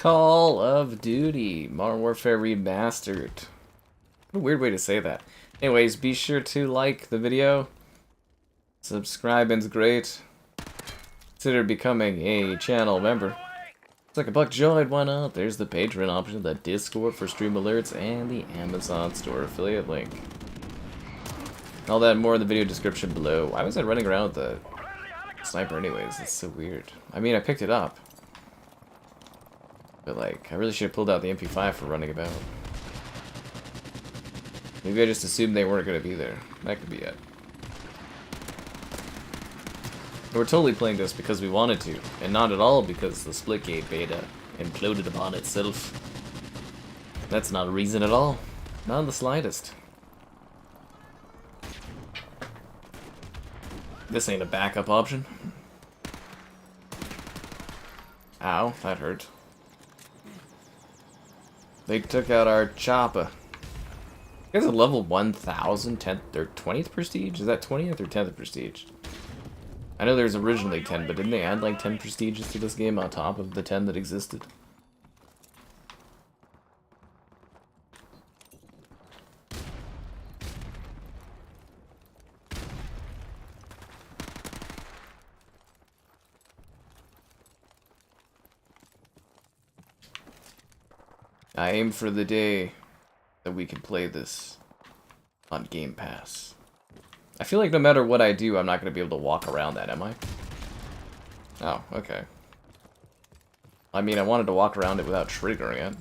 Call of Duty Modern Warfare Remastered. What a weird way to say that. Anyways, be sure to like the video. Subscribing's great. Consider becoming a channel member. It's like $1 joined, why not? There's the Patreon option, the Discord for stream alerts, and the Amazon store affiliate link. All that and more in the video description below. Why was I running around with the sniper anyways? It's so weird. I mean, I picked it up. But like, I really should have pulled out the MP5 for running about. Maybe I just assumed they weren't going to be there. That could be it. But we're totally playing this because we wanted to, and not at all because the Splitgate beta imploded upon itself. That's not a reason at all. Not in the slightest. This ain't a backup option. Ow, that hurt. They took out our chopper. You guys are level 1000, 10th or 20th prestige? Is that 20th or 10th prestige? I know there's originally 10, but didn't they add like 10 prestiges to this game on top of the 10 that existed? I aim for the day that we can play this on Game Pass. I feel like no matter what I do, I'm not going to be able to walk around that, am I? Oh, okay. I mean, I wanted to walk around it without triggering it.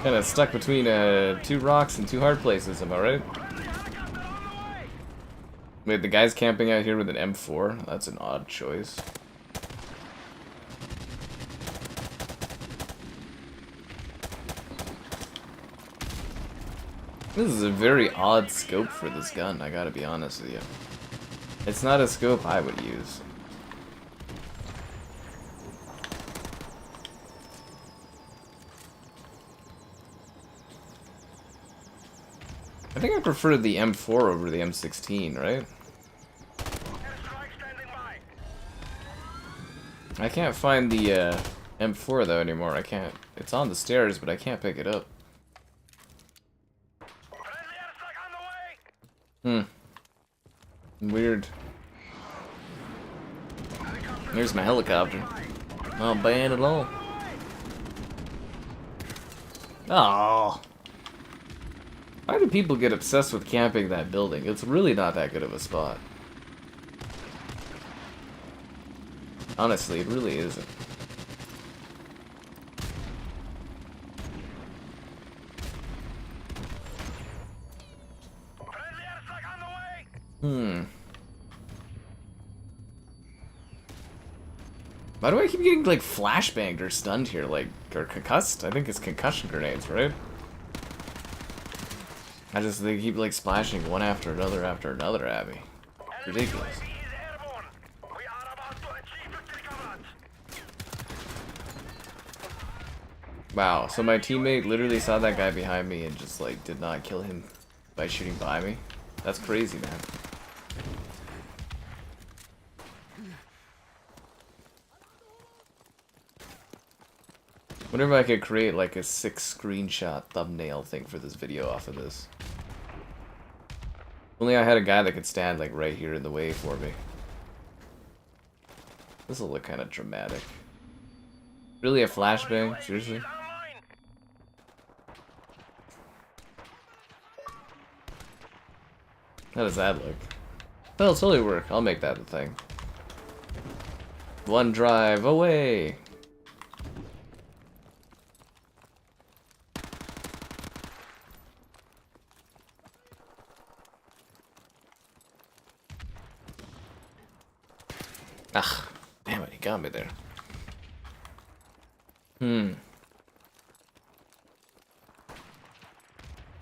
Kinda stuck between 2 rocks and 2 hard places, am I right? Wait, the guy's camping out here with an M4? That's an odd choice. This is a very odd scope for this gun, I gotta be honest with you. It's not a scope I would use. I think I prefer the M4 over the M16, right? I can't find the M4 though anymore. I can't. It's on the stairs, but I can't pick it up. Weird. There's my helicopter. Not bad at all. Oh. Why do people get obsessed with camping that building? It's really not that good of a spot. Honestly, it really isn't. Why do I keep getting, like, flashbanged or stunned here? Like, or concussed? I think it's concussion grenades, right? They keep, like, splashing one after another at me. Ridiculous. Wow, so my teammate literally saw that guy behind me and just, like, did not kill him by shooting by me? That's crazy, man. Whenever I could create like a 6 screenshot thumbnail thing for this video off of this. Only I had a guy that could stand like right here in the way for me. This will look kind of dramatic. Really a flashbang? Seriously? How does that look? That'll totally work. I'll make that the thing. One drive away! Ah, damn it, he got me there. I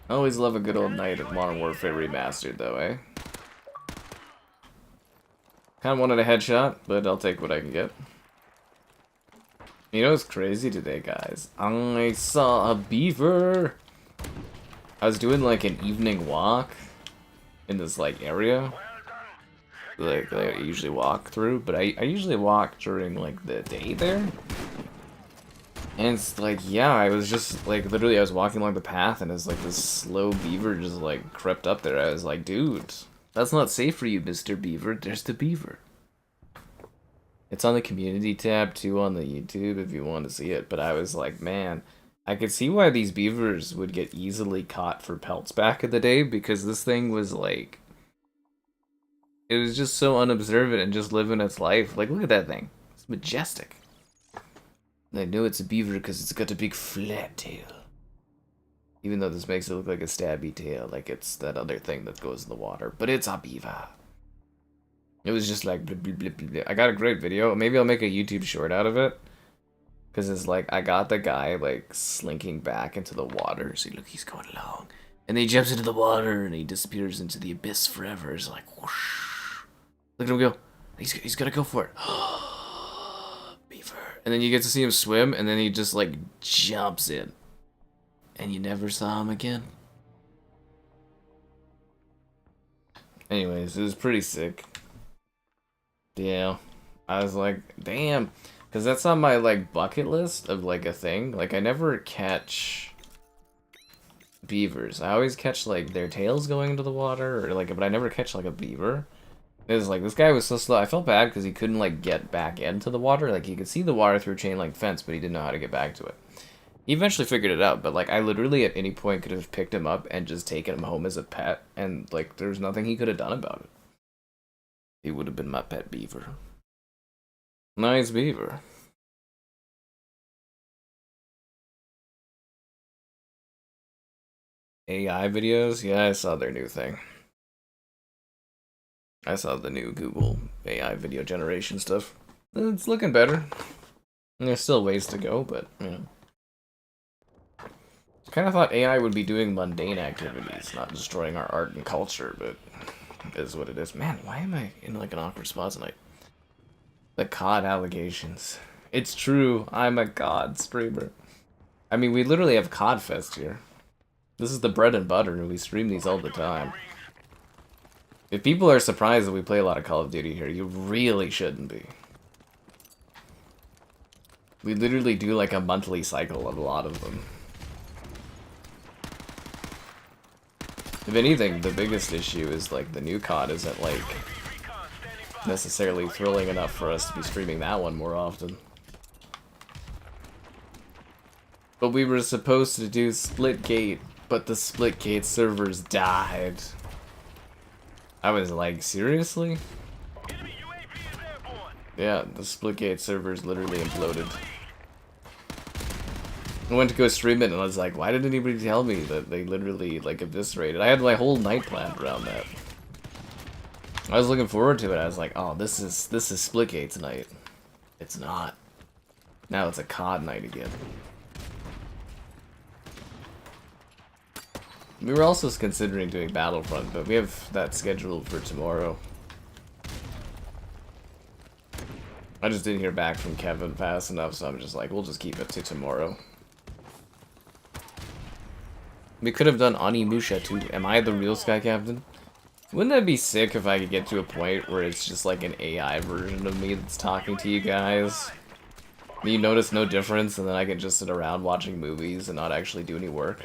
always love a good old night of Modern Warfare Remastered, though, eh? Kinda wanted a headshot, but I'll take what I can get. You know what's crazy today, guys? I saw a beaver! I was doing, like, an evening walk in this, like, area. like I usually walk through, but I usually walk during like the day there. And it's like, yeah, I was just like literally I was walking along the path and it's like this slow beaver just like crept up there. I was like, dude, that's not safe for you, Mr. Beaver. There's the beaver. It's on the community tab too on the YouTube if you want to see it, but I was like, man, I could see why these beavers would get easily caught for pelts back in the day, because this thing was like, it was just so unobservant and just living its life. Like, look at that thing. It's majestic. And I know it's a beaver because it's got a big flat tail. Even though this makes it look like a stabby tail, like it's that other thing that goes in the water. But it's a beaver. It was just like, blip, blip, blip, blip. I got a great video. Maybe I'll make a YouTube short out of it. Because it's like, I got the guy like slinking back into the water. See, look, he's going along. And then he jumps into the water and he disappears into the abyss forever. It's like, whoosh. Look at him go. He's gonna go for it. Beaver. And then you get to see him swim and then he just like jumps in. And you never saw him again. Anyways, it was pretty sick. Yeah. I was like, damn. Because that's on my, like, bucket list of, like, a thing. Like, I never catch beavers. I always catch, like, their tails going into the water, or, like, but I never catch, like, a beaver. It was, like, this guy was so slow. I felt bad because he couldn't, like, get back into the water. Like, he could see the water through a chain-link fence, but he didn't know how to get back to it. He eventually figured it out, but, like, I literally at any point could have picked him up and just taken him home as a pet, and, like, there's nothing he could have done about it. He would have been my pet beaver. Nice beaver. AI videos? Yeah, I saw their new thing. I saw the new Google AI video generation stuff. It's looking better. There's still ways to go, but, you know. I kind of thought AI would be doing mundane activities, not destroying our art and culture, but it is what it is. Man, why am I in, like, an awkward spot tonight? The COD allegations. It's true, I'm a COD streamer. I mean, we literally have COD Fest here. This is the bread and butter, and we stream these all the time. If people are surprised that we play a lot of Call of Duty here, you really shouldn't be. We literally do like a monthly cycle of a lot of them. If anything, the biggest issue is like the new COD isn't like necessarily thrilling enough for us to be streaming that one more often. But we were supposed to do Splitgate, but the Splitgate servers died. I was like, seriously? Yeah, the Splitgate servers literally imploded. I went to go stream it and I was like, why didn't anybody tell me that they literally like eviscerated? I had my whole night planned around that. I was looking forward to it. I was like, oh, this is Splitgate tonight. It's not. Now it's a COD night again. We were also considering doing Battlefront, but we have that scheduled for tomorrow. I just didn't hear back from Kevin fast enough, so I'm just like, we'll just keep it to tomorrow. We could have done Onimusha too. Am I the real Sky Captain? Wouldn't that be sick if I could get to a point where it's just like an AI version of me that's talking to you guys? You notice no difference, and then I can just sit around watching movies and not actually do any work.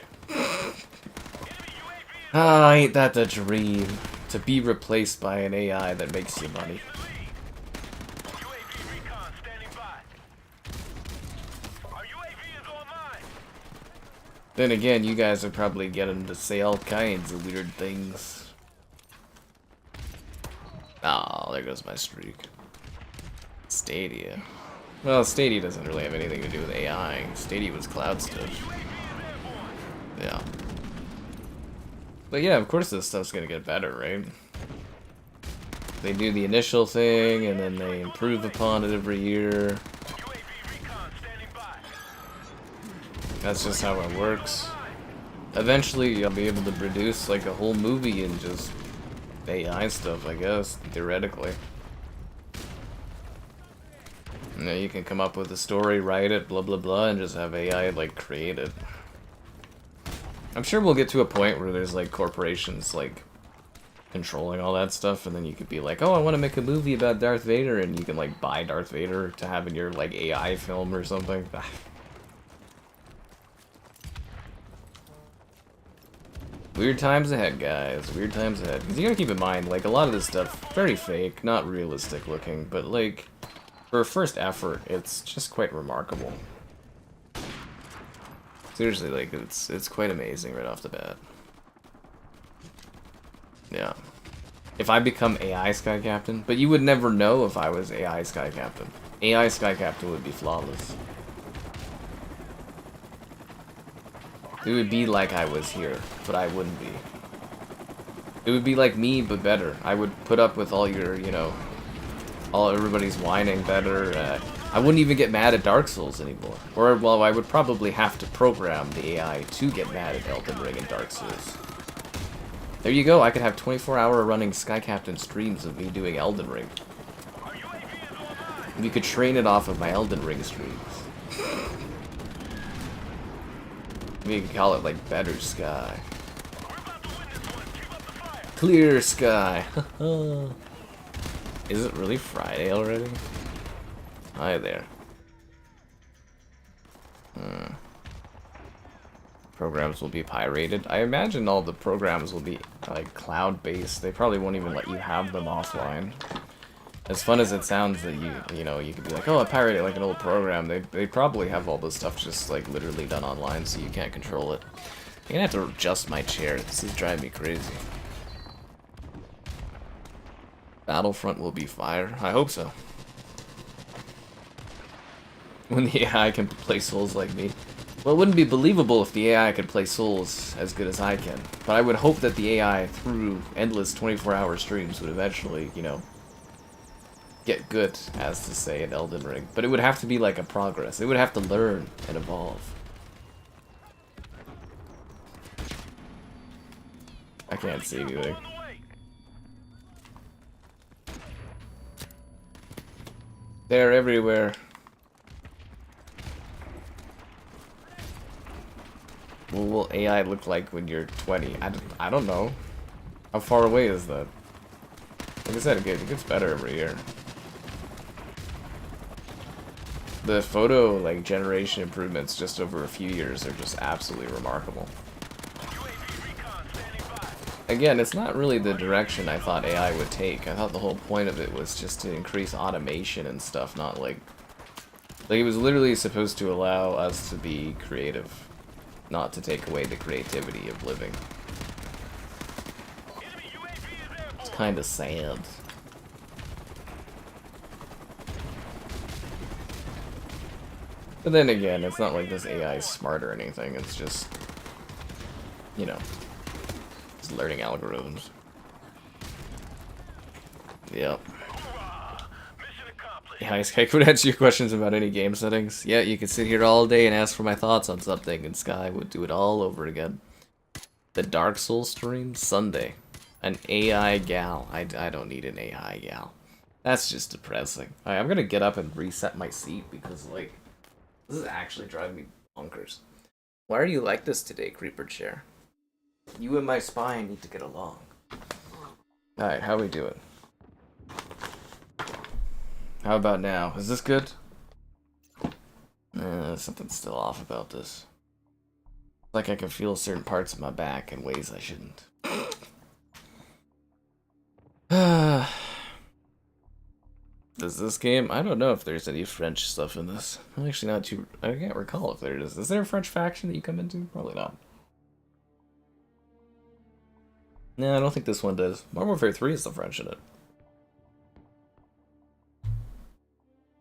Ah, ain't that the dream? To be replaced by an AI that makes you money. Then again, you guys are probably getting to say all kinds of weird things. Oh, there goes my streak. Stadia. Well, Stadia doesn't really have anything to do with AI. Stadia was cloud stuff. Yeah. But yeah, of course this stuff's gonna get better, right? They do the initial thing, and then they improve upon it every year. That's just how it works. Eventually, I'll be able to produce like a whole movie and just AI stuff, I guess, theoretically. You know, you can come up with a story, write it, blah blah blah, and just have AI like create it. I'm sure we'll get to a point where there's like corporations like controlling all that stuff, and then you could be like, oh, I want to make a movie about Darth Vader, and you can like buy Darth Vader to have in your like AI film or something. Weird times ahead, guys. Weird times ahead. Because you gotta keep in mind, like, a lot of this stuff, very fake, not realistic looking, but, like, for a first effort, it's just quite remarkable. Seriously, like, it's quite amazing right off the bat. Yeah. If I become AI Sky Captain, but you would never know if I was AI Sky Captain. AI Sky Captain would be flawless. It would be like I was here, but I wouldn't be. It would be like me, but better. I would put up with all your, you know, everybody's whining better. I wouldn't even get mad at Dark Souls anymore. Or, well, I would probably have to program the AI to get mad at Elden Ring and Dark Souls. There you go, I could have 24-hour running Sky Captain streams of me doing Elden Ring. We could train it off of my Elden Ring streams. We could call it like Better Sky. Clear Sky. Is it really Friday already? Hi there. Programs will be pirated. I imagine all the programs will be like cloud-based. They probably won't even let you have them offline. As fun as it sounds that you know, you could be like, oh, I pirated like an old program. They probably have all this stuff just like literally done online, so you can't control it. I'm gonna have to adjust my chair. This is driving me crazy. Battlefront will be fire. I hope so. When the AI can play Souls like me. Well, it wouldn't be believable if the AI could play Souls as good as I can. But I would hope that the AI, through endless 24-hour streams, would eventually, you know, get good, as to say, in Elden Ring. But it would have to be like a progress. It would have to learn and evolve. I can't see anything. They're everywhere. What will AI look like when you're 20? I don't know. How far away is that? Like I said, it gets better every year. The photo like generation improvements just over a few years are just absolutely remarkable. Again, it's not really the direction I thought AI would take. I thought the whole point of it was just to increase automation and stuff, not like it was literally supposed to allow us to be creative, not to take away the creativity of living. It's kind of sad. But then again, it's not like this AI is smart or anything, it's just, you know, it's learning algorithms. Yep. Yeah, Sky could answer your questions about any game settings. Yeah, you could sit here all day and ask for my thoughts on something, and Sky would do it all over again. The Dark Souls stream, Sunday. An AI gal. I don't need an AI gal. That's just depressing. Alright, I'm gonna get up and reset my seat because, like, this is actually driving me bonkers. Why are you like this today, Creeper Chair? You and my spine need to get along. Alright, how we doing? How about now? Is this good? Something's still off about this. Like I can feel certain parts of my back in ways I shouldn't. Does this game? I don't know if there's any French stuff in this. I'm actually not too. I can't recall if there is. Is there a French faction that you come into? Probably not. No, I don't think this one does. Modern Warfare 3 is the French in it.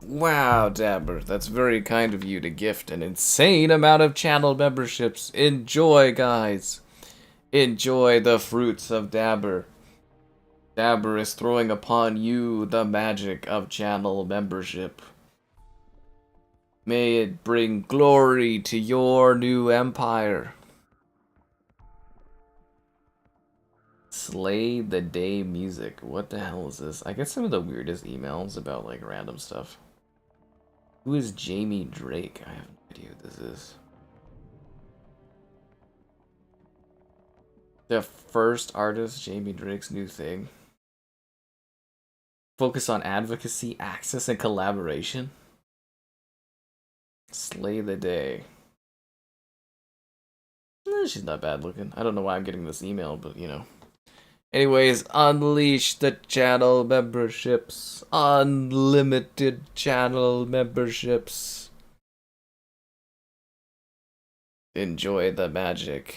Wow, Dabber, that's very kind of you to gift an insane amount of channel memberships. Enjoy, guys. Enjoy the fruits of Dabber. Dabber is throwing upon you the magic of channel membership. May it bring glory to your new empire. Slay the Day music. What the hell is this? I get some of the weirdest emails about like random stuff. Who is Jamie Drake? I have no idea who this is. The first artist, Jamie Drake's new thing. Focus on advocacy, access, and collaboration. Slay the day. She's not bad looking. I don't know why I'm getting this email, but you know. Anyways, unleash the channel memberships. Unlimited channel memberships. Enjoy the magic.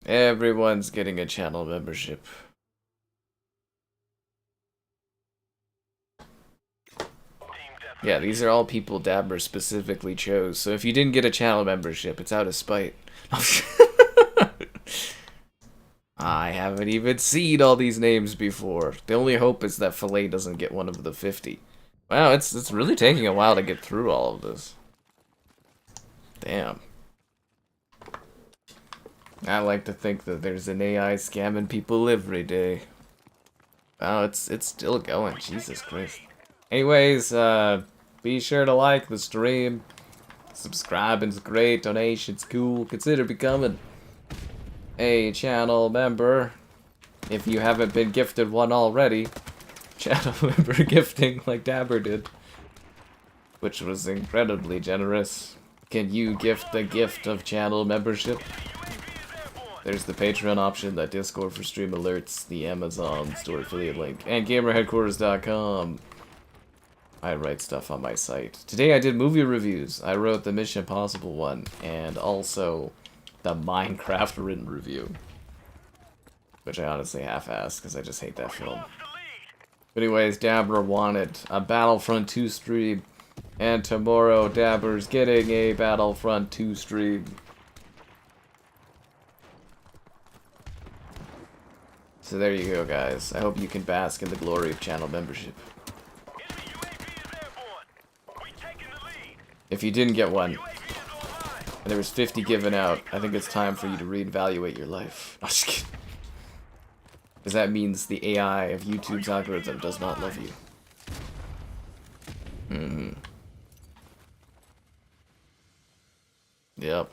Everyone's getting a channel membership. Yeah, these are all people Dabber specifically chose. So if you didn't get a channel membership, it's out of spite. I haven't even seen all these names before. The only hope is that Filet doesn't get one of the 50. Wow, it's really taking a while to get through all of this. Damn. I like to think that there's an AI scamming people every day. Wow, it's still going. Jesus Christ. Anyways, be sure to like the stream. Subscribing's great. Donation's cool. Consider becoming a channel member if you haven't been gifted one already. Channel member gifting like Dabber did, which was incredibly generous. Can you gift the gift of channel membership? There's the Patreon option, that Discord for stream alerts, the Amazon store affiliate link, and GamerHeadquarters.com. I write stuff on my site. Today I did movie reviews. I wrote the Mission Impossible one, and also the Minecraft written review. Which I honestly half-assed, because I just hate that film. But anyways, Dabber wanted a Battlefront 2 stream, and tomorrow Dabber's getting a Battlefront 2 stream. So there you go, guys. I hope you can bask in the glory of channel membership. If you didn't get one, and there was 50 given out, I think it's time for you to reevaluate your life. I'm just kidding. Because that means the AI of YouTube's algorithm does not love you. Yep.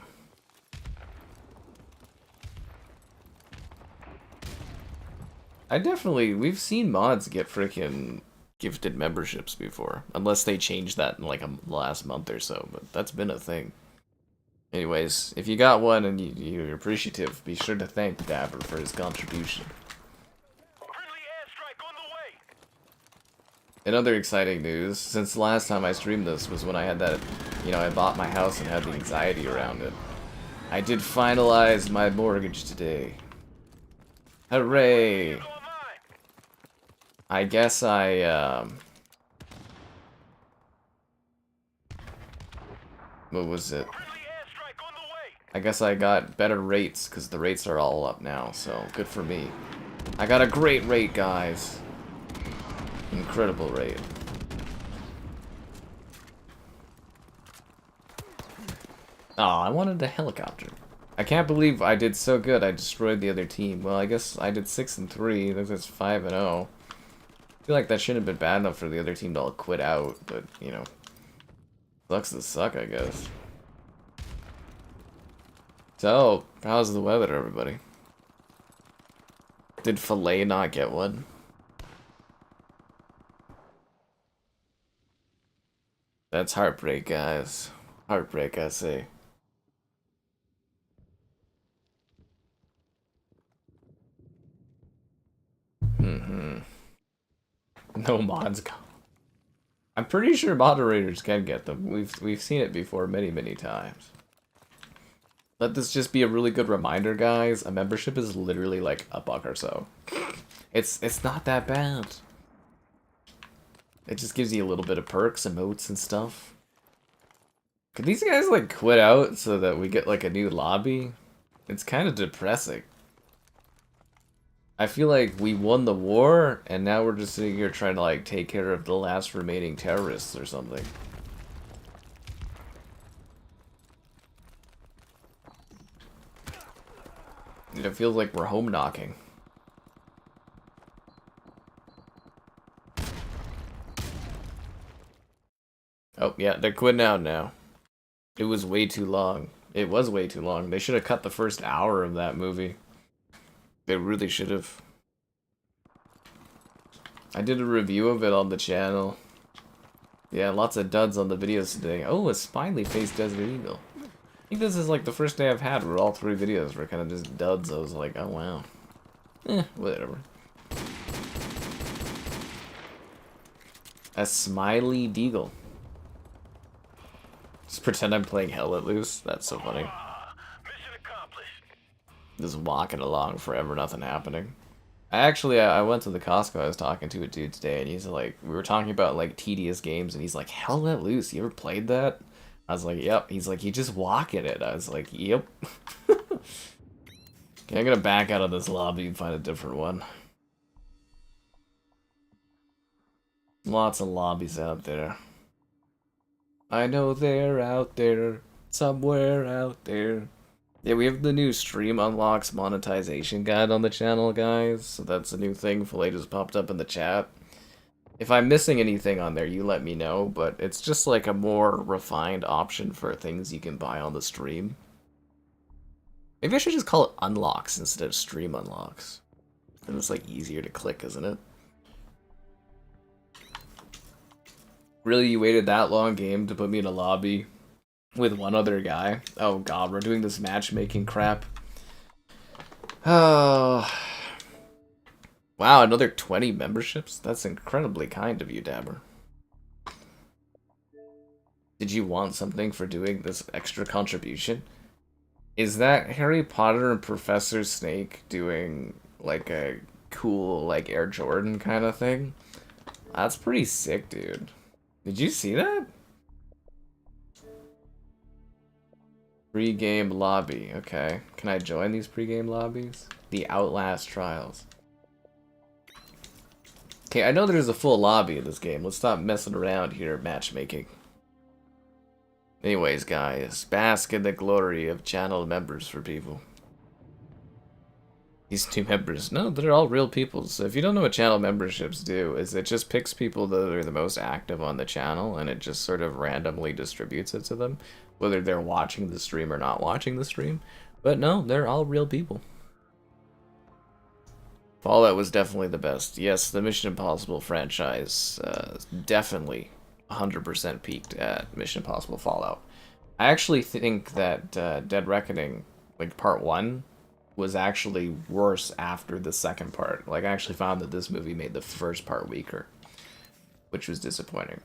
We've seen mods get freaking gifted memberships before. Unless they changed that in like the last month or so, but that's been a thing. Anyways, if you got one and you're appreciative, be sure to thank Dabber for his contribution. In other exciting news, since the last time I streamed this was when I had that, you know, I bought my house and had the anxiety around it. I did finalize my mortgage today. Hooray! I guess what was it? I guess I got better rates, because the rates are all up now, so good for me. I got a great rate, guys. Incredible rate. Oh, I wanted a helicopter. I can't believe I did so good. I destroyed the other team. Well, I guess I did 6-3. That's 5-0. I feel like that shouldn't have been bad enough for the other team to all quit out, but, you know. Sucks to suck, I guess. So, how's the weather, everybody? Did Filet not get one? That's heartbreak, guys. Heartbreak, I say. No mods go. I'm pretty sure moderators can get them. We've seen it before many times. Let this just be a really good reminder, guys. A membership is literally like $1 or so. It's not that bad. It just gives you a little bit of perks, emotes, and stuff. Could these guys like quit out so that we get like a new lobby? It's kind of depressing. I feel like we won the war, and now we're just sitting here trying to like take care of the last remaining terrorists or something. It feels like we're home knocking. Oh, yeah, they're quitting out now. It was way too long. It was way too long. They should have cut the first hour of that movie. They really should have. I did a review of it on the channel. Yeah, lots of duds on the videos today. Oh, a smiley face Desert Eagle. I think this is like the first day I've had where all 3 videos were kind of just duds. I was like, oh wow. Whatever. A smiley deagle. Just pretend I'm playing Hell Let Loose. That's so funny. Mission accomplished. Just walking along forever, nothing happening. I went to the Costco. I was talking to a dude today, and he's like, we were talking about like tedious games, and he's like, Hell Let Loose. You ever played that? I was like, yep. He's like, you just walk in it. I was like, yep. Okay, I'm gonna back out of this lobby and find a different one. Lots of lobbies out there. I know they're out there, somewhere out there. Yeah, we have the new Stream Unlocks monetization guide on the channel, guys. So that's a new thing. Filet just popped up in the chat. If I'm missing anything on there, you let me know, but it's just like a more refined option for things you can buy on the stream. Maybe I should just call it Unlocks instead of Stream Unlocks. And it's like easier to click, isn't it? Really, you waited that long game to put me in a lobby with one other guy? Oh god, we're doing this matchmaking crap. Oh. Wow, another 20 memberships? That's incredibly kind of you, Dabber. Did you want something for doing this extra contribution? Is that Harry Potter and Professor Snake doing like a cool like Air Jordan kind of thing? That's pretty sick, dude. Did you see that? Pre-game lobby. Okay. Can I join these pre-game lobbies? The Outlast Trials. Okay, I know there's a full lobby in this game. Let's stop messing around here matchmaking. Anyways, guys, bask in the glory of channel members for people. These new members, no, they're all real people. So if you don't know what channel memberships do, is it just picks people that are the most active on the channel and it just sort of randomly distributes it to them, whether they're watching the stream or not watching the stream. But no, they're all real people. Fallout was definitely the best. Yes, the Mission Impossible franchise definitely 100% peaked at Mission Impossible Fallout. I actually think that Dead Reckoning, like Part 1, was actually worse after the second part. Like, I actually found that this movie made the first part weaker, which was disappointing.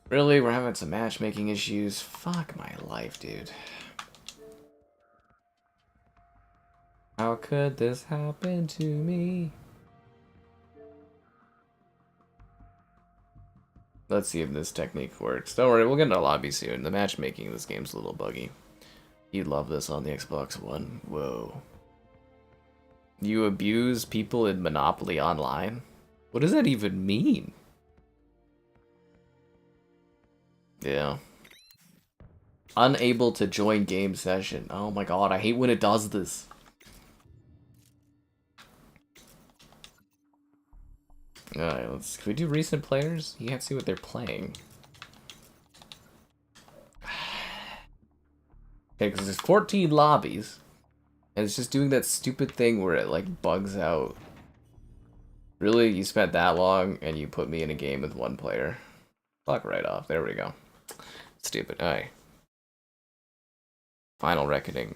Really? We're having some matchmaking issues? Fuck my life, dude. How could this happen to me? Let's see if this technique works. Don't worry, we'll get in a lobby soon. The matchmaking in this game's a little buggy. You'd love this on the Xbox One. Whoa. You abuse people in Monopoly Online? What does that even mean? Yeah. Unable to join game session. Oh my god, I hate when it does this. Alright, can we do recent players? You can't see what they're playing. Okay, because there's 14 lobbies, and it's just doing that stupid thing where it, like, bugs out. Really? You spent that long, and you put me in a game with one player? Fuck right off. There we go. Stupid. Alright. Final Reckoning.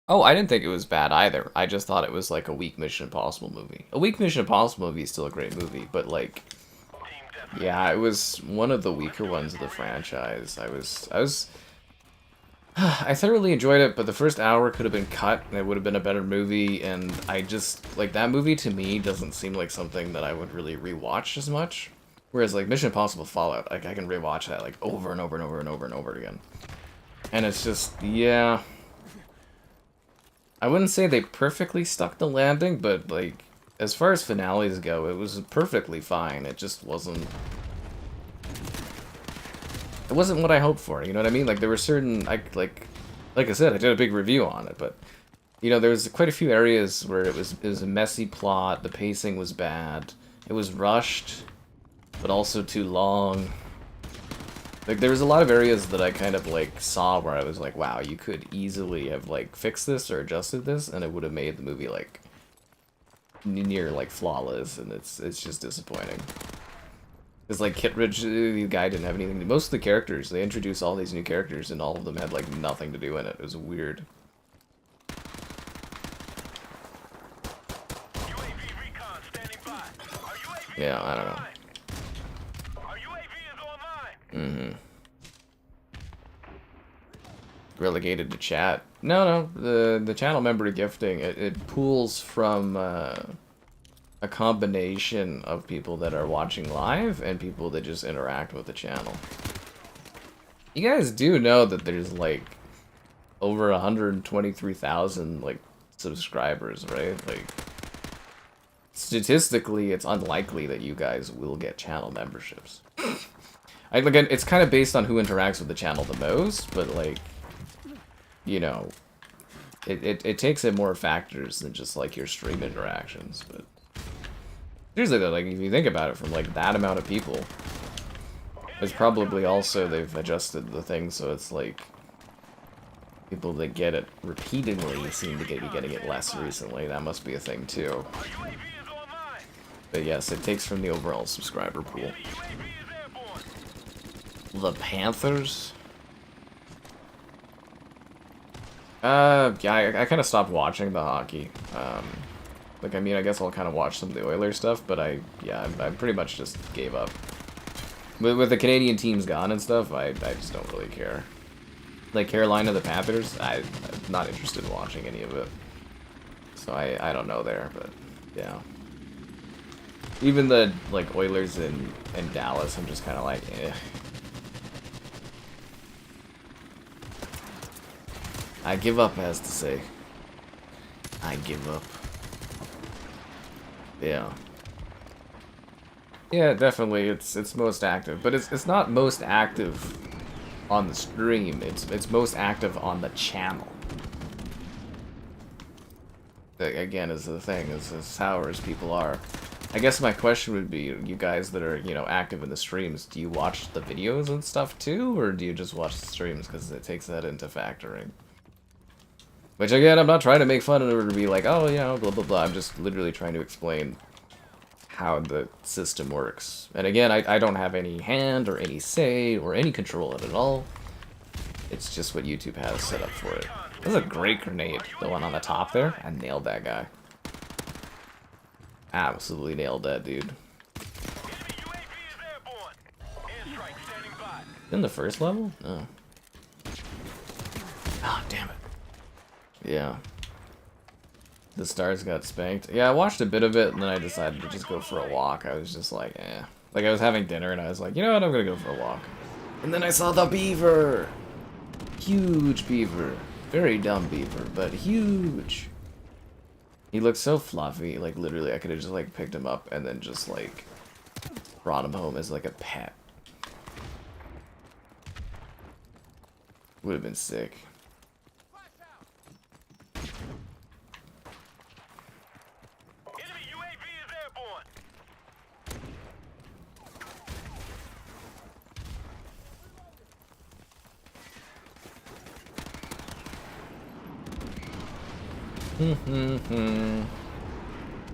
Oh, I didn't think it was bad either. I just thought it was like a weak Mission Impossible movie. A weak Mission Impossible movie is still a great movie, but like, yeah, it was one of the weaker ones of the franchise. I thoroughly enjoyed it, but the first hour could have been cut, and it would have been a better movie, and I just, like, that movie to me doesn't seem like something that I would really rewatch as much. Whereas, like, Mission Impossible Fallout, like, I can rewatch that, like, over and over and over and over and over again. And it's just, yeah. I wouldn't say they perfectly stuck the landing, but, like, as far as finales go, it was perfectly fine. It just wasn't... It wasn't what I hoped for, you know what I mean? Like, there were certain... like I said, I did a big review on it, but... You know, there was quite a few areas where it was a messy plot, the pacing was bad, it was rushed, but also too long. Like, there was a lot of areas that I kind of, like, saw where I was like, wow, you could easily have, like, fixed this or adjusted this, and it would have made the movie, like, near, like, flawless, and it's just disappointing. Because, like, Kittredge, the guy didn't have anything to do. Most of the characters, they introduced all these new characters, and all of them had, like, nothing to do in it. It was weird. Yeah, I don't know. Mm-hmm. Relegated to chat. No, the channel member gifting, it pools from a combination of people that are watching live and people that just interact with the channel. You guys do know that there's like over 123,000 like subscribers, right? Like statistically, it's unlikely that you guys will get channel memberships. Again, it's kind of based on who interacts with the channel the most, but like, you know, it takes in more factors than just like your stream interactions. But seriously though, like if you think about it, from like that amount of people, it's probably also they've adjusted the thing so it's like people that get it repeatedly seem to be getting it less recently. That must be a thing too. But yes, it takes from the overall subscriber pool. The Panthers? Yeah, I kind of stopped watching the hockey. Like, I mean, I guess I'll kind of watch some of the Oilers stuff, but I pretty much just gave up. With the Canadian teams gone and stuff, I just don't really care. Like, Carolina, the Panthers, I'm not interested in watching any of it. So I don't know there, but, yeah. Even the, like, Oilers and Dallas, I'm just kind of like, eh. I give up, as to say. I give up. Yeah. Yeah, definitely, it's most active, but it's not most active on the stream. It's most active on the channel. Again, is the thing, is as sour as people are. I guess my question would be, you guys that are, you know, active in the streams, do you watch the videos and stuff too, or do you just watch the streams? Because it takes that into factoring. Which, again, I'm not trying to make fun of it or be like, oh, you know, blah, blah, blah. I'm just literally trying to explain how the system works. And again, I don't have any hand or any say or any control in it at all. It's just what YouTube has set up for it. This is a great grenade, the one on the top there. I nailed that guy. Absolutely nailed that dude. In the first level? No. Oh, damn it. Yeah. The stars got spanked. Yeah, I watched a bit of it, and then I decided to just go for a walk. I was just like, eh. Like, I was having dinner, and I was like, you know what, I'm gonna go for a walk. And then I saw the beaver! Huge beaver. Very dumb beaver, but huge. He looked so fluffy, like, literally, I could have just, like, picked him up and then just, like, brought him home as, like, a pet. Would have been sick.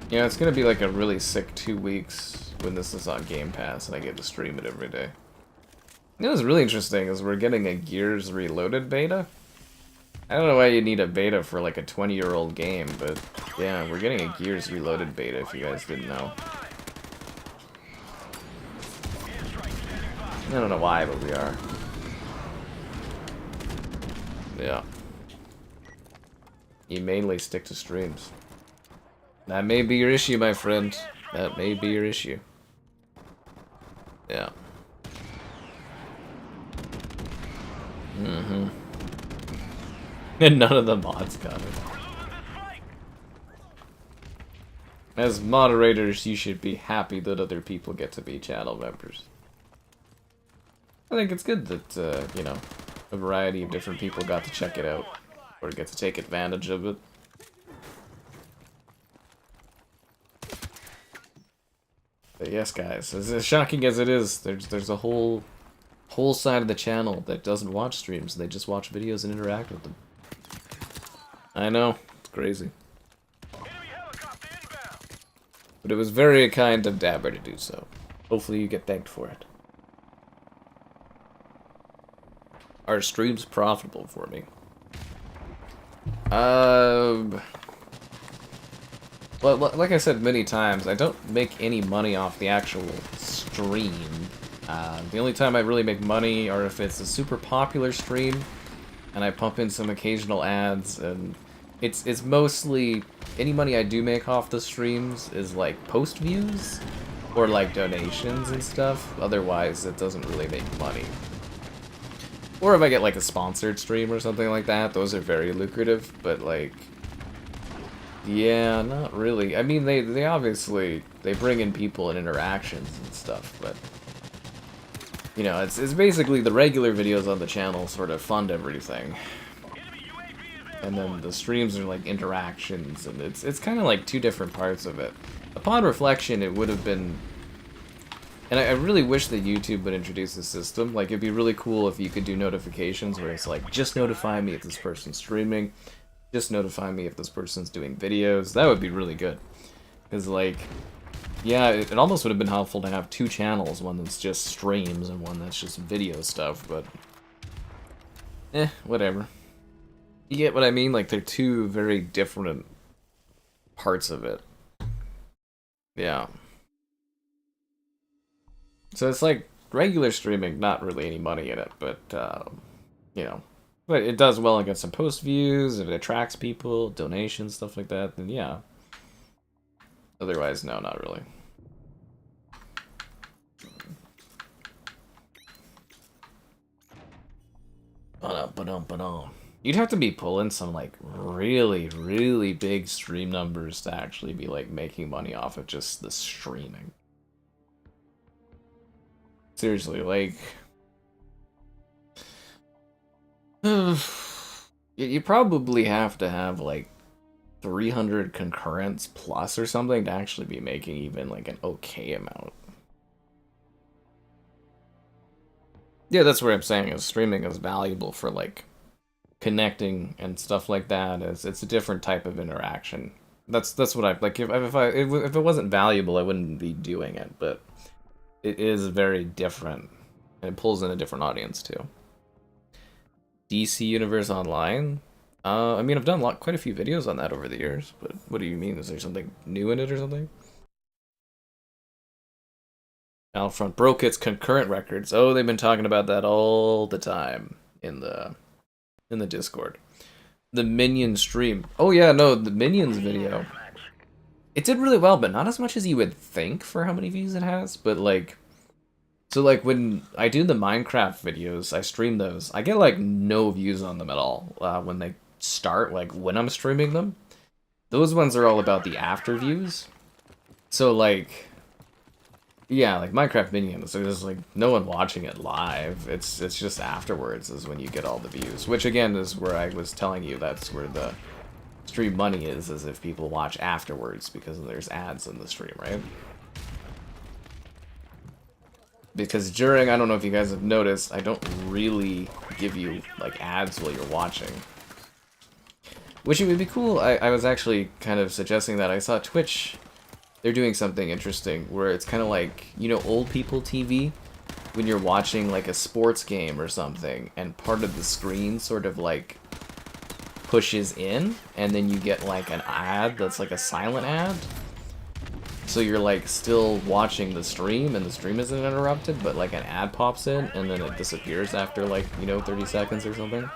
Yeah, it's gonna be like a really sick 2 weeks when this is on Game Pass and I get to stream it every day. You know what's really interesting is we're getting a Gears Reloaded beta. I don't know why you need a beta for like a 20-year-old game, but yeah, we're getting a Gears Reloaded beta if you guys didn't know. I don't know why, but we are. Yeah. You mainly stick to streams. That may be your issue, my friend. That may be your issue. Yeah. Mm-hmm. And none of the mods got it. As moderators, you should be happy that other people get to be channel members. I think it's good that, you know, a variety of different people got to check it out. Or get to take advantage of it. But yes, guys, as shocking as it is, there's a whole whole side of the channel that doesn't watch streams. They just watch videos and interact with them. I know, it's crazy. But it was very kind of Dabber to do so. Hopefully you get thanked for it. Are streams profitable for me? Well, like I said many times, I don't make any money off the actual stream. The only time I really make money are if it's a super popular stream, and I pump in some occasional ads, and it's mostly, any money I do make off the streams is like post views, or like donations and stuff. Otherwise, it doesn't really make money. Or if I get like a sponsored stream or something like that, those are very lucrative, but like, yeah, not really. I mean, they obviously, they bring in people and interactions and stuff, but, you know, it's basically the regular videos on the channel sort of fund everything. And then the streams are like interactions, and it's kind of like two different parts of it. Upon reflection, it would have been, and I really wish that YouTube would introduce a system. Like, it'd be really cool if you could do notifications where it's like, just notify me if this person's streaming, just notify me if this person's doing videos. That would be really good. Because, like, yeah, it almost would have been helpful to have two channels, one that's just streams and one that's just video stuff, but whatever. You get what I mean? Like, they're two very different parts of it. Yeah. So it's like regular streaming, not really any money in it, but, you know, but it does well and gets some post views, if it attracts people, donations, stuff like that, then yeah. Otherwise, no, not really. You'd have to be pulling some, like, really, really big stream numbers to actually be, like, making money off of just the streaming. Seriously, like, you probably have to have like 300 concurrents plus or something to actually be making even like an okay amount. Yeah, that's what I'm saying, is streaming is valuable for like connecting and stuff like that. It's a different type of interaction. That's what I like. If it wasn't valuable, I wouldn't be doing it, but it is very different, and it pulls in a different audience too. DC Universe Online? I mean, I've done quite a few videos on that over the years, but what do you mean? Is there something new in it or something? Battlefront broke its concurrent records. Oh, they've been talking about that all the time in the Discord. The Minion stream. Oh yeah, no, the Minions video. It did really well, but not as much as you would think for how many views it has. But like, so like when I do the Minecraft videos, I stream those. I get like no views on them at all when they start, like when I'm streaming them. Those ones are all about the after views. So like, yeah, like Minecraft Minions, there's like no one watching it live. It's just afterwards is when you get all the views. Which again is where I was telling you that's where the stream money is if people watch afterwards, because there's ads in the stream, right? Because during, I don't know if you guys have noticed, I don't really give you like ads while you're watching. Which it would be cool. I was actually kind of suggesting that. I saw Twitch, they're doing something interesting where it's kind of like, you know, old people TV, when you're watching like a sports game or something and part of the screen sort of like pushes in, and then you get like an ad that's like a silent ad. So you're like still watching the stream and the stream isn't interrupted, but like an ad pops in and then it disappears after like, you know, 30 seconds or something.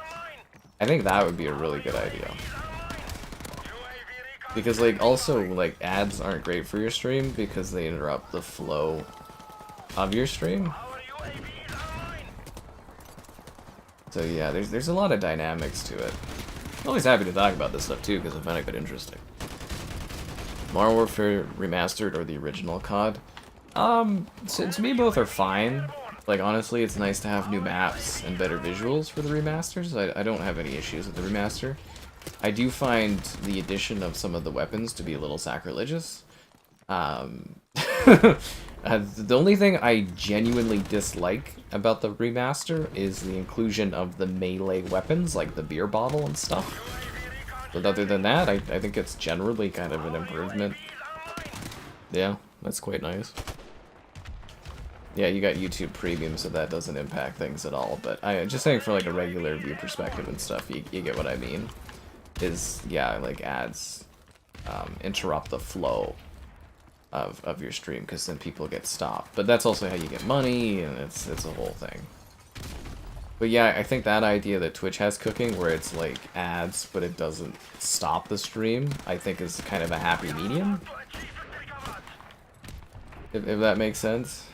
I think that would be a really good idea. Because like also like ads aren't great for your stream because they interrupt the flow of your stream. So yeah, there's a lot of dynamics to it. I'm always happy to talk about this stuff too, because I find it quite interesting. Modern Warfare Remastered or the original COD? To me both are fine. Like honestly, it's nice to have new maps and better visuals for the remasters. I don't have any issues with the remaster. I do find the addition of some of the weapons to be a little sacrilegious. The only thing I genuinely dislike about the remaster is the inclusion of the melee weapons, like the beer bottle and stuff. But other than that, I think it's generally kind of an improvement. Yeah, that's quite nice. Yeah, you got YouTube Premium, so that doesn't impact things at all. But just saying for like a regular view perspective and stuff, you get what I mean. Is, yeah, like ads interrupt the flow of your stream, because then people get stopped. But that's also how you get money, and it's a whole thing. But yeah, I think that idea that Twitch has cooking, where it's like ads, but it doesn't stop the stream, I think is kind of a happy medium. If that makes sense.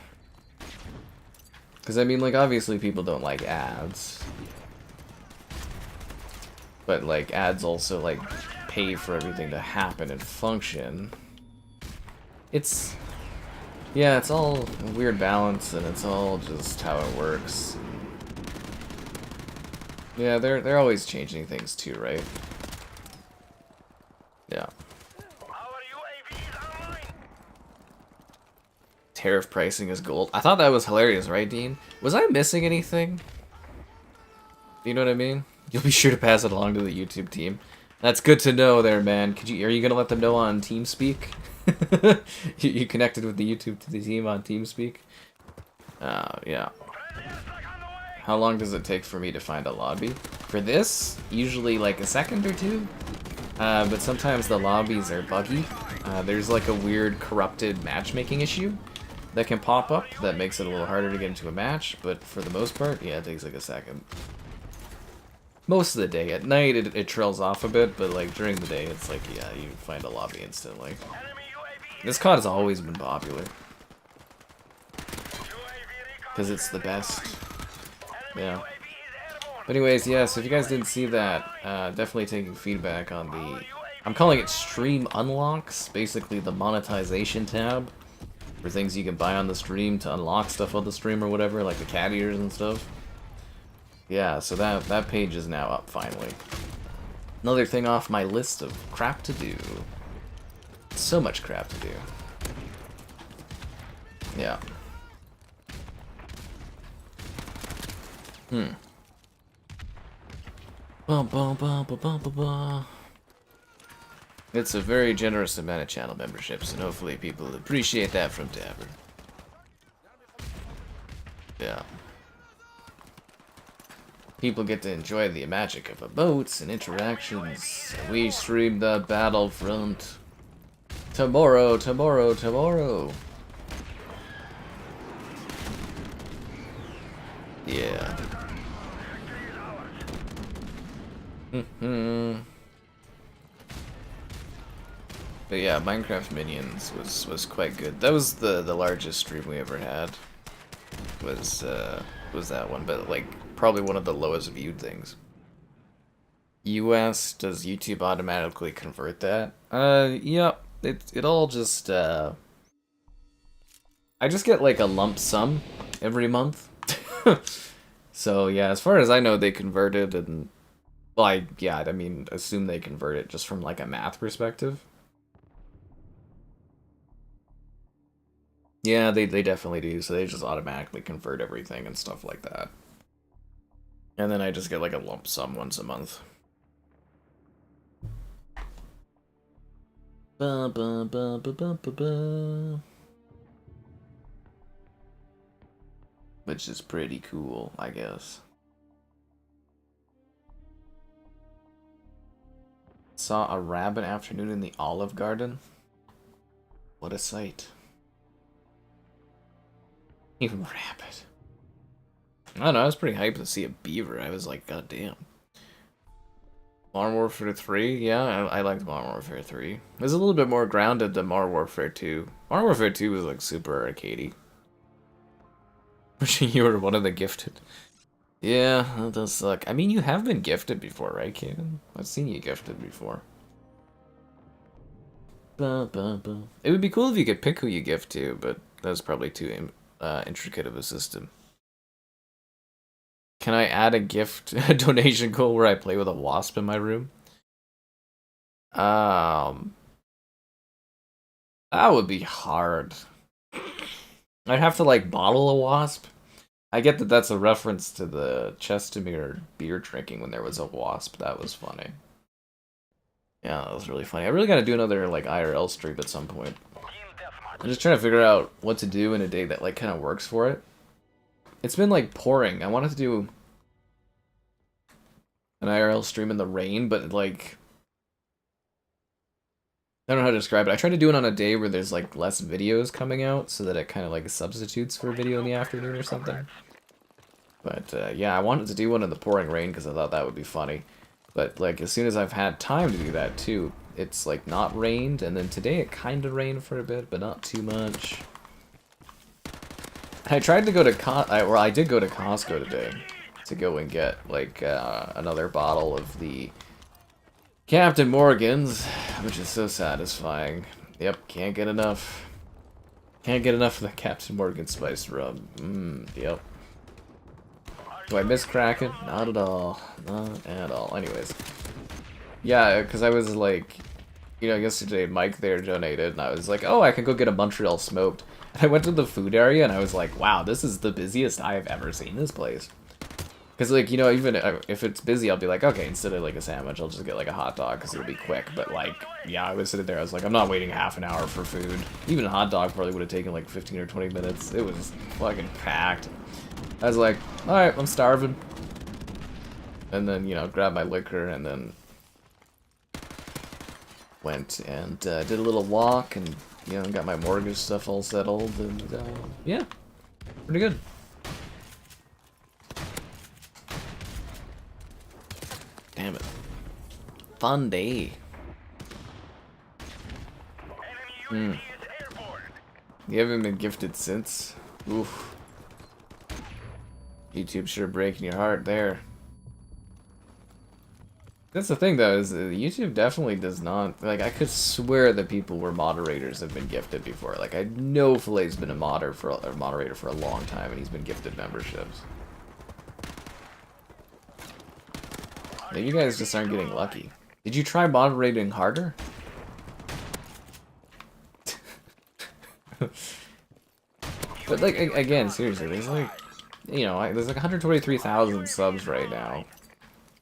Because, I mean, like, obviously people don't like ads. But, like, ads also, like, pay for everything to happen and function. It's... yeah, it's all a weird balance, and it's all just how it works. Yeah, they're always changing things too, right? Yeah. Tariff pricing is gold. I thought that was hilarious, right, Dean? Was I missing anything? You know what I mean? You'll be sure to pass it along to the YouTube team. That's good to know there, man. Are you gonna let them know on TeamSpeak? you connected with the YouTube team on TeamSpeak? Yeah. How long does it take for me to find a lobby? For this, usually like a second or two. But sometimes the lobbies are buggy. There's like a weird corrupted matchmaking issue that can pop up that makes it a little harder to get into a match, but for the most part, yeah, it takes like a second. Most of the day. At night, it trails off a bit, but like during the day, it's like, yeah, you find a lobby instantly. This COD has always been popular. Because it's the best. Yeah. But anyways, yeah, so if you guys didn't see that, definitely taking feedback on the... I'm calling it stream unlocks, basically the monetization tab. For things you can buy on the stream to unlock stuff on the stream or whatever, like the cat ears and stuff. Yeah, so that page is now up, finally. Another thing off my list of crap to do. So much crap to do. Yeah. Bum, bum, bum, bum, bum, bum, bum. It's a very generous amount of channel memberships, and hopefully people appreciate that from Dabber. Yeah. People get to enjoy the magic of emotes and interactions. We stream the Battlefront tomorrow. Yeah. But yeah, Minecraft Minions was quite good. That was the largest stream we ever had. Was that one, but like probably one of the lowest viewed things. US, does YouTube automatically convert that? Yeah, it all just I just get like a lump sum every month. So yeah, as far as I know, they converted, and like, yeah, I mean, assume they convert it just from like a math perspective. Yeah, they definitely do, so they just automatically convert everything and stuff like that. And then I just get like a lump sum once a month. Ba, ba, ba, ba, ba, ba, ba. Which is pretty cool, I guess. Saw a rabbit afternoon in the Olive Garden. What a sight. Even rabbit. I don't know, I was pretty hyped to see a beaver. I was like, god damn. Modern Warfare 3? Yeah, I liked Modern Warfare 3. It was a little bit more grounded than Modern Warfare 2. Modern Warfare 2 was like super arcadey. Wishing you were one of the gifted. Yeah, that does suck. I mean, you have been gifted before, right, Kaden? I've seen you gifted before. Ba, ba, ba. It would be cool if you could pick who you gift to, but that's probably too intricate of a system. Can I add a gift a donation goal where I play with a wasp in my room? That would be hard. I'd have to like bottle a wasp. I get that that's a reference to the Chestermere beer drinking when there was a wasp. That was funny. Yeah, that was really funny. I really gotta do another like IRL stream at some point. I'm just trying to figure out what to do in a day that like kind of works for it. It's been like pouring. I wanted to do an IRL stream in the rain, but like I don't know how to describe it. I try to do it on a day where there's like less videos coming out so that it kind of like substitutes for a video in the afternoon or something. But yeah, I wanted to do one in the pouring rain because I thought that would be funny. But like as soon as I've had time to do that too, it's like not rained, and then today it kind of rained for a bit, but not too much. I tried to go to I did go to Costco today to go and get like another bottle of the Captain Morgan's, which is so satisfying. Yep, can't get enough. Can't get enough of the Captain Morgan spiced rum. Yep. Do I miss Kraken? Not at all. Not at all. Anyways. Yeah, because I was like, you know, yesterday Mike there donated, and I was like, oh, I can go get a Montreal smoked. And I went to the food area, and I was like, wow, this is the busiest I have ever seen this place. Because, like, you know, even if it's busy, I'll be like, okay, instead of, like, a sandwich, I'll just get, like, a hot dog, because it'll be quick. But, like, yeah, I was sitting there, I was like, I'm not waiting half an hour for food. Even a hot dog probably would have taken, like, 15 or 20 minutes. It was fucking packed. I was like, alright, I'm starving. And then, you know, grabbed my liquor, and then went and did a little walk, and, you know, got my mortgage stuff all settled, and, yeah, pretty good. Damn it. Fun day. You haven't been gifted since? Oof. YouTube sure breaking your heart there. That's the thing though, is YouTube definitely does not, like, I could swear that people were moderators have been gifted before. Like, I know Filet's been a moderator for a long time, and he's been gifted memberships. Maybe you guys just aren't getting lucky. Did you try moderating harder? But like, again, seriously, there's like, you know, there's like 123,000 subs right now.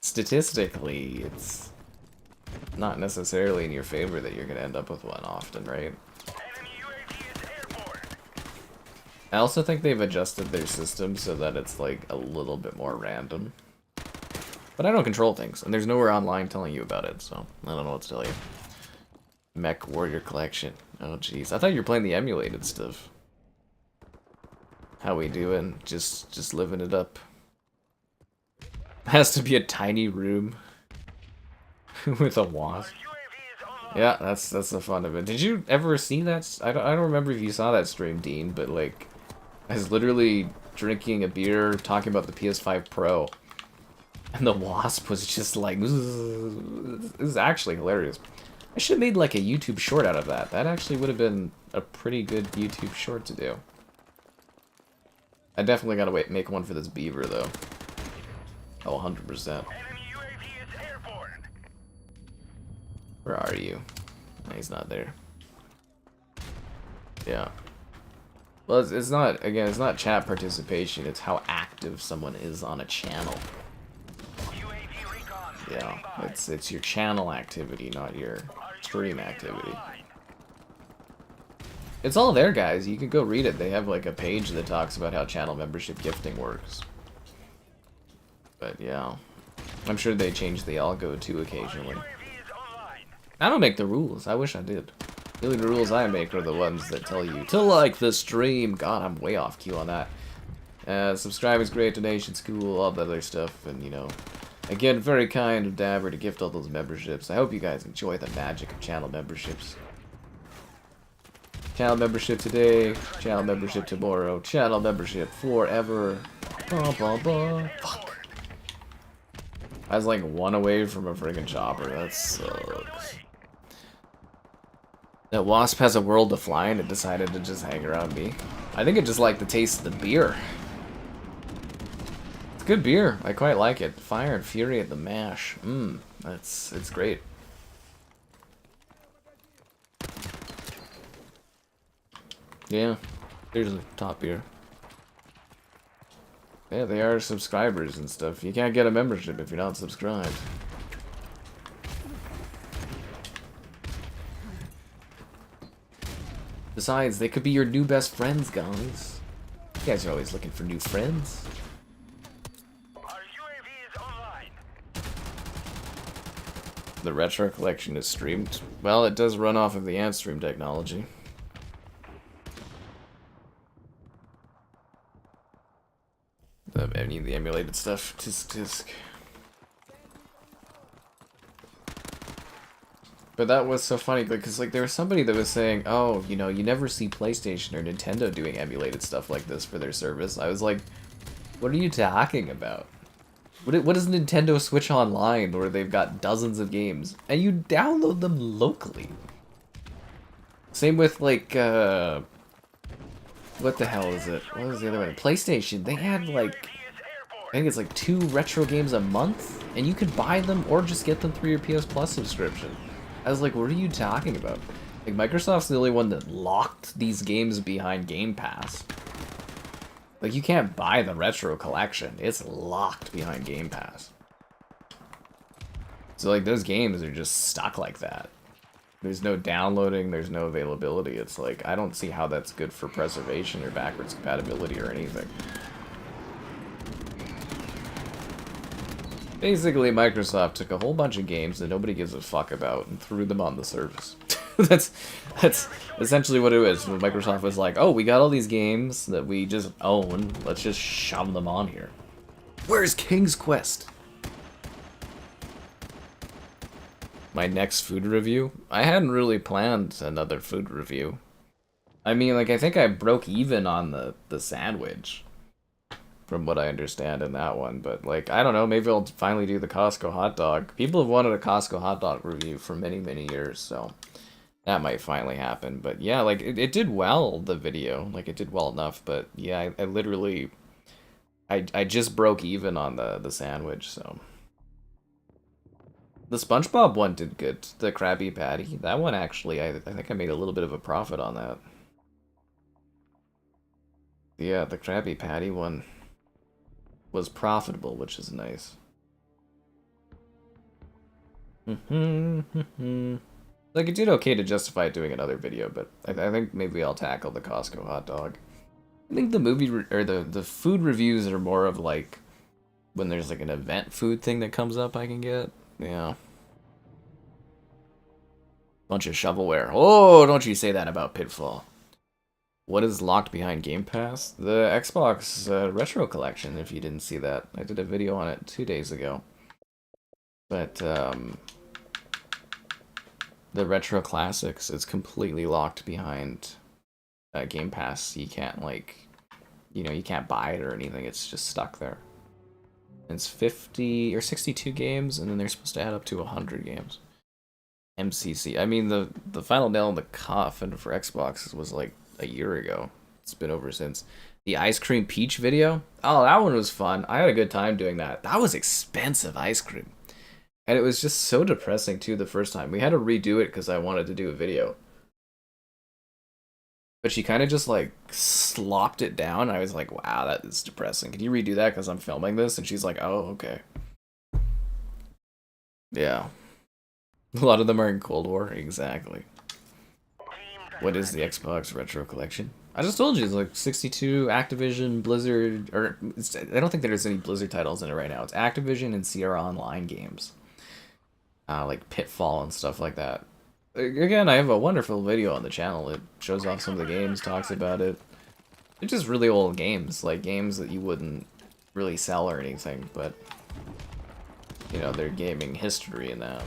Statistically, it's not necessarily in your favor that you're gonna end up with one often, right? I also think they've adjusted their system so that it's like a little bit more random. But I don't control things, and there's nowhere online telling you about it, so I don't know what to tell you. Mech Warrior Collection. Oh jeez, I thought you were playing the emulated stuff. How we doing? Just living it up. Has to be a tiny room with a wasp. Yeah, that's the fun of it. Did you ever see that? I don't remember if you saw that stream, Dean, but like, I was literally drinking a beer, talking about the PS5 Pro, and the wasp was just like, this is actually hilarious. I should have made like a YouTube short out of that. That actually would have been a pretty good YouTube short to do. I definitely gotta make one for this beaver though. Oh, 100%. Where are you? No, he's not there. Yeah. Well, it's not, again, it's not chat participation, it's how active someone is on a channel. Yeah, it's your channel activity, not your stream activity. It's all there, guys. You can go read it. They have like a page that talks about how channel membership gifting works. But yeah, I'm sure they change the algo too occasionally. I don't make the rules. I wish I did. The only rules I make are the ones that tell you to like the stream. God, I'm way off cue on that. Subscribe is great, donations cool, all that other stuff, and you know, again, very kind of Dabber to gift all those memberships. I hope you guys enjoy the magic of channel memberships. Channel membership today, channel membership tomorrow, channel membership forever. Bah, bah, bah. Fuck. I was like one away from a friggin' chopper. That sucks. That wasp has a world to fly and it decided to just hang around me. I think it just liked the taste of the beer. It's good beer. I quite like it. Fire and Fury at the mash. It's great. Yeah. Seriously, top beer. Yeah, they are subscribers and stuff. You can't get a membership if you're not subscribed. Besides, they could be your new best friends, guys. You guys are always looking for new friends. Our UAV is online. The retro collection is streamed. Well, it does run off of the AntStream technology. I need the emulated stuff. Tisk tisk. But that was so funny because like there was somebody that was saying, "Oh, you know, you never see PlayStation or Nintendo doing emulated stuff like this for their service." I was like, "What are you talking about? What is Nintendo Switch Online where they've got dozens of games and you download them locally?" Same with like what the hell is it? What was the other one? PlayStation. They had like I think it's like 2 retro games a month and you could buy them or just get them through your PS Plus subscription. I was like, what are you talking about? Like, Microsoft's the only one that locked these games behind Game Pass. Like, you can't buy the retro collection. It's locked behind Game Pass. So, like, those games are just stuck like that. There's no downloading, there's no availability. It's like, I don't see how that's good for preservation or backwards compatibility or anything. Basically, Microsoft took a whole bunch of games that nobody gives a fuck about and threw them on the service. that's essentially what it is. Microsoft was like, oh, we got all these games that we just own. Let's just shove them on here. Where's King's Quest? My next food review? I hadn't really planned another food review. I mean, like, I think I broke even on the sandwich. From what I understand in that one, but like I don't know, maybe I'll finally do the Costco hot dog. People have wanted a Costco hot dog review for many years, so that might finally happen. But yeah, like it did well, the video, like it did well enough, but yeah, I literally I just broke even on the sandwich. So the SpongeBob one did good, the Krabby Patty, that one actually I think I made a little bit of a profit on that. Yeah, the Krabby Patty one was profitable, which is nice. Like, it did okay to justify doing another video, but I think maybe I'll tackle the Costco hot dog. I think the movie, or the food reviews are more of, like, when there's, like, an event food thing that comes up I can get. Yeah. Bunch of shovelware. Oh, don't you say that about Pitfall. What is locked behind Game Pass? The Xbox Retro Collection, if you didn't see that. I did a video on it 2 days ago. But, the Retro Classics is completely locked behind Game Pass. You can't, like, you know, you can't buy it or anything. It's just stuck there. It's 50 or 62 games, and then they're supposed to add up to 100 games. MCC. I mean, the final nail in the coffin for Xbox was, like, a year ago. It's been over since. The Ice Cream Peach video? Oh, that one was fun. I had a good time doing that. That was expensive ice cream. And it was just so depressing, too, the first time. We had to redo it because I wanted to do a video. But she kind of just, like, slopped it down. I was like, wow, that is depressing. Can you redo that because I'm filming this? And she's like, oh, okay. Yeah. A lot of them are in Cold War. Exactly. What is the Xbox Retro Collection? I just told you, it's like 62 Activision, Blizzard, or I don't think there's any Blizzard titles in it right now. It's Activision and Sierra Online games. Like Pitfall and stuff like that. Again, I have a wonderful video on the channel. It shows off some of the games, talks about it. They're just really old games, like games that you wouldn't really sell or anything, but, you know, they're gaming history and that.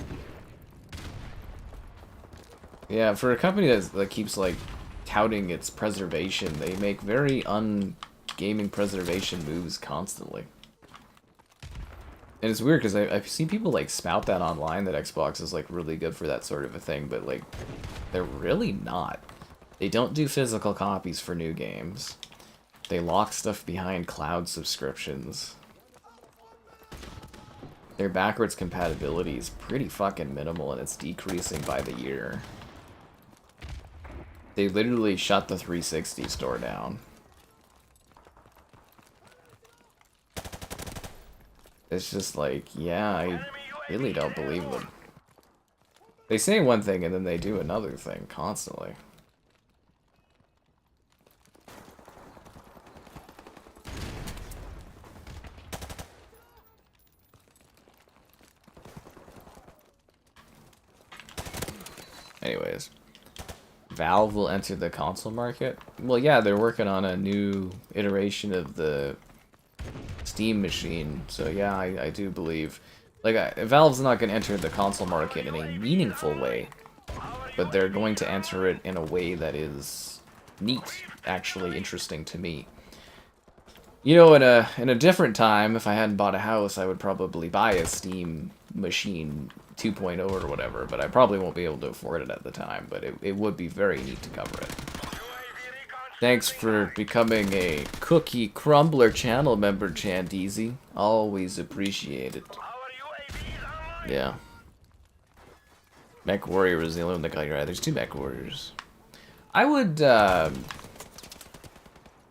Yeah, for a company that keeps, like, touting its preservation, they make very un-gaming preservation moves constantly. And it's weird, because I've seen people, like, spout that online, that Xbox is, like, really good for that sort of a thing, but, like, they're really not. They don't do physical copies for new games. They lock stuff behind cloud subscriptions. Their backwards compatibility is pretty fucking minimal, and it's decreasing by the year. They literally shut the 360 store down. It's just like, yeah, I really don't believe them. They say one thing and then they do another thing constantly. Anyways, Valve will enter the console market. Well, yeah, they're working on a new iteration of the Steam machine. So yeah, I do believe, like, Valve's not going to enter the console market in a meaningful way, but they're going to enter it in a way that is neat, actually interesting to me. You know, in a different time, if I hadn't bought a house, I would probably buy a Steam machine 2.0 or whatever, but I probably won't be able to afford it at the time, but it would be very neat to cover it. Thanks for becoming a Cookie Crumbler channel member, Chandeezy. Always appreciate it. Yeah. Mech Warrior was the only one that got your eye. There's 2 Mech Warriors. I would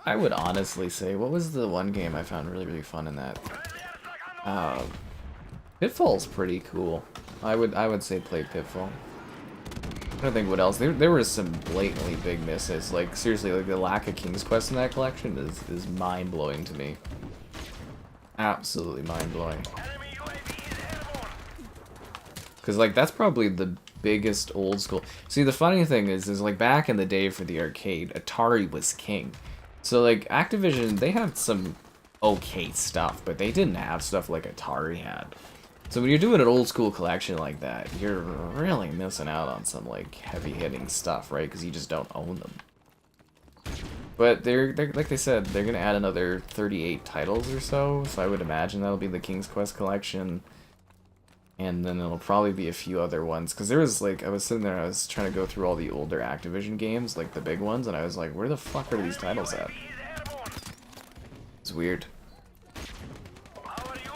honestly say, what was the one game I found really, really fun in that? Pitfall's pretty cool. I would say play Pitfall. I don't think what else. There was some blatantly big misses. Like, seriously, like the lack of King's Quest in that collection is mind-blowing to me. Absolutely mind-blowing. Because, like, that's probably the biggest old school. See, the funny thing is like back in the day for the arcade, Atari was king. So, like, Activision, they had some okay stuff, but they didn't have stuff like Atari had. So when you're doing an old school collection like that, you're really missing out on some, like, heavy-hitting stuff, right? Because you just don't own them. But they're like they said, they're gonna add another 38 titles or so. So I would imagine that'll be the King's Quest collection, and then it'll probably be a few other ones. Because there was, like, I was sitting there, I was trying to go through all the older Activision games, like the big ones, and I was like, where the fuck are these titles at? It's weird.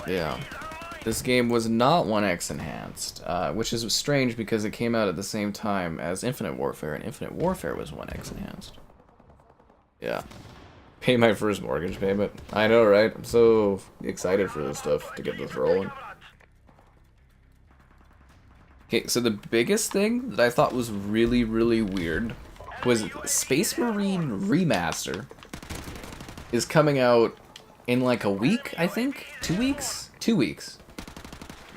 Yeah. This game was not 1X enhanced, which is strange because it came out at the same time as Infinite Warfare, and Infinite Warfare was 1X enhanced. Yeah. Pay my first mortgage payment. I know, right? I'm so excited for this stuff, to get this rolling. Okay, so the biggest thing that I thought was really, really weird was Space Marine Remaster is coming out in like a week, I think? 2 weeks? 2 weeks.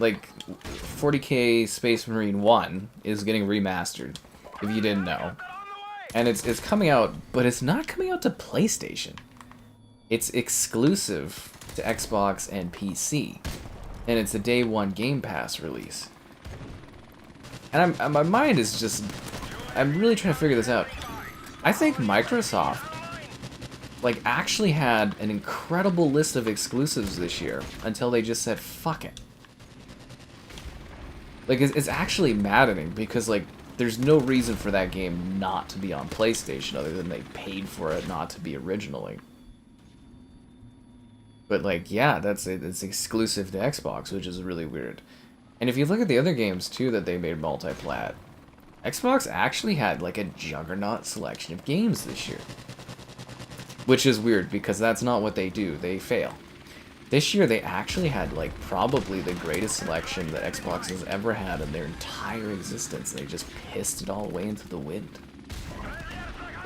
Like, 40K Space Marine 1 is getting remastered, if you didn't know. And it's coming out, but it's not coming out to PlayStation. It's exclusive to Xbox and PC. And it's a day 1 Game Pass release. And my mind is just... I'm really trying to figure this out. I think Microsoft, like, actually had an incredible list of exclusives this year until they just said, fuck it. Like, it's actually maddening because, like, there's no reason for that game not to be on PlayStation other than they paid for it not to be originally. But, like, yeah, it's exclusive to Xbox, which is really weird. And if you look at the other games, too, that they made multi-plat, Xbox actually had, like, a juggernaut selection of games this year. Which is weird, because that's not what they do. They fail. This year, they actually had, like, probably the greatest selection that Xbox has ever had in their entire existence. They just pissed it all away into the wind.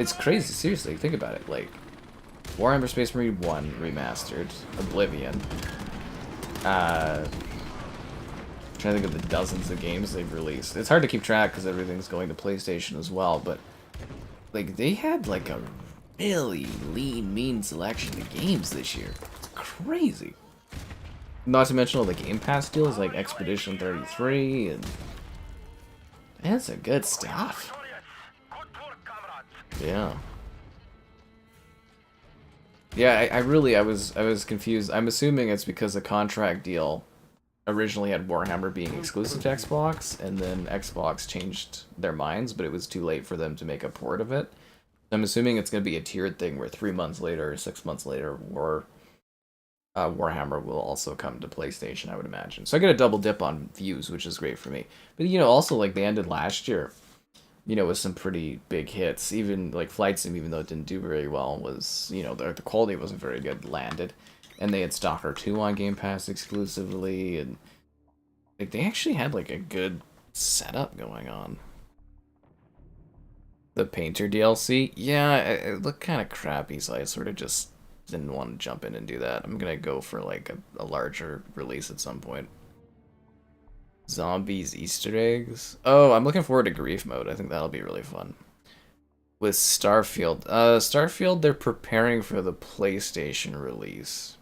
It's crazy, seriously, think about it. Like, Warhammer Space Marine 1 Remastered, Oblivion. I'm trying to think of the dozens of games they've released. It's hard to keep track because everything's going to PlayStation as well, but, like, they had, like, a really lean, mean selection of games this year. It's crazy. Not to mention all the Game Pass deals like Expedition 33 and that's some good stuff. Yeah. Yeah, I was confused. I'm assuming it's because the contract deal originally had Warhammer being exclusive to Xbox, and then Xbox changed their minds, but it was too late for them to make a port of it. I'm assuming it's going to be a tiered thing where 3 months later or 6 months later, Warhammer will also come to PlayStation, I would imagine. So I get a double dip on views, which is great for me. But, you know, also, like, they ended last year you know, with some pretty big hits. Even like Flight Sim, even though it didn't do very well, was, you know, the quality wasn't very good, landed. And they had Stalker 2 on Game Pass exclusively, and like they actually had like a good setup going on. The Painter DLC, yeah, it looked kind of crappy, so I sort of just didn't want to jump in and do that. I'm gonna go for like a larger release at some point. Zombies Easter eggs. Oh, I'm looking forward to Grief Mode. I think that'll be really fun. With Starfield. Starfield, they're preparing for the PlayStation release.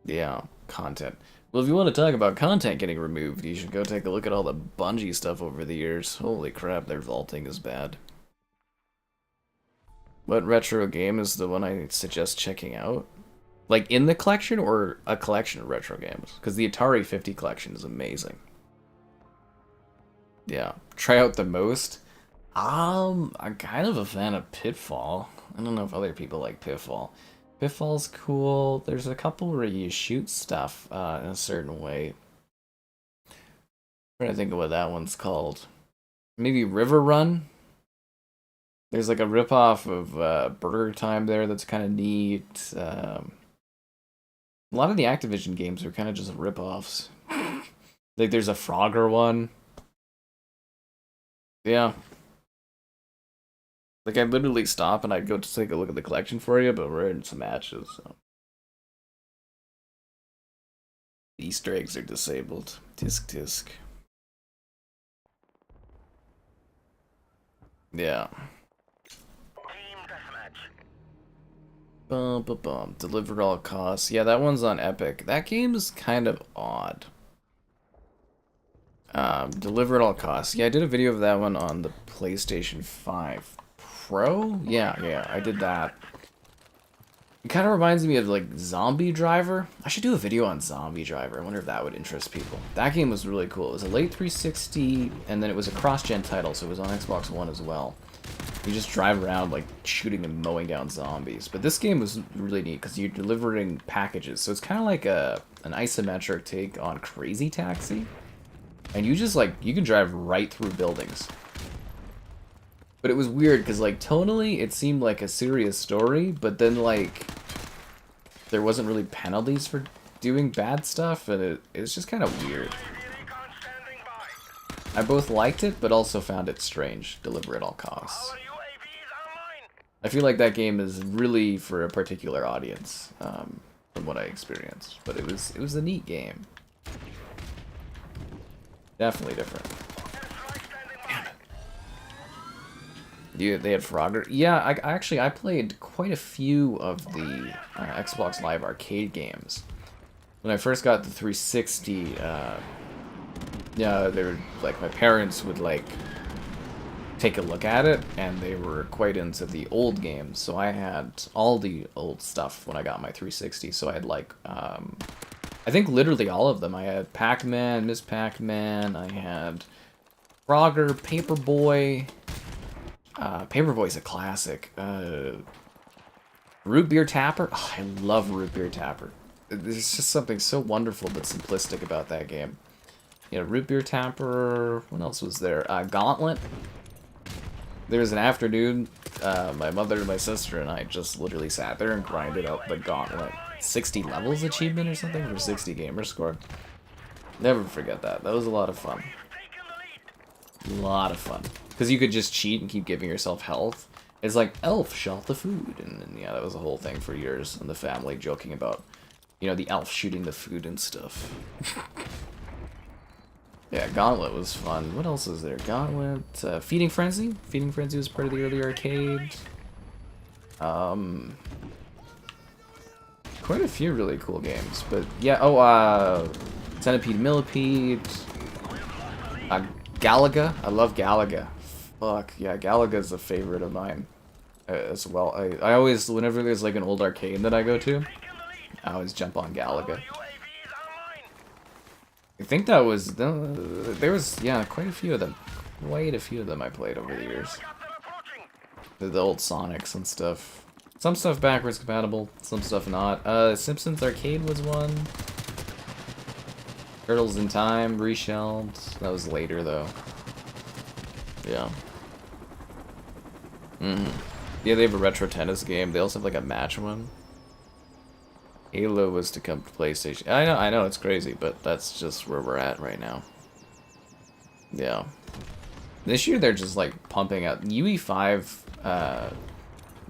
Yeah, content. Well, if you want to talk about content getting removed, you should go take a look at all the Bungie stuff over the years. Holy crap, their vaulting is bad. What retro game is the one I suggest checking out? Like in the collection or a collection of retro games? Because the Atari 50 collection is amazing. Yeah. Try out the most. I'm kind of a fan of Pitfall. I don't know if other people like Pitfall. Pitfall's cool. There's a couple where you shoot stuff in a certain way. I'm trying to think of what that one's called. Maybe River Run? There's like a ripoff of Burger Time there that's kind of neat. A lot of the Activision games are kind of just ripoffs. Like there's a Frogger one. Yeah. Like I'd literally stop and I'd go to take a look at the collection for you, but we're in some matches. So. The Easter eggs are disabled. Tisk tisk. Yeah. Bum, bum, bum. Deliver all costs. Yeah, that one's on Epic. That game is kind of odd. Deliver at all costs. Yeah, I did a video of that one on the PlayStation 5 Pro? Yeah, I did that. It kind of reminds me of, like, Zombie Driver. I should do a video on Zombie Driver. I wonder if that would interest people. That game was really cool. It was a late 360, and then it was a cross-gen title, so it was on Xbox One as well. You just drive around, like, shooting and mowing down zombies. But this game was really neat, because you're delivering packages. So it's kind of like an isometric take on Crazy Taxi. And you just, like, you can drive right through buildings. But it was weird, because, like, tonally, it seemed like a serious story, but then, like, there wasn't really penalties for doing bad stuff, and it was just kind of weird. I both liked it, but also found it strange. Deliver at all costs. I feel like that game is really for a particular audience, from what I experienced. But it was a neat game. Definitely different. They had Frogger. Yeah, I played quite a few of the Xbox Live Arcade games. When I first got the 360, yeah, they were like my parents would like take a look at it, and they were quite into the old games. So I had all the old stuff when I got my 360. So I had like, I think literally all of them. I had Pac-Man, Miss Pac-Man. I had Frogger, Paperboy. Paperboy's a classic. Root Beer Tapper. Oh, I love Root Beer Tapper. There's just something so wonderful but simplistic about that game. You know, Root Beer Tapper. What else was there? Gauntlet. There was an afternoon. My mother and my sister and I just literally sat there and grinded out the Gauntlet. 60 levels achievement or something for 60 gamer score. Never forget that. That was a lot of fun. A lot of fun. Because you could just cheat and keep giving yourself health. It's like, elf shot the food. And yeah, that was a whole thing for years in the family, joking about, you know, the elf shooting the food and stuff. Yeah, Gauntlet was fun. What else is there? Gauntlet, Feeding Frenzy. Feeding Frenzy was part of the early arcade. Quite a few really cool games. But yeah, Centipede Millipede. Galaga. I love Galaga. Fuck, yeah, Galaga's a favorite of mine as well. I always, whenever there's like an old arcade that I go to, I always jump on Galaga. I think that was, there was, yeah, quite a few of them. Quite a few of them I played over the years. The old Sonics and stuff. Some stuff backwards compatible, some stuff not. Simpsons Arcade was one. Turtles in Time, reshelled. That was later though. Yeah. Yeah, they have a retro tennis game. They also have like a match one. Halo was to come to PlayStation. I know, it's crazy, but that's just where we're at right now. Yeah. This year they're just like pumping out UE5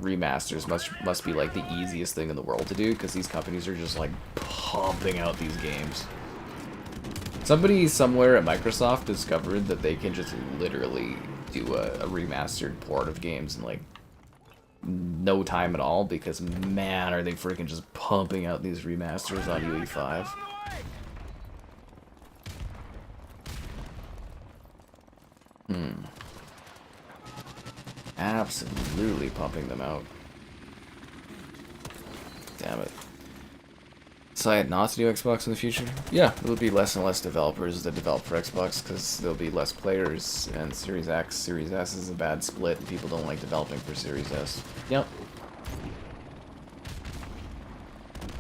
remasters must be like the easiest thing in the world to do because these companies are just like pumping out these games. Somebody somewhere at Microsoft discovered that they can just literally do a remastered port of games in like no time at all because man are they freaking just pumping out these remasters on UE5. Absolutely pumping them out. Damn it. Decide not to do Xbox in the future? Yeah, there'll be less and less developers that develop for Xbox because there'll be less players, and Series X, Series S is a bad split, and people don't like developing for Series S. Yep.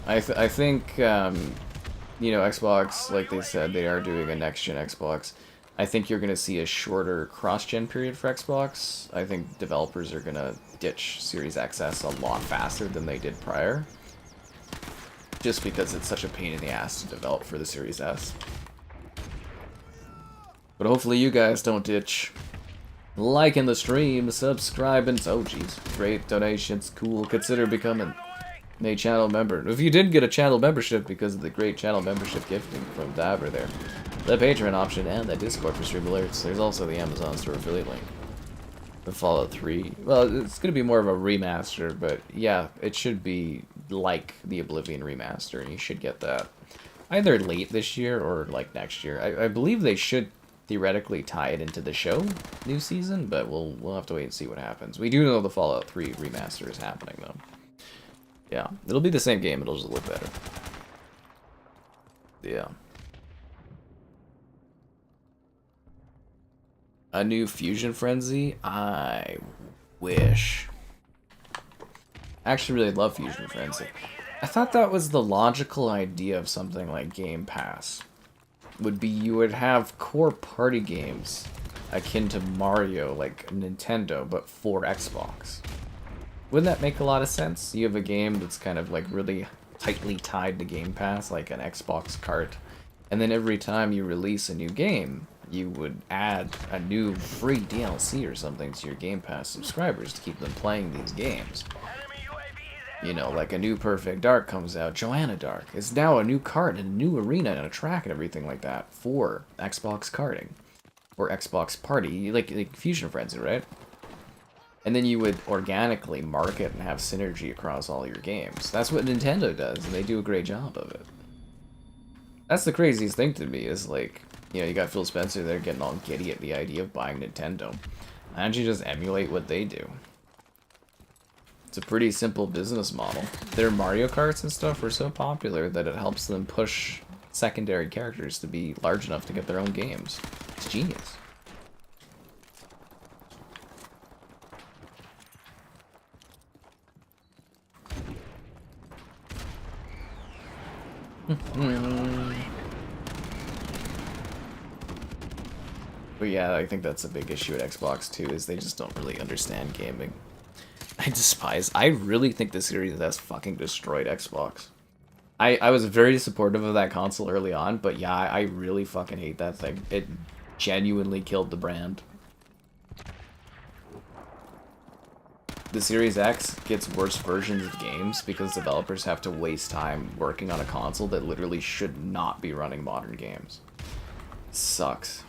I think, you know, Xbox, like they said, they are doing a next-gen Xbox. I think you're going to see a shorter cross-gen period for Xbox. I think developers are going to ditch Series XS a lot faster than they did prior. Just because it's such a pain in the ass to develop for the Series S. But hopefully you guys don't ditch. Liking the stream, subscribing. Oh jeez, great donations, cool. Consider becoming a channel member. If you did get a channel membership because of the great channel membership gifting from BEAVER there, the Patreon option and the Discord for stream alerts. There's also the Amazon store affiliate link. The Fallout 3. Well, it's going to be more of a remaster, but yeah, it should be like the Oblivion remaster, and you should get that either late this year or like next year. I believe they should theoretically tie it into the show new season, but we'll have to wait and see what happens. We do know the Fallout 3 remaster is happening though. Yeah, it'll be the same game, it'll just look better. Yeah. A new Fusion Frenzy? I wish. I actually really love Fusion Frenzy. I thought that was the logical idea of something like Game Pass. Would be you would have core party games akin to Mario, like Nintendo, but for Xbox. Wouldn't that make a lot of sense? You have a game that's kind of like really tightly tied to Game Pass, like an Xbox cart. And then every time you release a new game, you would add a new free DLC or something to your Game Pass subscribers to keep them playing these games. You know, like a new Perfect Dark comes out, Joanna Dark. It's now a new cart and a new arena and a track and everything like that for Xbox karting. Or Xbox Party, like Fusion Frenzy, right? And then you would organically market and have synergy across all your games. That's what Nintendo does, and they do a great job of it. That's the craziest thing to me, is like, you know, you got Phil Spencer there getting all giddy at the idea of buying Nintendo. Why don't you just emulate what they do? It's a pretty simple business model. Their Mario Karts and stuff were so popular that it helps them push secondary characters to be large enough to get their own games. It's genius. But yeah, I think that's a big issue at Xbox too, is they just don't really understand gaming. I really think the Series S fucking destroyed Xbox. I was very supportive of that console early on, but yeah, I really fucking hate that thing. It genuinely killed the brand. The Series X gets worse versions of games because developers have to waste time working on a console that literally should not be running modern games. It sucks.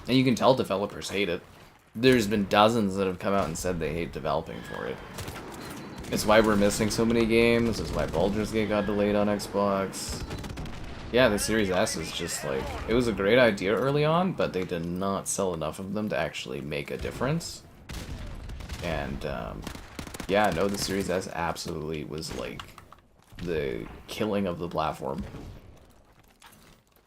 And you can tell developers hate it. There's been dozens that have come out and said they hate developing for it. It's why we're missing so many games. It's why Baldur's Gate got delayed on Xbox. Yeah, the Series S is just like... It was a great idea early on, but they did not sell enough of them to actually make a difference. And, yeah, no, the Series S absolutely was, like, the killing of the platform.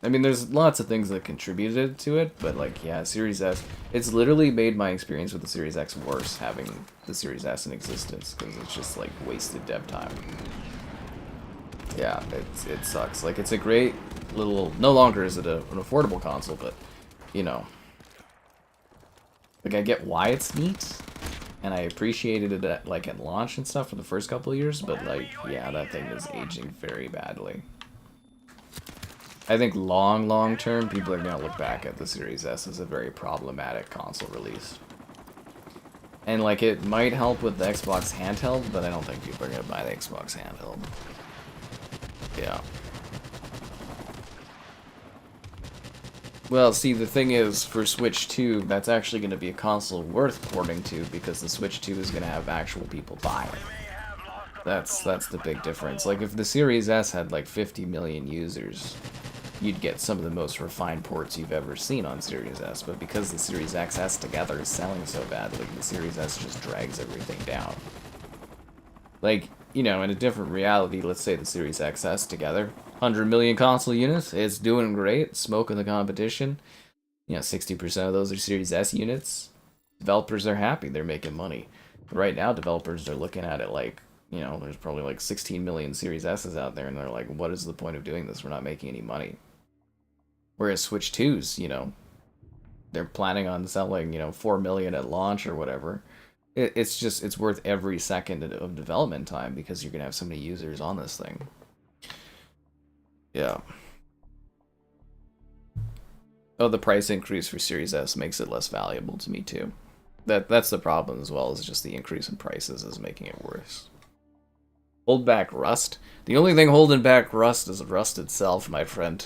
I mean, there's lots of things that contributed to it, but, like, yeah, Series S, it's literally made my experience with the Series X worse, having the Series S in existence, because it's just, like, wasted dev time. Yeah, it sucks. Like, it's a great little... No longer is it an affordable console, but, you know... Like, I get why it's neat, and I appreciated it at, like at launch and stuff for the first couple of years, but like, yeah, that thing is aging very badly. I think long term, people are gonna look back at the Series S as a very problematic console release. And like, it might help with the Xbox handheld, but I don't think people are gonna buy the Xbox handheld. Yeah. Well, see, the thing is, for Switch 2, that's actually going to be a console worth porting to, because the Switch 2 is going to have actual people buy it. That's the big difference. Like, if the Series S had, like, 50 million users, you'd get some of the most refined ports you've ever seen on Series S, but because the Series XS together is selling so badly, the Series S just drags everything down. Like, you know, in a different reality, let's say the Series XS together, 100 million console units, it's doing great, smoking the competition. You know, 60% of those are Series S units. Developers are happy, they're making money. But right now, developers are looking at it like, you know, there's probably like 16 million Series S's out there, and they're like, what is the point of doing this? We're not making any money. Whereas Switch 2s, you know, they're planning on selling, you know, 4 million at launch or whatever. It's just, it's worth every second of development time because you're going to have so many users on this thing. Yeah. Oh, the price increase for Series S makes it less valuable to me too. That's the problem as well, is just the increase in prices is making it worse. Hold back Rust? The only thing holding back Rust is Rust itself, my friend.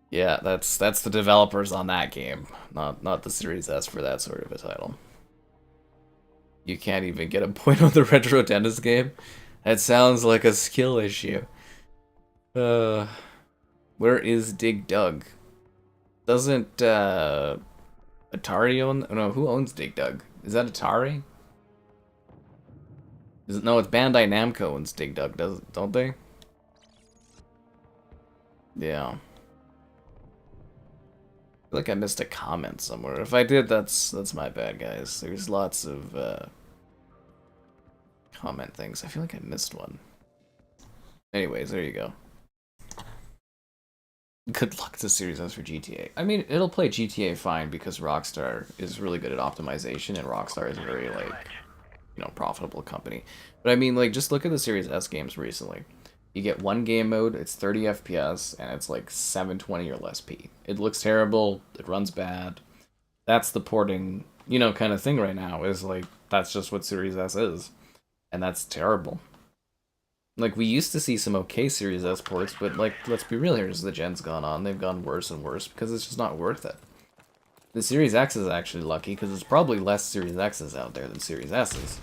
Yeah, that's the developers on that game, not the Series S for that sort of a title. You can't even get a point on the Retro Tennis game? That sounds like a skill issue. Where is Dig Dug? Doesn't Atari own? No, who owns Dig Dug? Is that Atari? No, it's Bandai Namco owns Dig Dug, don't they? Yeah. I feel like I missed a comment somewhere. If I did, that's my bad, guys. There's lots of comment things. I feel like I missed one. Anyways, there you go. Good luck to Series S for GTA. I mean, it'll play GTA fine because Rockstar is really good at optimization, and Rockstar is a very, like, you know, profitable company. But I mean, like, just look at the Series S games recently. You get one game mode, it's 30 FPS, and it's like 720 or less P. It looks terrible, it runs bad. That's the porting, you know, kind of thing right now, is like, that's just what Series S is. And that's terrible. Like, we used to see some okay Series S ports, but, like, let's be real here, as the gen's gone on, they've gone worse and worse, because it's just not worth it. The Series X is actually lucky, because there's probably less Series X's out there than Series S's.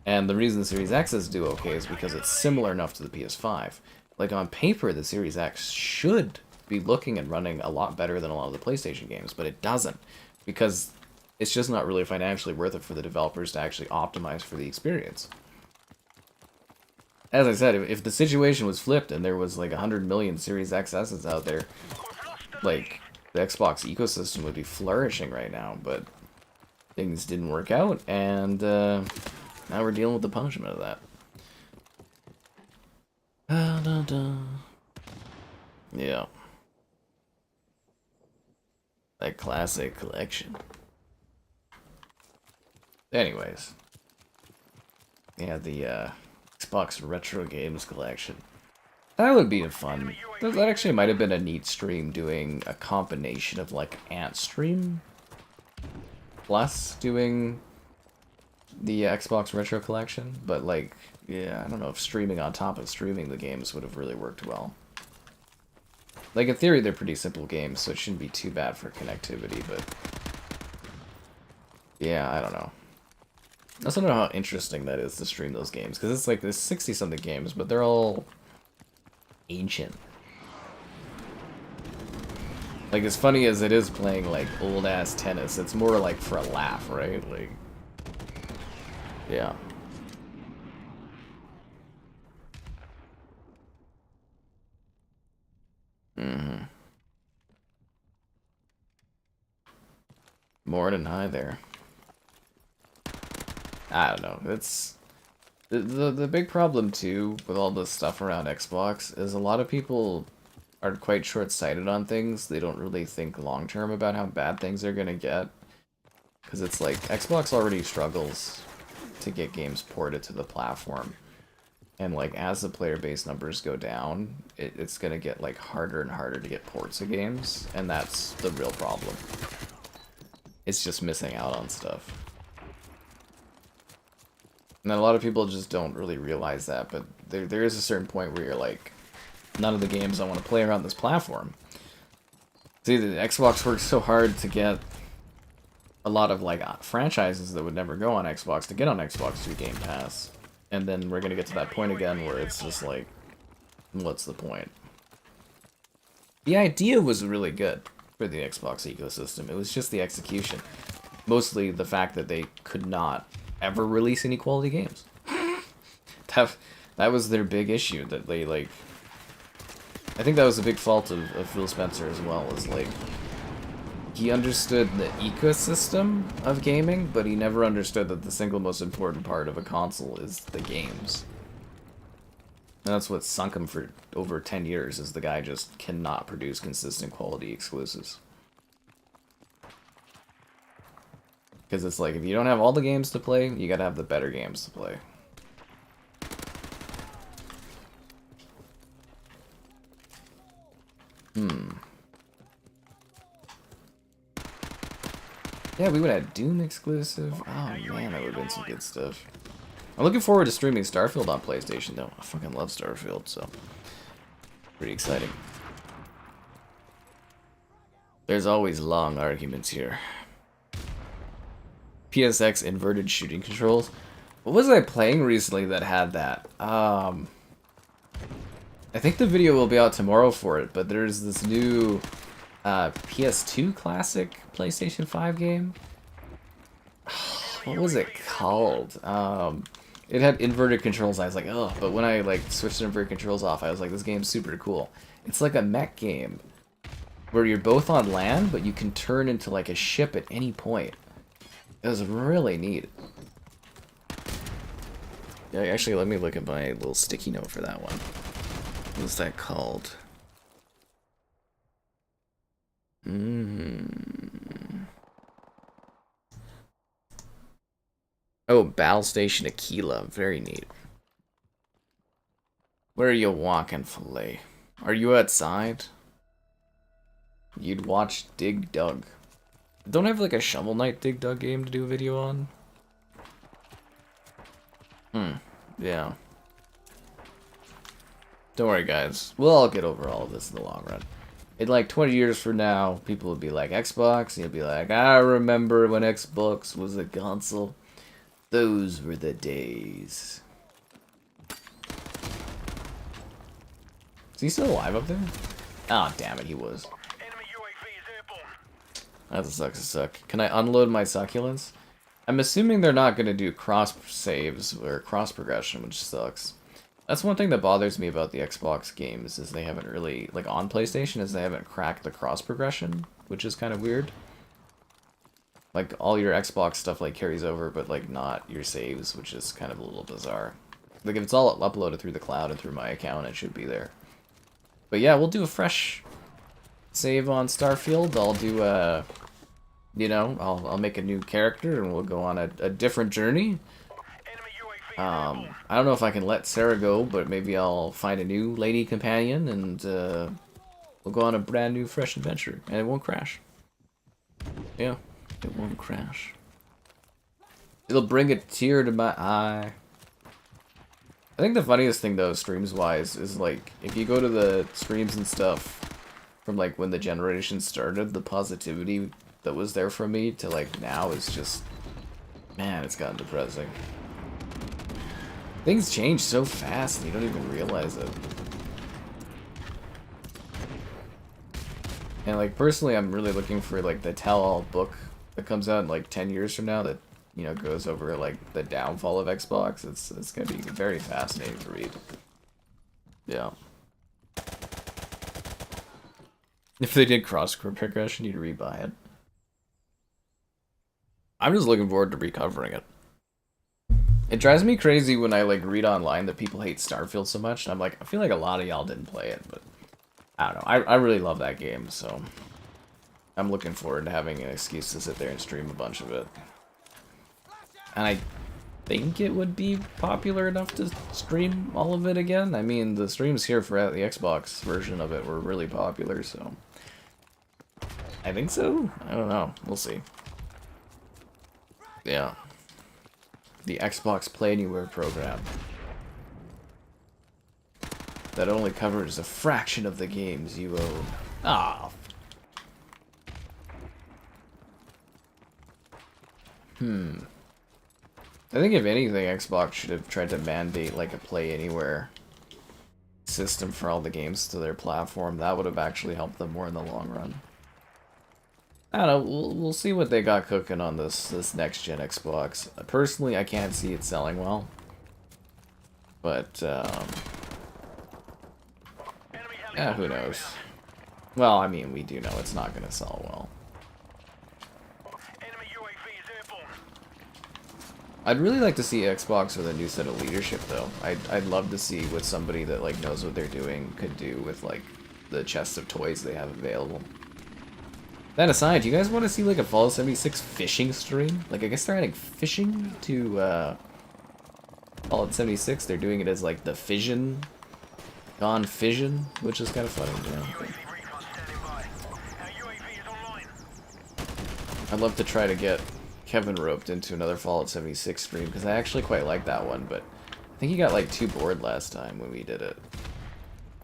And the reason the Series X's do okay is because it's similar enough to the PS5. Like, on paper, the Series X should be looking and running a lot better than a lot of the PlayStation games, but it doesn't, because it's just not really financially worth it for the developers to actually optimize for the experience. As I said, if the situation was flipped and there was like 100 million Series XS's out there, like, the Xbox ecosystem would be flourishing right now, but things didn't work out, and now we're dealing with the punishment of that. Yeah. That classic collection. Anyways. Yeah, the Xbox Retro Games Collection. That would be fun. That actually might have been a neat stream, doing a combination of, like, Ant Stream plus doing the Xbox Retro Collection. But, like, yeah, I don't know if streaming on top of streaming the games would have really worked well. Like, in theory, they're pretty simple games, so it shouldn't be too bad for connectivity, but yeah, I don't know. I also don't know how interesting that is to stream those games, because it's like, there's 60-something games, but they're all ancient. Like, as funny as it is playing, like, old-ass tennis, it's more like for a laugh, right? Like, yeah. Mm-hmm. Morning, hi there. I don't know, it's... The big problem, too, with all this stuff around Xbox, is a lot of people are quite short-sighted on things. They don't really think long-term about how bad things are gonna get. Because it's like, Xbox already struggles to get games ported to the platform. And like, as the player base numbers go down, it's gonna get like harder and harder to get ports of games, and that's the real problem. It's just missing out on stuff. And a lot of people just don't really realize that, but there is a certain point where you're like, none of the games I want to play are on this platform. See, the Xbox works so hard to get a lot of like franchises that would never go on Xbox to get on Xbox through Game Pass. And then we're gonna get to that point again where it's just like, what's the point? The idea was really good for the Xbox ecosystem. It was just the execution. Mostly the fact that they could not ever release any quality games. That was their big issue, that they like... I think that was a big fault of Phil Spencer as well, is like... He understood the ecosystem of gaming, but he never understood that the single most important part of a console is the games. And that's what sunk him for over 10 years, is the guy just cannot produce consistent quality exclusives. Because it's like, if you don't have all the games to play, you gotta have the better games to play. Yeah, we would have Doom exclusive. Oh man, that would have been some good stuff. I'm looking forward to streaming Starfield on PlayStation though. I fucking love Starfield, so pretty exciting. There's always long arguments here. PSX inverted shooting controls. What was I playing recently that had that? I think the video will be out tomorrow for it, but there's this new PS2 classic PlayStation 5 game. What was it called? It had inverted controls. I was like, oh, but when I like switched the inverted controls off, I was like, this game's super cool. It's like a mech game where you're both on land, but you can turn into like a ship at any point. It was really neat. Yeah, actually, let me look at my little sticky note for that one. What's that called? Oh, Battle Station Aquila. Very neat. Where are you walking, Filet? Are you outside? You'd watch Dig Dug. Don't I have like a Shovel Knight Dig Dug game to do a video on? Yeah. Don't worry, guys. We'll all get over all of this in the long run. In like 20 years from now, people will be like, Xbox, and you'll be like, I remember when Xbox was a console. Those were the days. Is he still alive up there? Oh, damn it, he was. Enemy UAV is airborne. That sucks to suck. Can I unload my succulents? I'm assuming they're not going to do cross saves or cross progression, which sucks. That's one thing that bothers me about the Xbox games, is they haven't really, like on PlayStation, is they haven't cracked the cross progression, which is kind of weird. Like all your Xbox stuff like carries over, but like not your saves, which is kind of a little bizarre. Like if it's all uploaded through the cloud and through my account, it should be there. But yeah, we'll do a fresh save on Starfield. I'll do a, you know, I'll make a new character and we'll go on a different journey. I don't know if I can let Sarah go, but maybe I'll find a new lady companion and we'll go on a brand new fresh adventure and it won't crash. Yeah, it won't crash. It'll bring a tear to my eye. I think the funniest thing though, streams wise, is like if you go to the streams and stuff from like when the generation started, the positivity that was there for me to like now is just, man, it's gotten depressing. Things change so fast and you don't even realize it. And like personally, I'm really looking for like the tell-all book that comes out in like 10 years from now that, you know, goes over like the downfall of Xbox. It's gonna be very fascinating to read. Yeah. If they did cross progression, you'd rebuy it. I'm just looking forward to recovering it. It drives me crazy when I like read online that people hate Starfield so much, and I'm like, I feel like a lot of y'all didn't play it, but I don't know. I really love that game, so I'm looking forward to having an excuse to sit there and stream a bunch of it. And I think it would be popular enough to stream all of it again. I mean, the streams here for the Xbox version of it were really popular, so... I think so? I don't know. We'll see. Yeah. The Xbox Play Anywhere program. That only covers a fraction of the games you own. Ah. I think if anything, Xbox should have tried to mandate like a Play Anywhere system for all the games to their platform. That would have actually helped them more in the long run. I don't know, we'll see what they got cooking on this next gen Xbox. Personally, I can't see it selling well. But, yeah, who knows? Well, I mean, we do know it's not going to sell well. I'd really like to see Xbox with a new set of leadership, though. I'd love to see what somebody that like knows what they're doing could do with like the chest of toys they have available. That aside, do you guys want to see like a Fallout 76 fishing stream? Like, I guess they're adding fishing to Fallout 76. They're doing it as like the fission, gone fission, which is kind of funny. Yeah. I'd love to try to get Kevin roped into another Fallout 76 stream, because I actually quite like that one, but I think he got like too bored last time when we did it.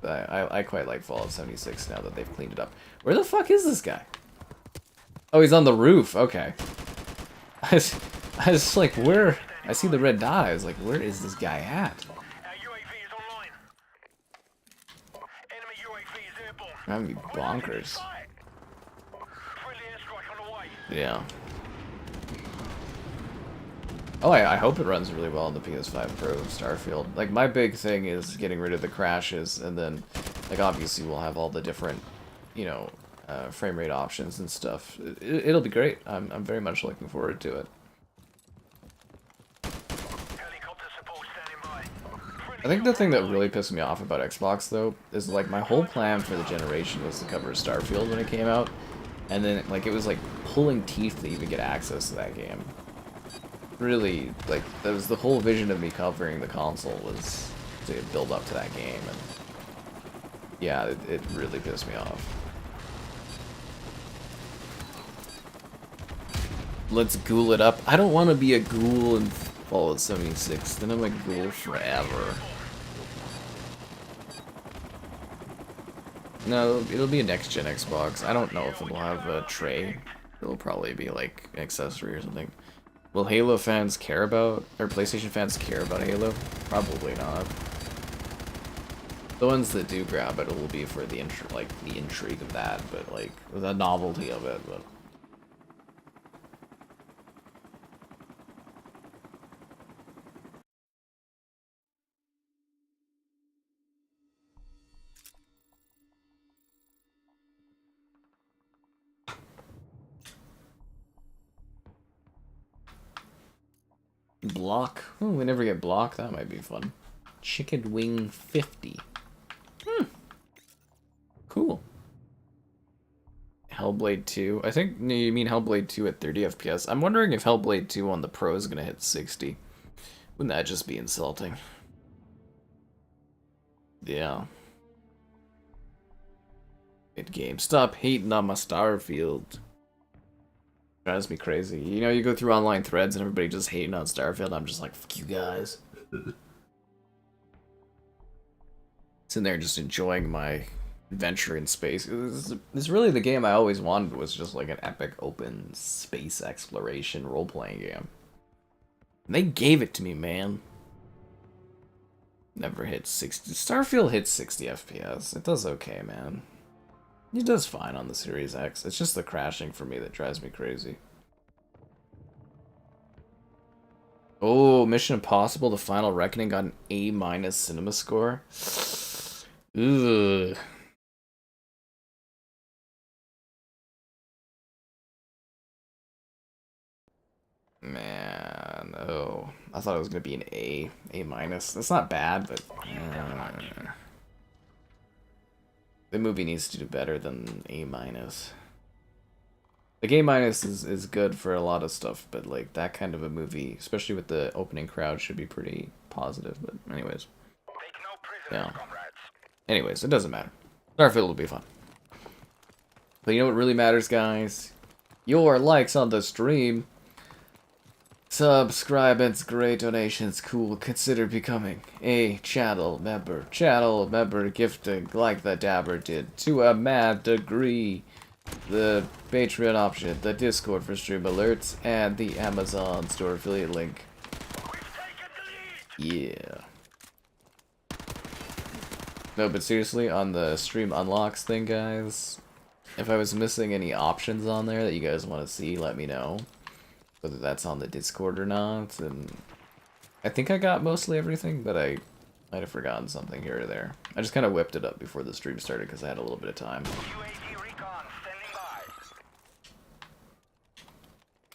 I quite like Fallout 76 now that they've cleaned it up. Where the fuck is this guy? Oh, he's on the roof. Okay. I was like, where? I see the red dot. I was like, where is this guy at? I'm gonna be bonkers. Yeah. Oh, I hope it runs really well on the PS5 Pro Starfield. Like, my big thing is getting rid of the crashes, and then, like, obviously we'll have all the different, you know, frame rate options and stuff. It'll be great. I'm very much looking forward to it. I think the thing that really pissed me off about Xbox, though, is, like, my whole plan for the generation was to cover Starfield when it came out, and then, like, it was, like, pulling teeth to even get access to that game. Really, like, that was the whole vision of me covering the console, was to build up to that game, and yeah, it really pissed me off. Let's ghoul it up. I don't want to be a ghoul in Fallout 76, then I'm a ghoul forever. No, it'll be a next-gen Xbox. I don't know if it'll have a tray. It'll probably be like an accessory or something. Will Halo fans care about, or PlayStation fans care about Halo? Probably not. The ones that do grab it will be for the intrigue of that, but like the novelty of it. But Bloc. Oh, we never get Bloc. That might be fun. Chicken Wing 50. Cool. Hellblade 2. I think you mean Hellblade 2 at 30 FPS. I'm wondering if Hellblade 2 on the Pro is gonna hit 60. Wouldn't that just be insulting? Yeah. Good game. Stop hating on my Starfield. Drives me crazy. You know, you go through online threads and everybody just hating on Starfield. I'm just like, fuck you guys. Sitting there just enjoying my adventure in space. It's really the game I always wanted, was just like an epic open space exploration role-playing game. And they gave it to me, man. Never hit 60. Starfield hits 60 FPS. It does okay, man. It does fine on the Series X. It's just the crashing for me that drives me crazy. Oh, Mission Impossible: The Final Reckoning got an A- cinema score. Ugh. Man, oh. I thought it was gonna be an A. A-. That's not bad, but the movie needs to do better than A-. The game minus is good for a lot of stuff, but like that kind of a movie, especially with the opening crowd, should be pretty positive. But anyways, Take no prisoners, yeah. comrades. Anyways, it doesn't matter. Starfield will be fun. But you know what really matters, guys? Your likes on the stream. Subscribe and great donations. Cool. Consider becoming a channel member. Channel member gifting like the Dabber did to a mad degree. The Patreon option, the Discord for stream alerts, and the Amazon store affiliate link. We've taken the lead. Yeah. No, but seriously, on the stream unlocks thing, guys, if I was missing any options on there that you guys want to see, let me know. Whether that's on the Discord or not, and I think I got mostly everything, but I might have forgotten something here or there. I just kind of whipped it up before the stream started because I had a little bit of time. UAV recon standing by.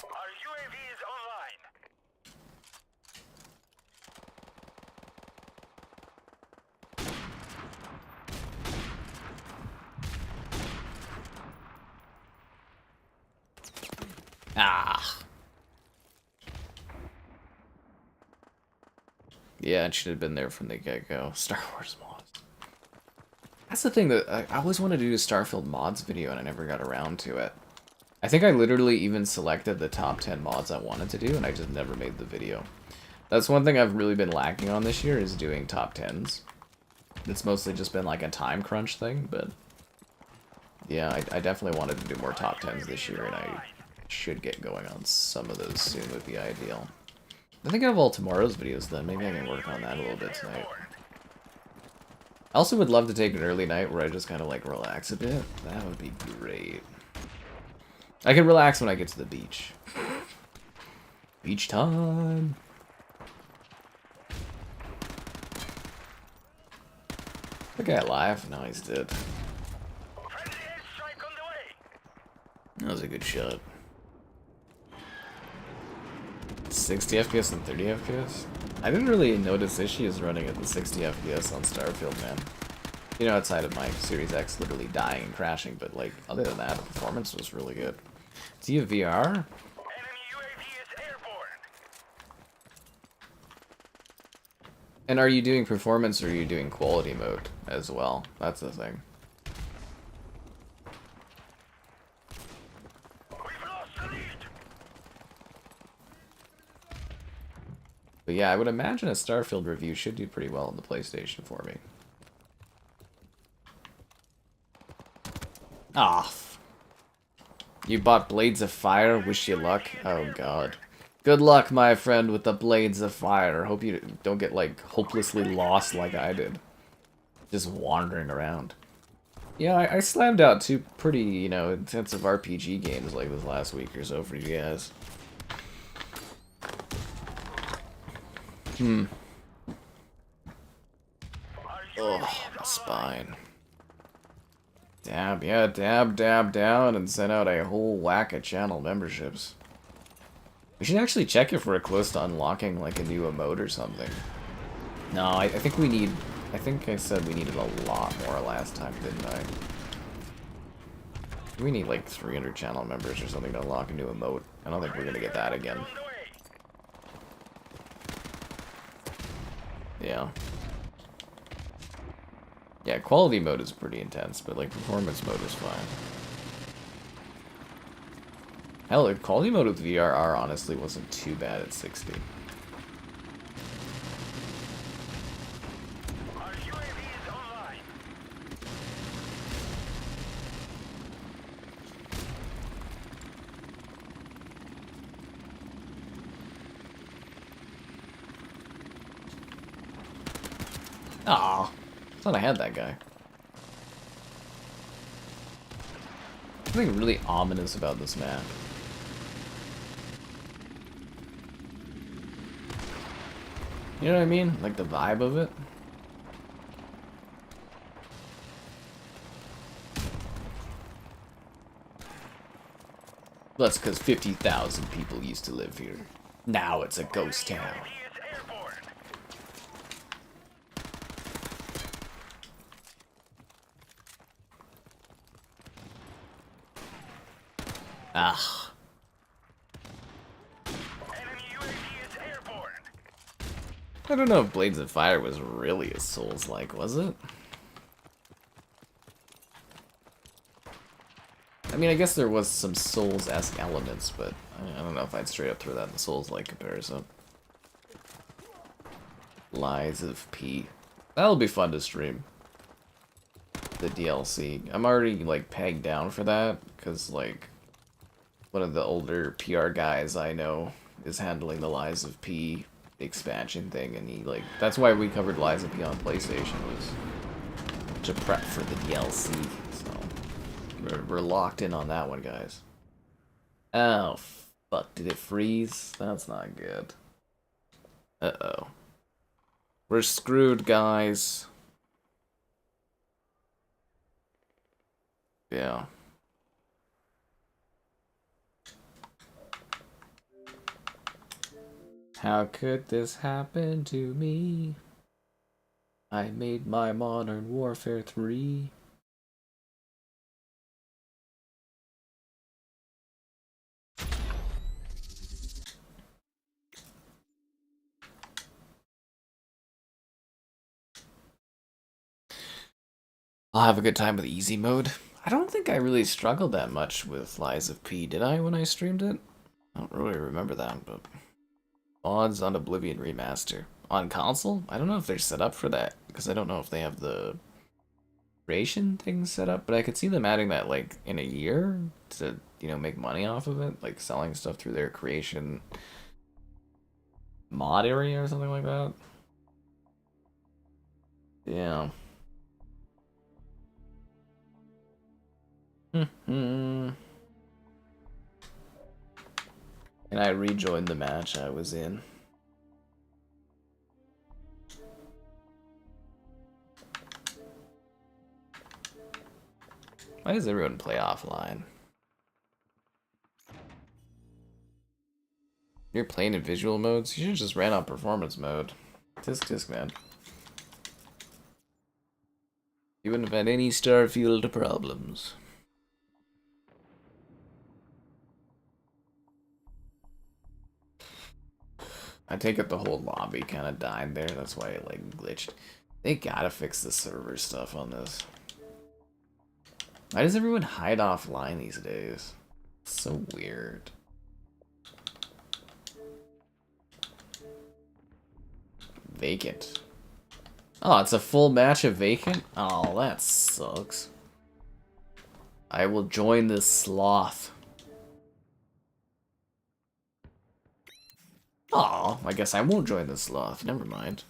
Our UAV is online. Ah! Yeah, it should have been there from the get-go. Star Wars mods. That's the thing that I always wanted to do a Starfield mods video and I never got around to it. I think I literally even selected the top 10 mods I wanted to do and I just never made the video. That's one thing I've really been lacking on this year is doing top 10s. It's mostly just been like a time crunch thing, but yeah, I definitely wanted to do more top 10s this year and I should get going on some of those soon would be ideal. I think I have all tomorrow's videos then. Maybe I can work on that a little bit tonight. I also would love to take an early night where I just kind of like relax a bit. That would be great. I can relax when I get to the beach. Beach time! The guy alive? No, he's dead. Friendly airstrike on the way. That was a good shot. 60 FPS and 30 FPS? I didn't really notice issues running at the 60 FPS on Starfield, man. You know, outside of my Series X literally dying and crashing, but like, other than that, the performance was really good. Do you have VR? Enemy UAV is airborne. And are you doing performance or are you doing quality mode as well? That's the thing. We've lost the lead. But yeah, I would imagine a Starfield review should do pretty well on the PlayStation for me. Ah. You bought Blades of Fire? Wish you luck. Oh god. Good luck, my friend, with the Blades of Fire. Hope you don't get, like, hopelessly lost like I did. Just wandering around. Yeah, I slammed out 2 pretty, you know, intensive RPG games like this last week or so for you guys. Oh, my spine. Dab, yeah, dab down and send out a whole whack of channel memberships. We should actually check if we're close to unlocking like a new emote or something. No, I think we need... I think I said we needed a lot more last time, didn't I? We need like 300 channel members or something to unlock a new emote. I don't think we're gonna get that again. Yeah. Yeah, quality mode is pretty intense, but like performance mode is fine. Hell, quality mode with VRR honestly wasn't too bad at 60. Our UAV is online. Ah, I thought I had that guy. Something really ominous about this map. You know what I mean? Like the vibe of it. That's because 50,000 people used to live here. Now it's a ghost town. UAV is airborne. Ah. Enemy UAV is airborne. I don't know if Blades of Fire was really a Souls-like, was it? I mean, I guess there was some Souls-esque elements, but I don't know if I'd straight up throw that in the Souls-like comparison. Lies of P. That'll be fun to stream. The DLC. I'm already, like, pegged down for that, because, like, one of the older PR guys I know is handling the Lies of P expansion thing, and he, like, that's why we covered Lies of P on PlayStation, was to prep for the DLC, so we're locked in on that one, guys. Oh, fuck, did it freeze? That's not good. Uh-oh. We're screwed, guys. Yeah. How could this happen to me? I made my Modern Warfare 3. I'll have a good time with easy mode. I don't think I really struggled that much with Lies of P, did I, when I streamed it? I don't really remember that, but... Odds on Oblivion Remaster. On console? I don't know if they're set up for that, because I don't know if they have the creation thing set up, but I could see them adding that, like, in a year to, you know, make money off of it, like selling stuff through their creation mod area or something like that. Yeah. And I rejoined the match I was in. Why does everyone play offline? You're playing in visual modes? You should just ran on performance mode. Tisk, man. You wouldn't have had any Starfield problems. I take it the whole lobby kind of died there. That's why it like glitched. They gotta fix the server stuff on this. Why does everyone hide offline these days? It's so weird. Vacant. Oh, it's a full match of Vacant? Oh, that sucks. I will join this sloth. Oh, I guess I won't join the sloth. Never mind.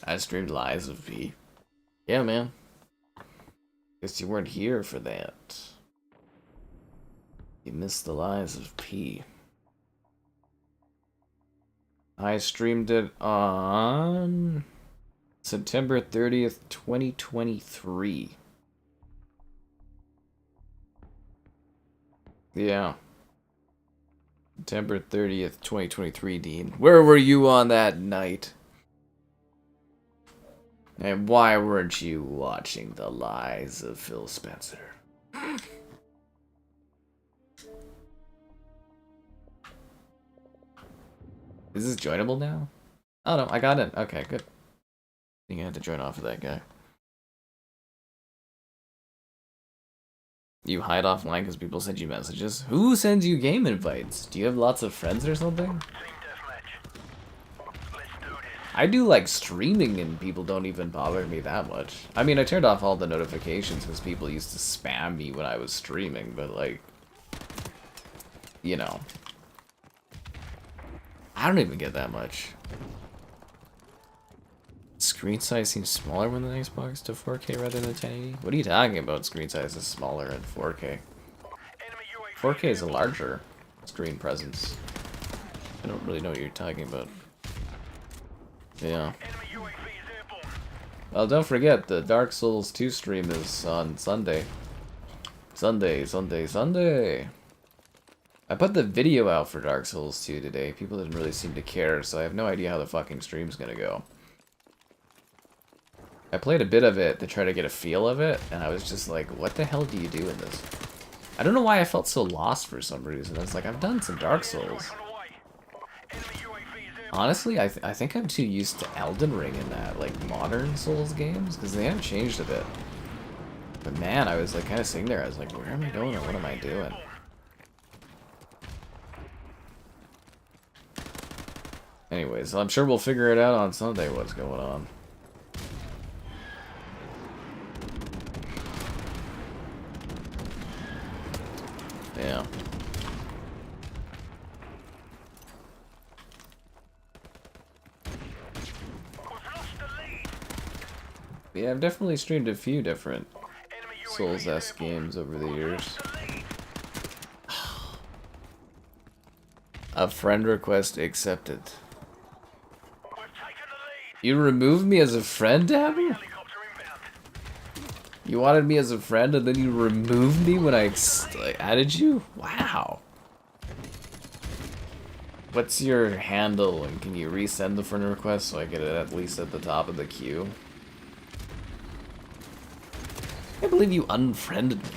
I streamed Lies of P. Yeah, man. Guess you weren't here for that. You missed the Lies of P. I streamed it on September 30th, 2023. Yeah. September 30th, 2023, Dean. Where were you on that night? And why weren't you watching The Lies of Phil Spencer? Is this joinable now? Oh no, I got in. Okay, good. I think I had to join off of that guy. You hide offline because people send you messages? Who sends you game invites? Do you have lots of friends or something? I do like streaming and people don't even bother me that much. I mean, I turned off all the notifications because people used to spam me when I was streaming, but like, you know. I don't even get that much. Screen size seems smaller when the Xbox to 4K rather than 1080. What are you talking about? Screen size is smaller in 4K. 4K is a larger screen presence. I don't really know what you're talking about. Yeah. Well, don't forget, the Dark Souls 2 stream is on Sunday. Sunday. I put the video out for Dark Souls 2 today. People didn't really seem to care, so I have no idea how the fucking stream's gonna go. I played a bit of it to try to get a feel of it, and I was just like, what the hell do you do in this? I don't know why I felt so lost for some reason. It's like, I've done some Dark Souls. Honestly, I think I'm too used to Elden Ring in that, like, modern Souls games, because they haven't changed a bit. But man, I was like kind of sitting there, I was like, where am I going or what am I doing? Anyways, I'm sure we'll figure it out on Sunday what's going on. Yeah. Yeah, I've definitely streamed a few different Souls-esque games over the years. A friend request accepted. You removed me as a friend, Abby? You wanted me as a friend and then you removed me when I added you? Wow. What's your handle and can you resend the friend request so I get it at least at the top of the queue? I can't believe you unfriended me.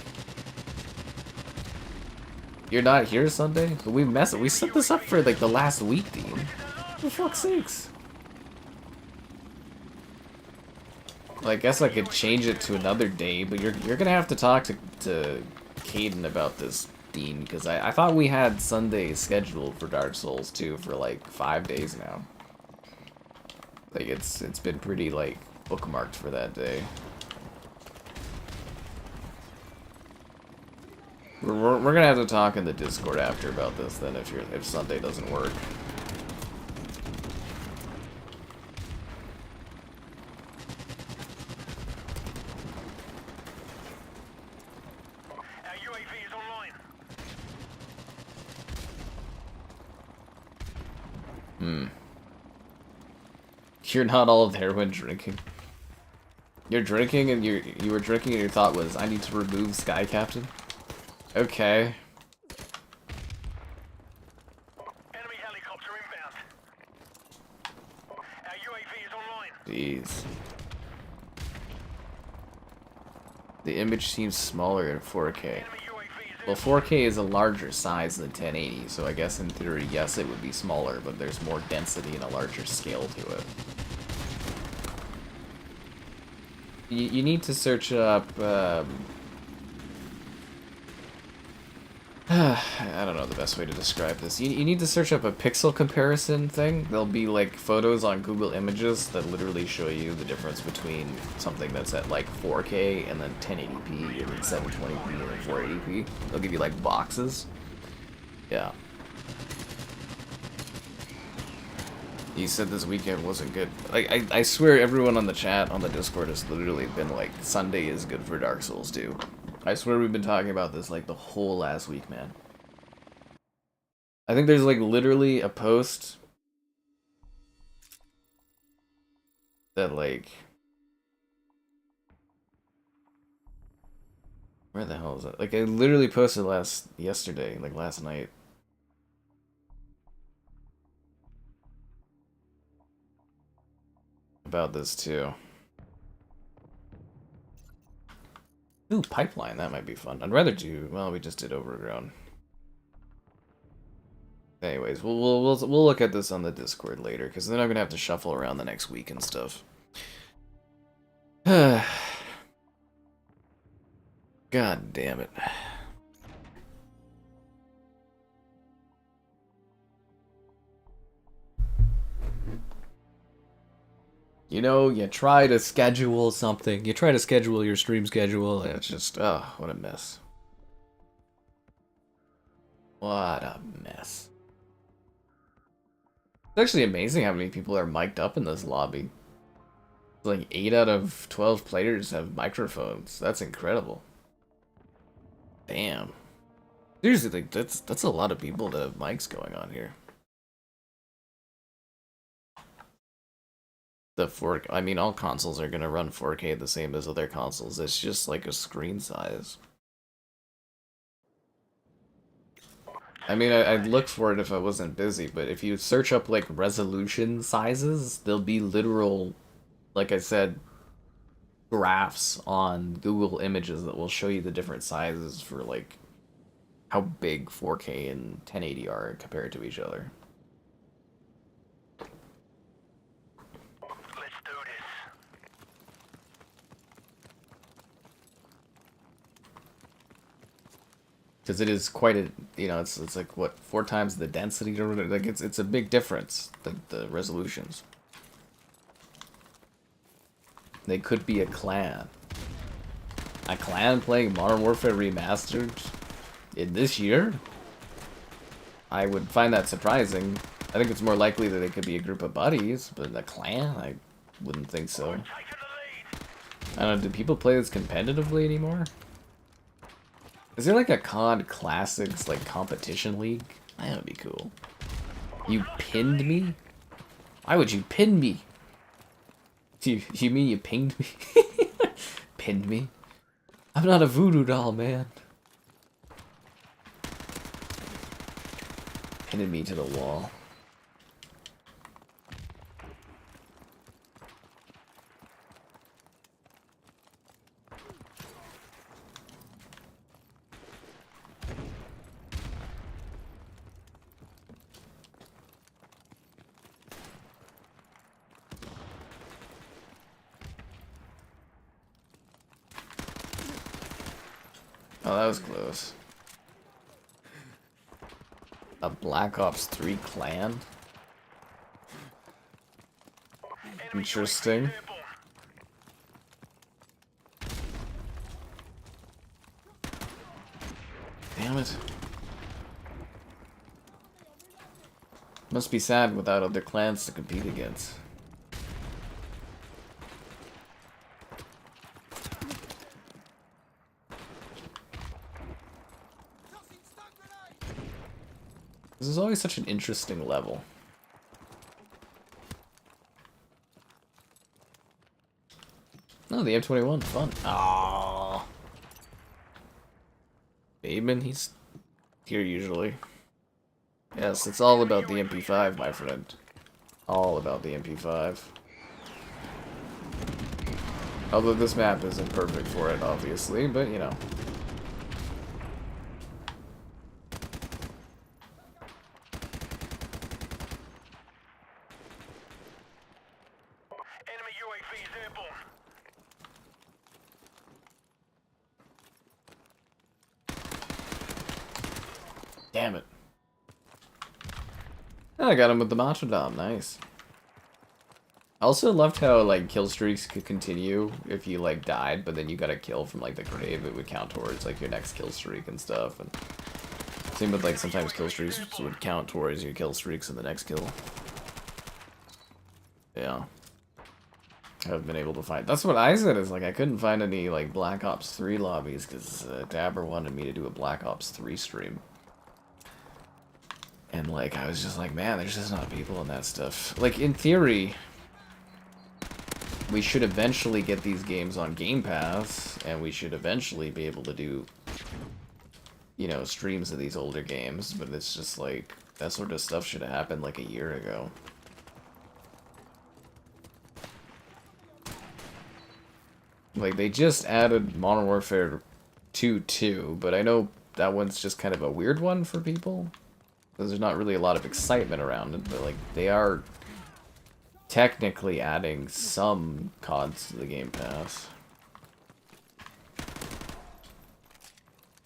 You're not here Sunday? But we set this up for like the last week, Dean. For fuck's sakes. Well, I guess I could change it to another day, but you're gonna have to talk to Caden about this, Dean, because I thought we had Sunday scheduled for Dark Souls 2 for like 5 days now. Like it's been pretty like bookmarked for that day. We're gonna have to talk in the Discord after about this then if Sunday doesn't work. Our UAV is online. You're not all there when drinking. You're drinking and you were drinking and your thought was, I need to remove Sky Captain? Okay. Enemy helicopter inbound. Our UAV is online. Jeez. The image seems smaller in 4K. Enemy UAV is Well, 4K is a larger size than 1080, so I guess in theory, yes, it would be smaller, but there's more density and a larger scale to it. You need to search up, I don't know the best way to describe this. You need to search up a pixel comparison thing. There'll be like photos on Google Images that literally show you the difference between something that's at like 4K and then 1080p and then 720p and then 480p. They'll give you like boxes. Yeah. You said this weekend wasn't good. I swear everyone on the chat on the Discord has literally been like, Sunday is good for Dark Souls 2. I swear we've been talking about this like the whole last week, man. I think there's like literally a post that like... Where the hell is that? Like I literally posted yesterday, like last night. About this too. Ooh, Pipeline, that might be fun. I'd rather do, well, we just did Overgrown. Anyways, we'll look at this on the Discord later, because then I'm gonna have to shuffle around the next week and stuff. God damn it. You know, you try to schedule something. You try to schedule your stream schedule, and it's just, oh, what a mess. What a mess. It's actually amazing how many people are mic'd up in this lobby. Like 8 out of 12 players have microphones. That's incredible. Damn. Seriously, like that's a lot of people that have mics going on here. I mean, all consoles are gonna run 4K the same as other consoles. It's just like a screen size. I mean, I'd look for it if I wasn't busy, but if you search up like resolution sizes, there'll be literal, like I said, graphs on Google Images that will show you the different sizes for like how big 4K and 1080 are compared to each other. Let's do this. Because it is quite a, you know, it's like what, 4 times the density, or whatever. Like it's a big difference, like the resolutions. They could be a clan. A clan playing Modern Warfare Remastered in this year? I would find that surprising. I think it's more likely that it could be a group of buddies, but a clan? I wouldn't think so. Taking the lead. I don't know, do people play this competitively anymore? Is there like a COD Classics, like, competition league? That would be cool. You pinned me? Why would you pin me? You mean you pinged me? Pinned me? I'm not a voodoo doll, man. Pinning me to the wall. Oh, that was close. A Black Ops 3 clan? Interesting. Damn it. Must be sad without other clans to compete against. This is always such an interesting level. Oh, the M21, fun. Aww. Bateman, he's here usually. Yes, it's all about the MP5, my friend. All about the MP5. Although this map isn't perfect for it, obviously, but you know. Enemy UAV is airborne. Damn it. Oh, I got him with the Macho Dom, nice. I also loved how, like, kill streaks could continue if you, like, died, but then you got a kill from, like, the grave. It would count towards, like, your next kill streak and stuff. And same with, like, sometimes kill streaks would count towards your kill streaks in the next kill. Yeah. I've been able to find... That's what I said, is, like, I couldn't find any, like, Black Ops 3 lobbies, because Dabber wanted me to do a Black Ops 3 stream. And, like, I was just like, man, there's just not people in that stuff. Like, in theory... we should eventually get these games on Game Pass, and we should eventually be able to do, you know, streams of these older games, but it's just like, that sort of stuff should have happened like a year ago. Like, they just added Modern Warfare 2, but I know that one's just kind of a weird one for people, because there's not really a lot of excitement around it, but, like, they are... technically adding some CODs to the Game Pass.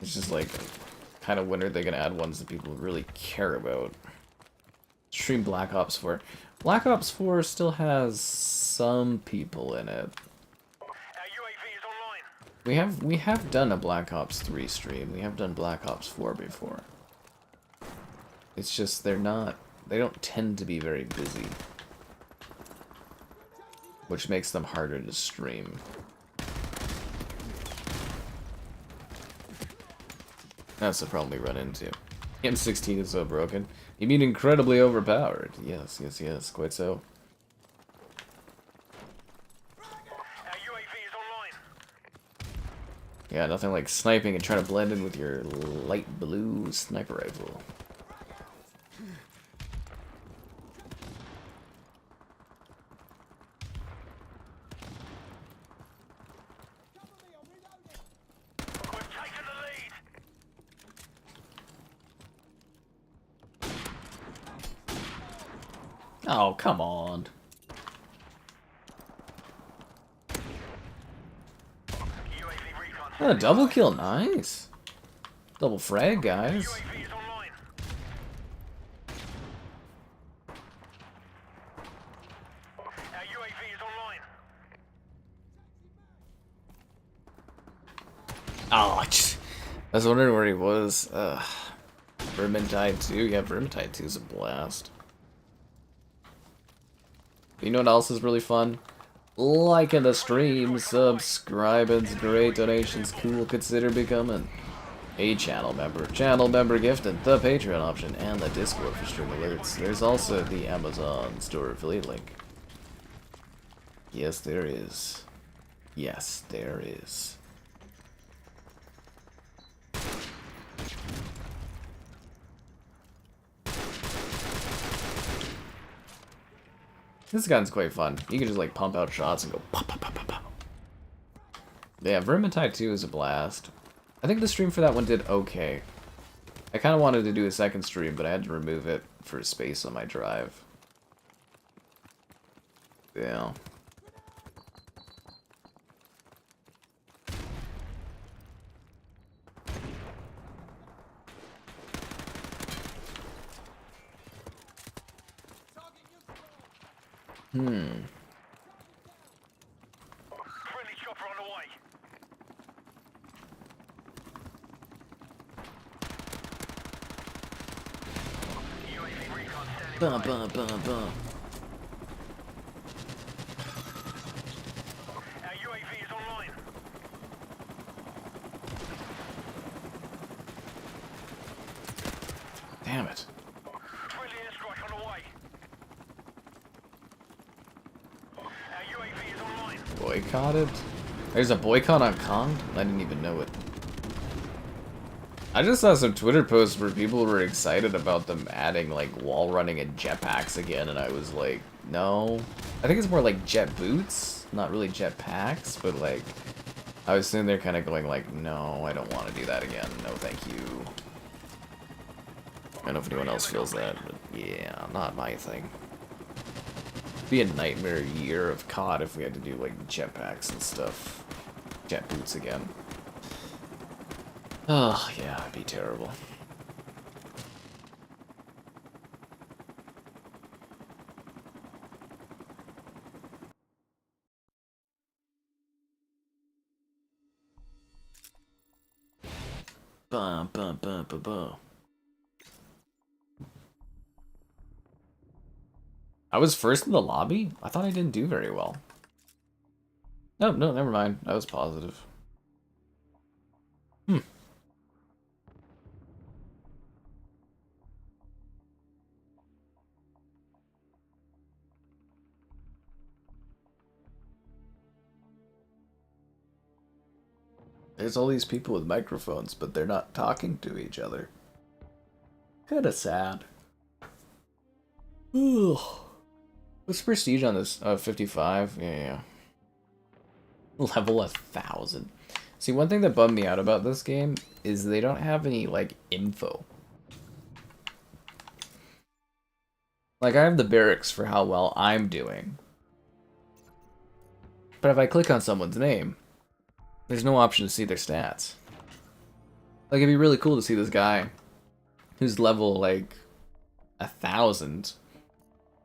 It's just like, kind of when are they going to add ones that people really care about? Stream Black Ops 4. Black Ops 4 still has some people in it. Our UAV is online. We have done a Black Ops 3 stream. We have done Black Ops 4 before. It's just they don't tend to be very busy, which makes them harder to stream. That's the problem we run into. M16 is so broken. You mean incredibly overpowered? Yes, yes, yes, quite so. Our UAV is online. Yeah, nothing like sniping and trying to blend in with your light blue sniper rifle. We've taken the lead. Oh, come on. UAV recon Oh, a double kill, nice. Double frag, guys. UAV is online. Our UAV is online. Oh, I was wondering where he was. Vermintide 2? Yeah, Vermintide 2 is a blast. You know what else is really fun? Liking the stream, subscribing, great donations, cool, consider becoming a channel member. Channel member gifted, the Patreon option, and the Discord for stream alerts. There's also the Amazon store affiliate link. Yes, there is. Yes, there is. This gun's quite fun. You can just like pump out shots and go pop, pop, pop, pop, pop. Yeah, Vermintide 2 is a blast. I think the stream for that one did okay. I kind of wanted to do a second stream, but I had to remove it for space on my drive. Yeah. Friendly chopper on the way. UAV recon standing Bum, by. bum, bum, bum. Our UAV is online. Damn it. Friendly airstrike on the way. Our UAV is online. Boycotted? There's a boycott on Kong? I didn't even know it. I just saw some Twitter posts where people were excited about them adding like wall running and jetpacks again, and I was like, no. I think it's more like jet boots, not really jetpacks, but like I was sitting there kind of going like, no, I don't want to do that again. No, thank you. I don't know if anyone else feels that, but yeah, not my thing. It'd be a nightmare year of COD if we had to do like jetpacks and stuff. Jet boots again. Oh, yeah, it'd be terrible. Bum, bum, bum, bum, bum. I was first in the lobby? I thought I didn't do very well. No, no, never mind. I was positive. There's all these people with microphones, but they're not talking to each other. Kinda sad. Ugh. What's prestige on this? 55? Yeah. Level 1,000. See, one thing that bummed me out about this game is they don't have any, like, info. Like, I have the barracks for how well I'm doing. But if I click on someone's name, there's no option to see their stats. Like, it'd be really cool to see this guy who's level, like, 1,000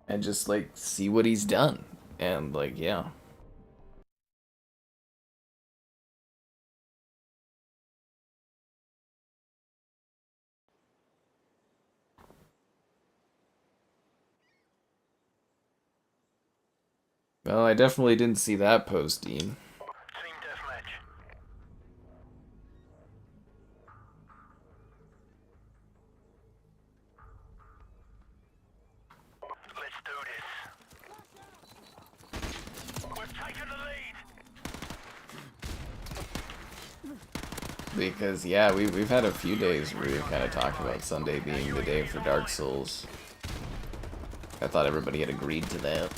and just, like, see what he's done. And, like, yeah. Well, I definitely didn't see that post, Dean. Team deathmatch. Let's do this. We've taken the lead. Because, yeah, we've had a few days where we've kind of talked about Sunday being the day for Dark Souls. I thought everybody had agreed to that.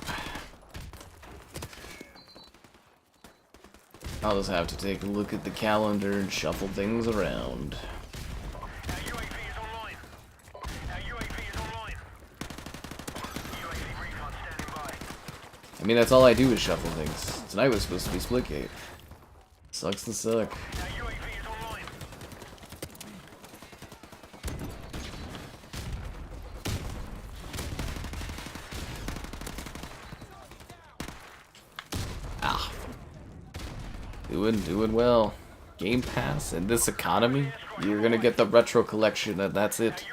I'll just have to take a look at the calendar and shuffle things around. Our UAV is online. Our UAV is online. UAV recon I mean, that's all I do is shuffle things. Tonight was supposed to be Splitgate. Sucks to suck. Ah. Doing well. Game Pass in this economy? You're gonna get the retro collection and that's it.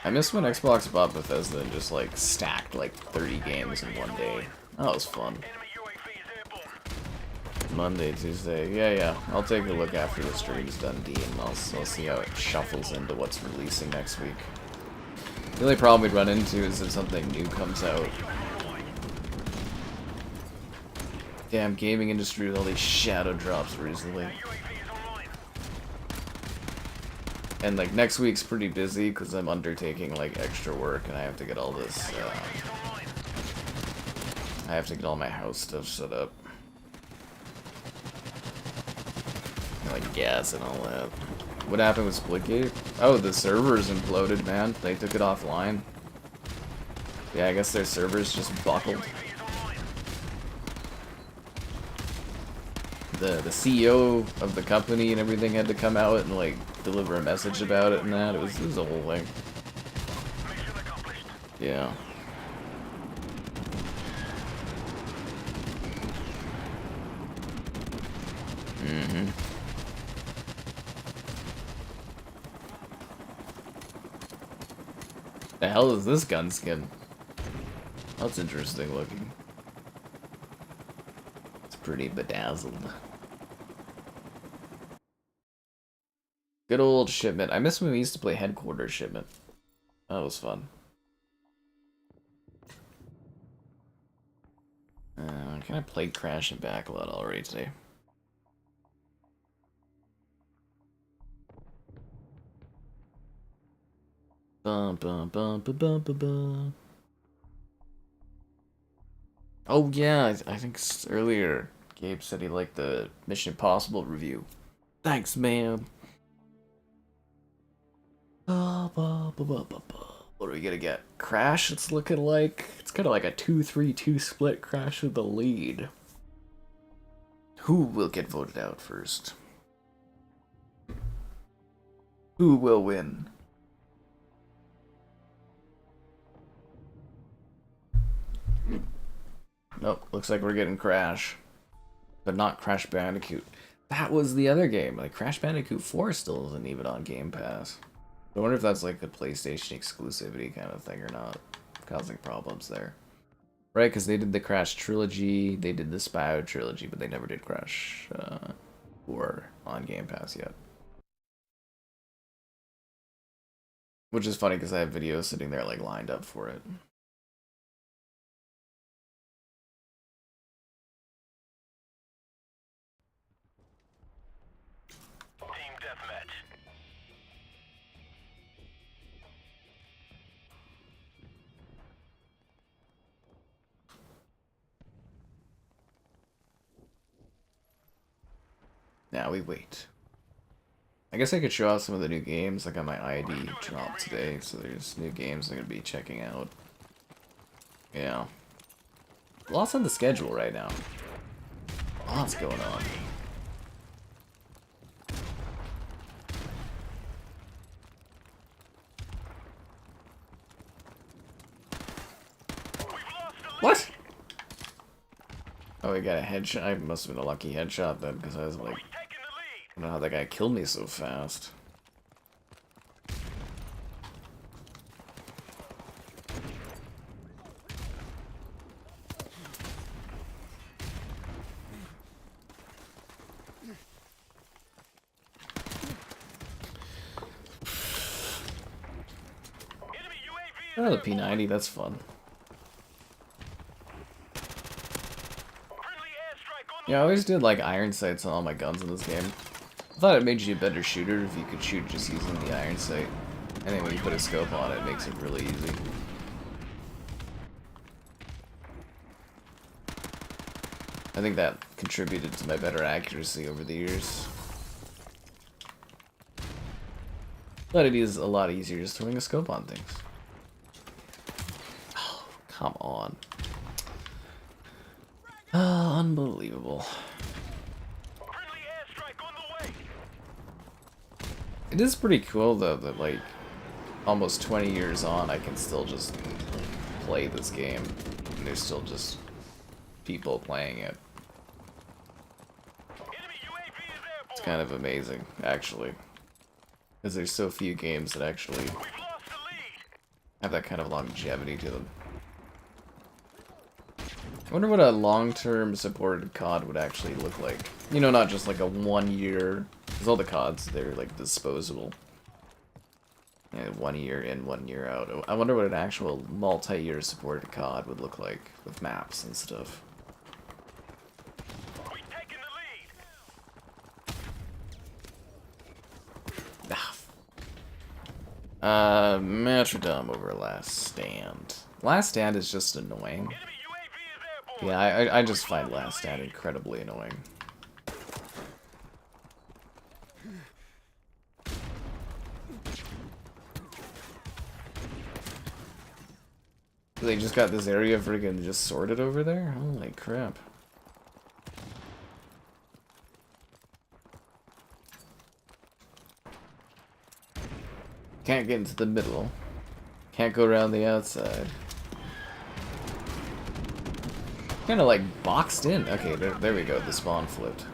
I miss when Xbox bought Bethesda and just like stacked like 30 games in one day. That was fun. Monday, Tuesday, yeah. I'll take a look after the stream's done, D, and I'll see how it shuffles into what's releasing next week. The only problem we'd run into is if something new comes out. Damn, gaming industry with all these shadow drops recently. And like next week's pretty busy because I'm undertaking like extra work and I have to get all this. I have to get all my house stuff set up. Like gas and all that. What happened with Splitgate? Oh, the servers imploded, man. They took it offline. Yeah, I guess their servers just buckled. The CEO of the company and everything had to come out and like deliver a message about it and that. It was a whole thing. Yeah. Mm-hmm. The hell is this gun skin? That's interesting looking. It's pretty bedazzled. Good old Shipment. I miss when we used to play Headquarters Shipment. That was fun. I kind of played Crash and Backlot already today. Bum, bum, bum, bum, bum, bum, bum. Oh yeah, I think earlier Gabe said he liked the Mission Impossible review. Thanks, man. What are we gonna get? Crash, it's looking like. It's kind of like a 2-3-2 split. Crash with the lead. Who will get voted out first? Who will win? Nope, looks like we're getting Crash. But not Crash Bandicoot. That was the other game. Like, Crash Bandicoot 4 still isn't even on Game Pass. I wonder if that's like the PlayStation exclusivity kind of thing or not. Causing problems there. Right, because they did the Crash trilogy, they did the Spyro trilogy, but they never did Crash 4 on Game Pass yet. Which is funny because I have videos sitting there like lined up for it. Now we wait. I guess I could show off some of the new games. I got my ID dropped today, so there's new games I'm going to be checking out. Yeah. Lots on the schedule right now. Lots going on. What? Oh, we got a headshot. I must have been a lucky headshot then, because I was like, I don't know how that guy killed me so fast. Oh, the P90, that's fun. Yeah, I always did like iron sights on all my guns in this game. I thought it made you a better shooter if you could shoot just using the iron sight. And then when you put a scope on it, it makes it really easy. I think that contributed to my better accuracy over the years. But it is a lot easier just throwing a scope on things. Oh, come on. Unbelievable. Friendly airstrike on the way. It is pretty cool though that like almost 20 years on I can still just play this game and there's still just people playing it. Enemy UAV is airborne. It's kind of amazing actually. Because there's so few games that actually We've lost the lead. have that kind of longevity to them. I wonder what a long-term supported COD would actually look like. You know, not just like a 1 year, because all the CODs, they're like disposable. And 1 year in, 1 year out. I wonder what an actual multi-year supported COD would look like with maps and stuff. We've taken the lead. Metrodome over Last Stand. Last Stand is just annoying. Enemy UAV is airborne. Yeah, I just find Last Stand incredibly annoying. They just got this area friggin' just sorted over there? Holy crap. Can't get into the middle. Can't go around the outside. Kinda like boxed in. Okay, there we go. The spawn flipped.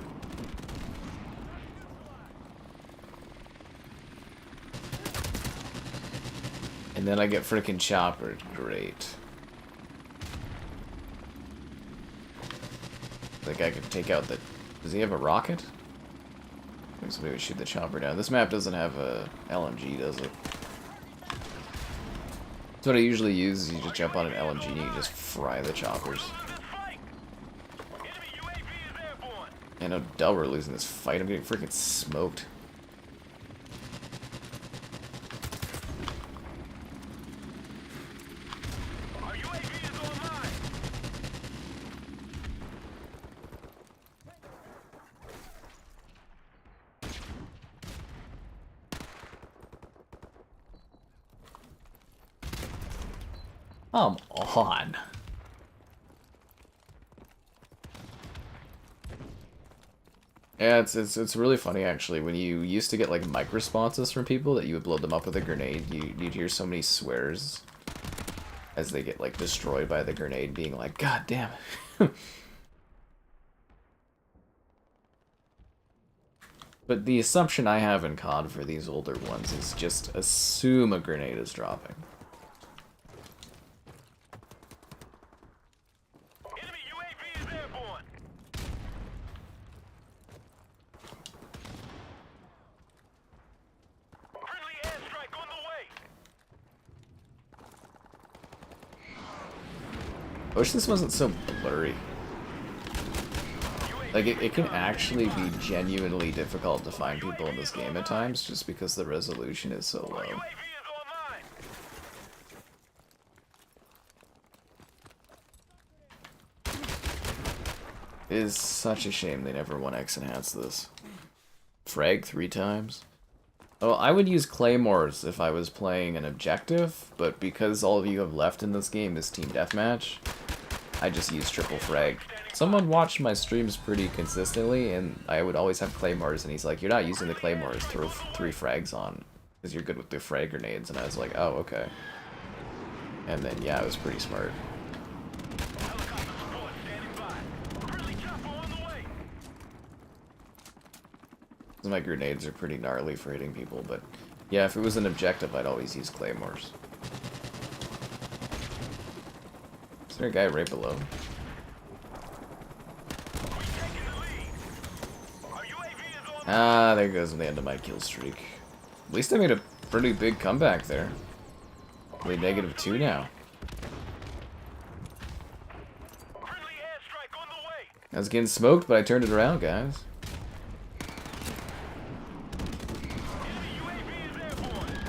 And then I get frickin' choppered. Great. Like I could take out the... Does he have a rocket? Maybe somebody would shoot the chopper down. This map doesn't have a LMG, does it? That's what I usually use, is you just jump on an LMG and you just fry the choppers. Enemy UAV is airborne. I know Del we're losing this fight. I'm getting freaking smoked. Our UAV is online. Come on. Yeah, it's really funny actually. When you used to get like mic responses from people that you would blow them up with a grenade, you'd hear so many swears as they get like destroyed by the grenade, being like, "God damn it." But the assumption I have in COD for these older ones is just assume a grenade is dropping. Enemy UAV is airborne. Friendly airstrike on the way. I wish this wasn't so blurry. Like, it can actually be genuinely difficult to find people in this game at times, just because the resolution is so low. UAV is online. It is such a shame they never 1x enhanced this. Frag 3 times? Oh, I would use claymores if I was playing an objective, but because all of you have left in this game is team deathmatch, I just use triple frag. Someone watched my streams pretty consistently, and I would always have claymores, and he's like, "You're not using the claymores, throw 3 frags on, because you're good with the frag grenades," and I was like, "Oh, okay." And then, yeah, it was pretty smart. Helicopter support standing by. Friendly chopper on the way. 'Cause my grenades are pretty gnarly for hitting people, but yeah, if it was an objective, I'd always use claymores. Is there a guy right below? We've taken the lead. Our UAV is on. Ah, there goes the end of my kill streak. At least I made a pretty big comeback there. Only -2 now. Friendly airstrike on the way. I was getting smoked, but I turned it around, guys. Enemy UAV is airborne.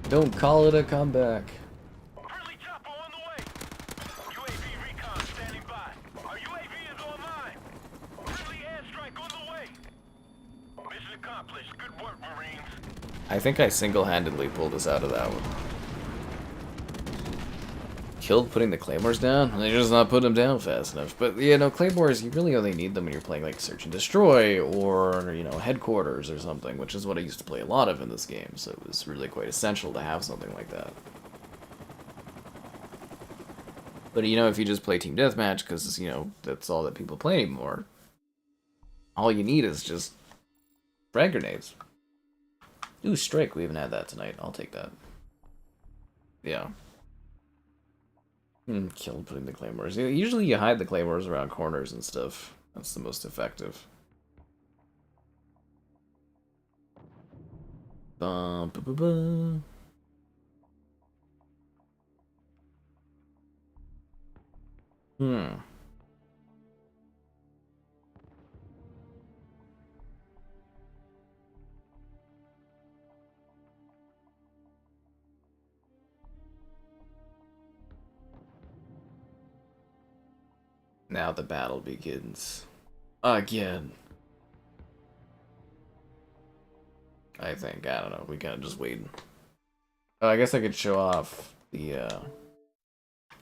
Don't call it a comeback. Friendly chopper on the way. UAV recon standing by. Our UAV is I think I single-handedly pulled us out of that one. Killed putting the claymores down? They're just not putting them down fast enough. But, you know, claymores, you really only need them when you're playing, like, Search and Destroy, or, you know, Headquarters or something, which is what I used to play a lot of in this game, so it was really quite essential to have something like that. But, you know, if you just play Team Deathmatch, because, you know, that's all that people play anymore, all you need is just frag grenades. Ooh, Strike, we haven't had that tonight. I'll take that. Yeah. Killed putting the claymores. Usually you hide the claymores around corners and stuff. That's the most effective. Bum, ba, ba, ba. Now the battle begins. Again. I think. I don't know. We kind of just waiting. Oh, I guess I could show off the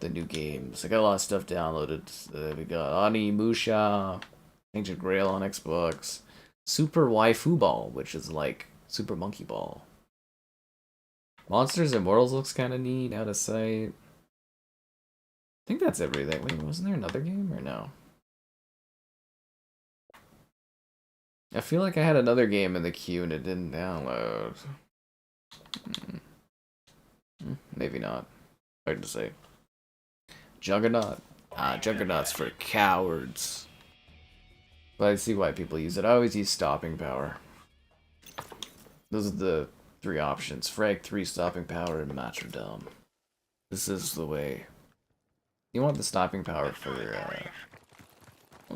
new games. I got a lot of stuff downloaded. We got Ani Musha, Ancient Grail on Xbox, Super Waifu Ball, which is like Super Monkey Ball. Monsters Immortals looks kind of neat, out of sight. I think that's everything. Wait, wasn't there another game or no? I feel like I had another game in the queue and it didn't download. Maybe not. Hard to say. Juggernaut? Ah, Juggernaut's for cowards. But I see why people use it. I always use Stopping Power. Those are the three options. Frag 3, Stopping Power, and Matrodome. This is the way. You want the Stopping Power for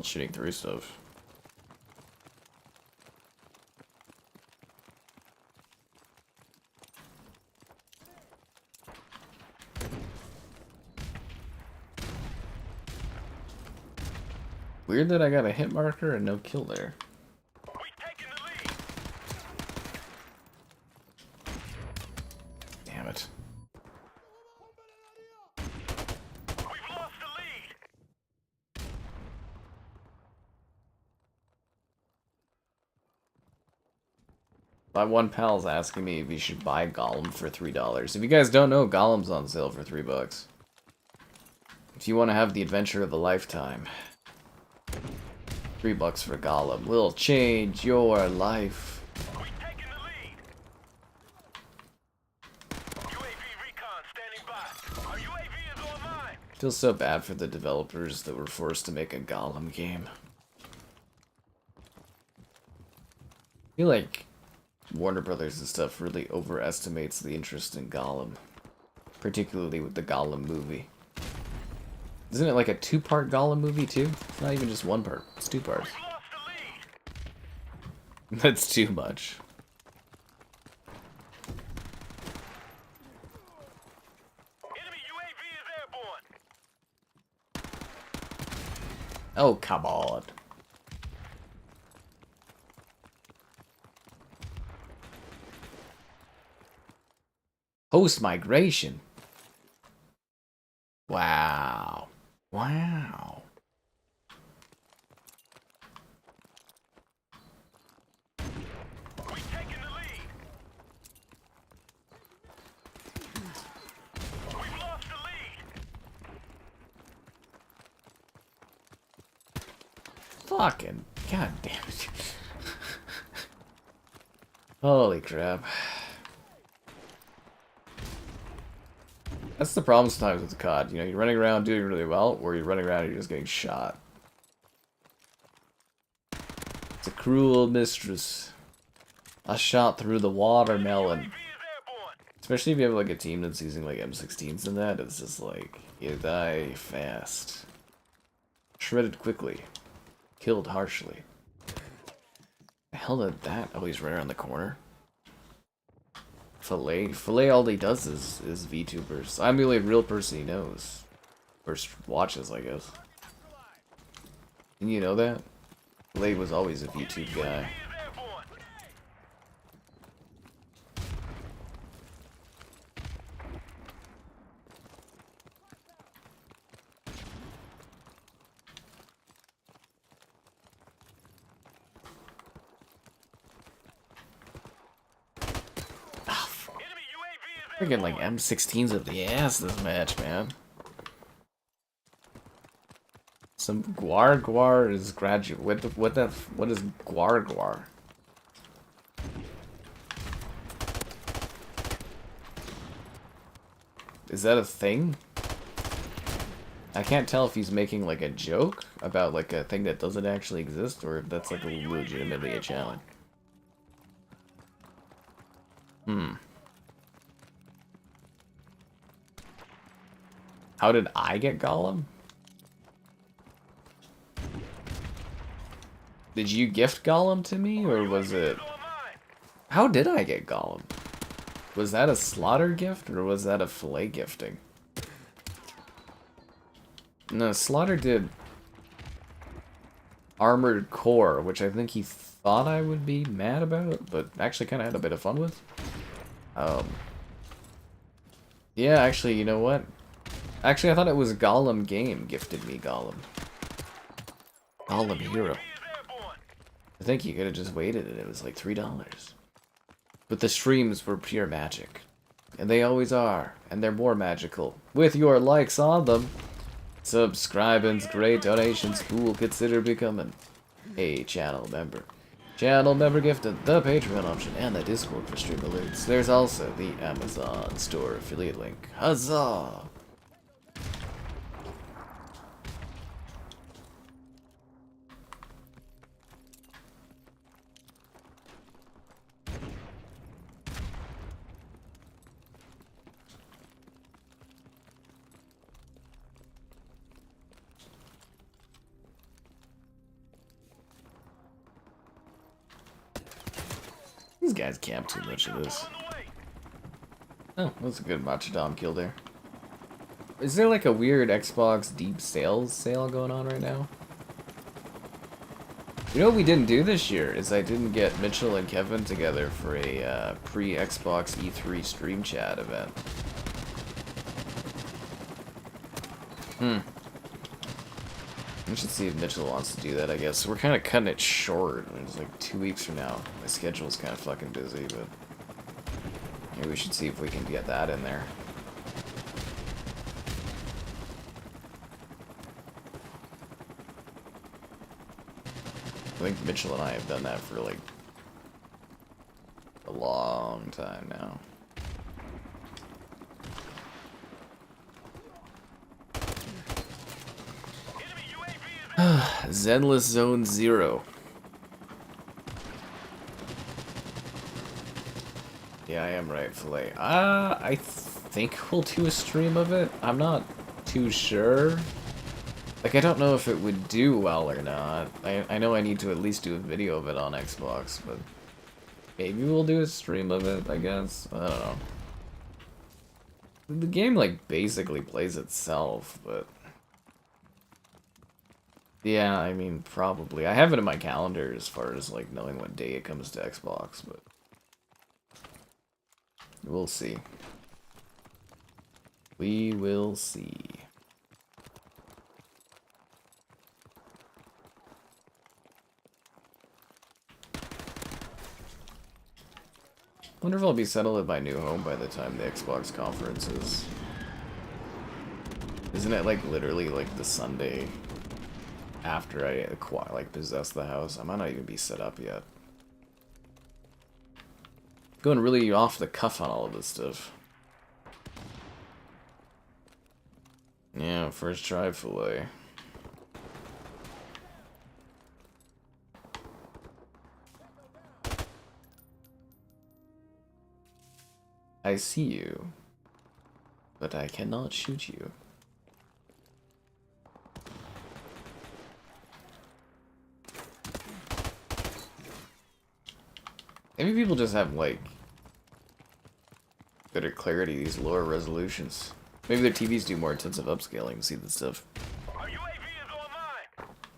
shooting through stuff. Weird that I got a hit marker and no kill there. Damn it. My one pal's asking me if you should buy Golem for $3. If you guys don't know, Golem's on sale for $3. If you want to have the adventure of a lifetime, $3 for Golem will change your life. Feels so bad for the developers that were forced to make a Golem game. I feel like Warner Brothers and stuff really overestimates the interest in Golem, particularly with the Golem movie. Isn't it like a 2-part Golem movie too? It's not even just 1 part, it's 2 parts. That's too much. Oh, come on. Post-migration. Wow. Wow. Fucking god damn it. Holy crap. That's the problem sometimes with the COD. You know, you're running around doing really well, or you're running around and you're just getting shot. It's a cruel mistress. A shot through the watermelon. Especially if you have like a team that's using like M16s and that, it's just like, you die fast. Shredded quickly. Killed harshly. The hell did that always run around the corner? Filet all he does is VTubers. I'm the only real person he knows. Or watches, I guess. Didn't you know that? Filet was always a VTube guy. Freaking like M16s of the ass this match, man. Some Guar is graduate. What is Guar? Is that a thing? I can't tell if he's making like a joke about like a thing that doesn't actually exist, or if that's like legitimately a challenge. How did I get Gollum? Did you gift Gollum to me, or was it... How did I get Gollum? Was that a slaughter gift, or was that a fillet gifting? No, Slaughter did Armored Core, which I think he thought I would be mad about, but actually kind of had a bit of fun with. Yeah, actually, you know what? Actually, I thought it was Gollum Game gifted me Gollum. Gollum Hero. I think you could have just waited and it was like $3. But the streams were pure magic. And they always are. And they're more magical. With your likes on them. Subscribing's great. Donations cool. Consider becoming a channel member. Channel member gifted, the Patreon option, and the Discord for stream alerts. There's also the Amazon store affiliate link. Huzzah! These guys camp too much of this. Oh, that's a good Machadom kill there. Is there like a weird Xbox deep sales sale going on right now? You know what we didn't do this year is I didn't get Mitchell and Kevin together for a pre-Xbox E3 stream chat event. We should see if Mitchell wants to do that, I guess. We're kind of cutting it short. It's like 2 weeks from now. My schedule's kind of fucking busy, but maybe we should see if we can get that in there. I think Mitchell and I have done that for like a long time now. Zenless Zone 0. Yeah, I am right, Filet. I think we'll do a stream of it. I'm not too sure. Like, I don't know if it would do well or not. I know I need to at least do a video of it on Xbox, but maybe we'll do a stream of it, I guess. I don't know. The game, like, basically plays itself, but... Yeah, I mean, probably. I have it in my calendar as far as, like, knowing what day it comes to Xbox, but... We'll see. We will see. Wonder if I'll be settled at my new home by the time the Xbox conference is. Isn't it, like, literally, like, the Sunday after I like possess the house? I might not even be set up yet. Going really off the cuff on all of this stuff. Yeah, first try fillet. I see you, but I cannot shoot you. Maybe people just have, like, better clarity, these lower resolutions. Maybe their TVs do more intensive upscaling and see this stuff. Our UAV is online.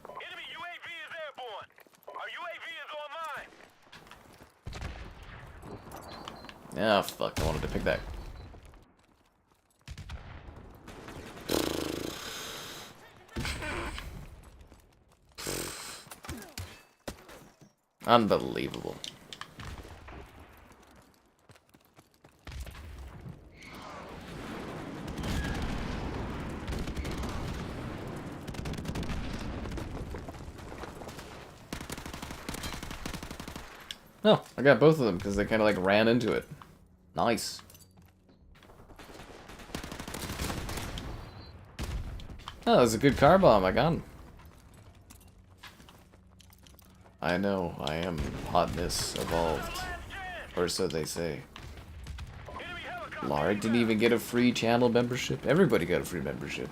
Enemy UAV is airborne. Our UAV is online. Ah, fuck, I wanted to pick that. Unbelievable. Oh, I got both of them because they kind of like ran into it. Nice. Oh, that was a good car bomb. I got him. I know, I am hotness evolved. Or so they say. Lara didn't even get a free channel membership. Everybody got a free membership.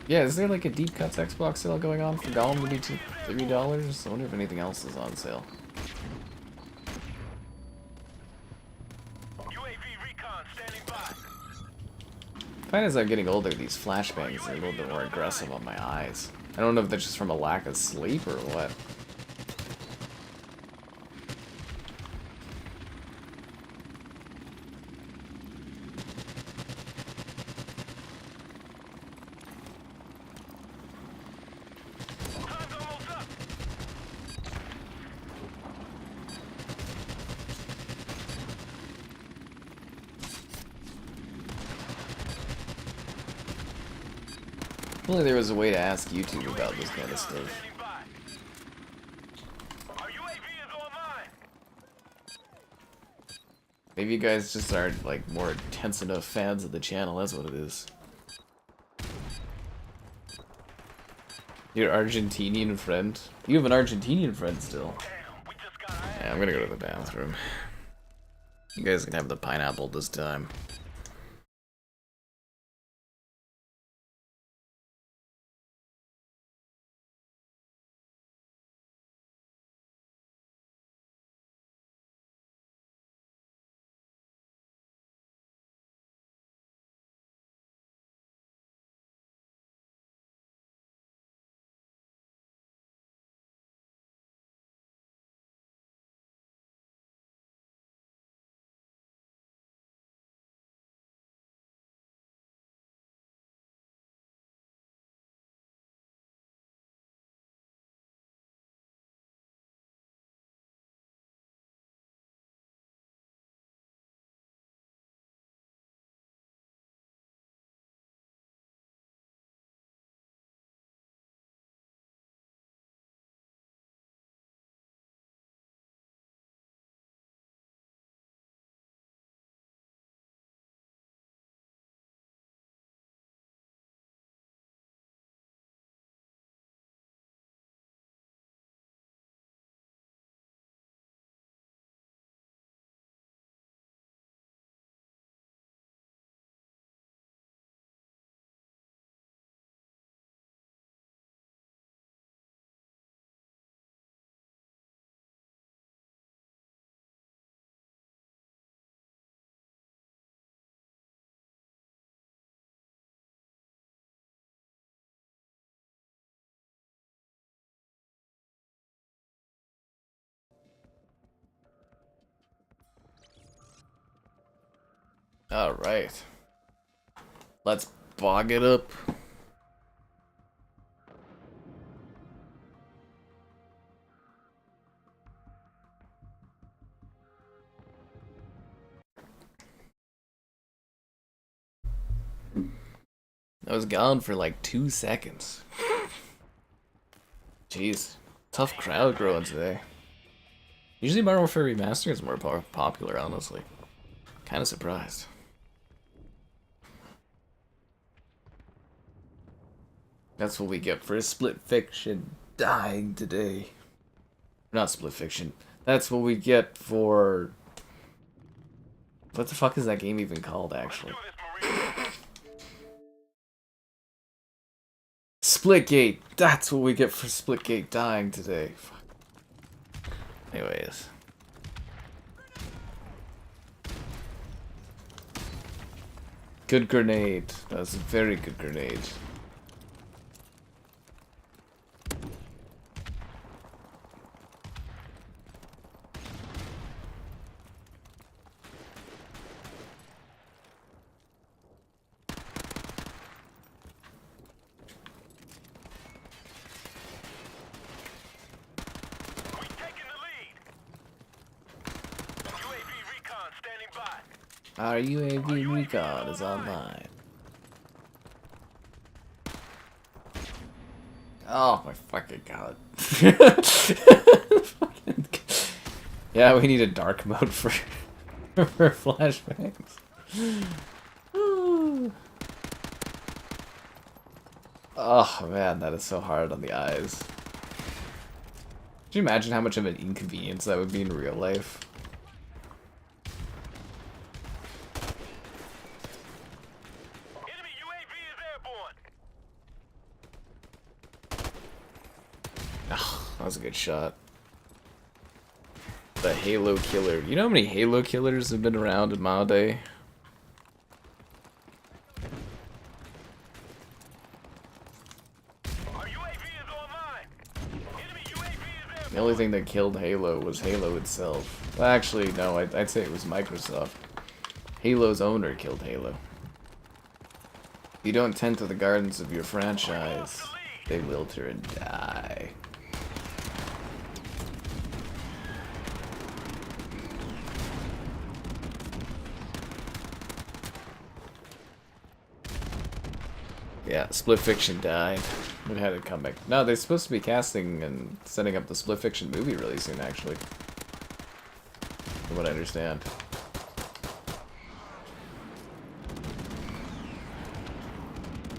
Yeah, is there like a Deep Cuts Xbox sale going on for Gollum to be $3? I wonder if anything else is on sale. UAV recon standing by. I find as I'm getting older, these flashbangs are a little bit more aggressive on my eyes. I don't know if that's just from a lack of sleep or what. Time's almost up. If only there was a way to ask YouTube about this kind of stuff. Standing by. Our UAV is online. Maybe you guys just aren't like more intense enough fans of the channel, that's what it is. Your Argentinian friend? You have an Argentinian friend still. Damn, we just got our Yeah, I'm gonna go to the bathroom. You guys can have the pineapple this time. Alright. Let's bog it up. I was gone for like 2 seconds. Jeez. Tough crowd growing today. Usually Modern Warfare Remastered is more popular, honestly. Kind of surprised. That's what we get for a Split Fiction dying today. Not Split Fiction. That's what we get for... What the fuck is that game even called, actually? Do this, Marine. Splitgate! That's what we get for Splitgate dying today. Fuck. Anyways. Good grenade. That was a very good grenade. Our UAV recon is online. Oh my fucking god. Yeah, we need a dark mode for flashbangs. Oh man, that is so hard on the eyes. Could you imagine how much of an inconvenience that would be in real life? Enemy UAV is airborne. Oh, that was a good shot. The Halo killer. You know how many Halo killers have been around in my day? Our UAV is online. Enemy UAV is airborne. The only thing that killed Halo was Halo itself. Well, actually, no, I'd say it was Microsoft. Halo's owner killed Halo. If you don't tend to the gardens of your franchise, they wilter and die. Yeah, Split Fiction died. We had it come back. No, they're supposed to be casting and setting up the Split Fiction movie really soon, actually. From what I understand.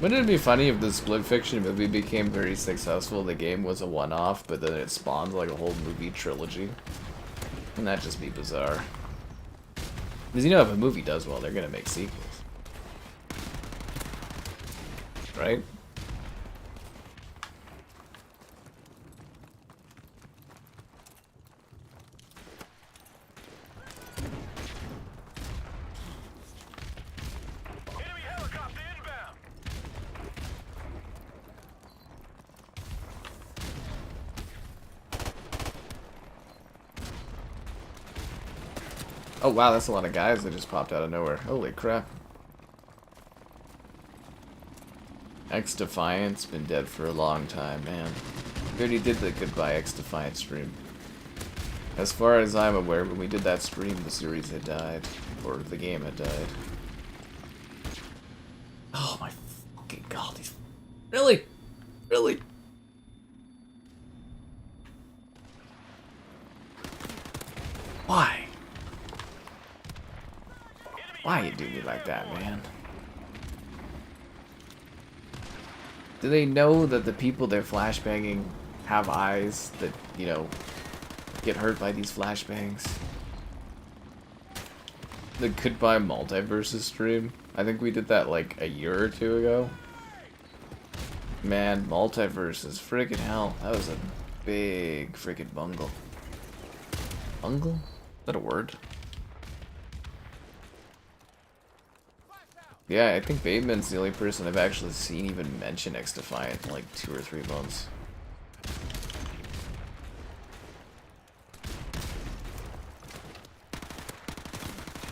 Wouldn't it be funny if the Split Fiction movie became very successful, the game was a one-off, but then it spawned like a whole movie trilogy? Wouldn't that just be bizarre? Because you know if a movie does well, they're gonna make sequels. Right? Enemy helicopter inbound. Oh wow, that's a lot of guys that just popped out of nowhere. Holy crap. X Defiant's been dead for a long time, man. We already did the Goodbye X Defiant stream. As far as I'm aware, when we did that stream, the series had died. Or the game had died. Oh my fucking god, these... Really? Really? Why? Why you do me like that, man? Do they know that the people they're flashbanging have eyes that, you know, get hurt by these flashbangs? The Goodbye Multiverses stream? I think we did that like a year or two ago. Man, Multiverses, friggin' hell. That was a big friggin' bungle. Bungle? Is that a word? Yeah, I think Bateman's the only person I've actually seen even mention X Defiant in like 2 or 3 months.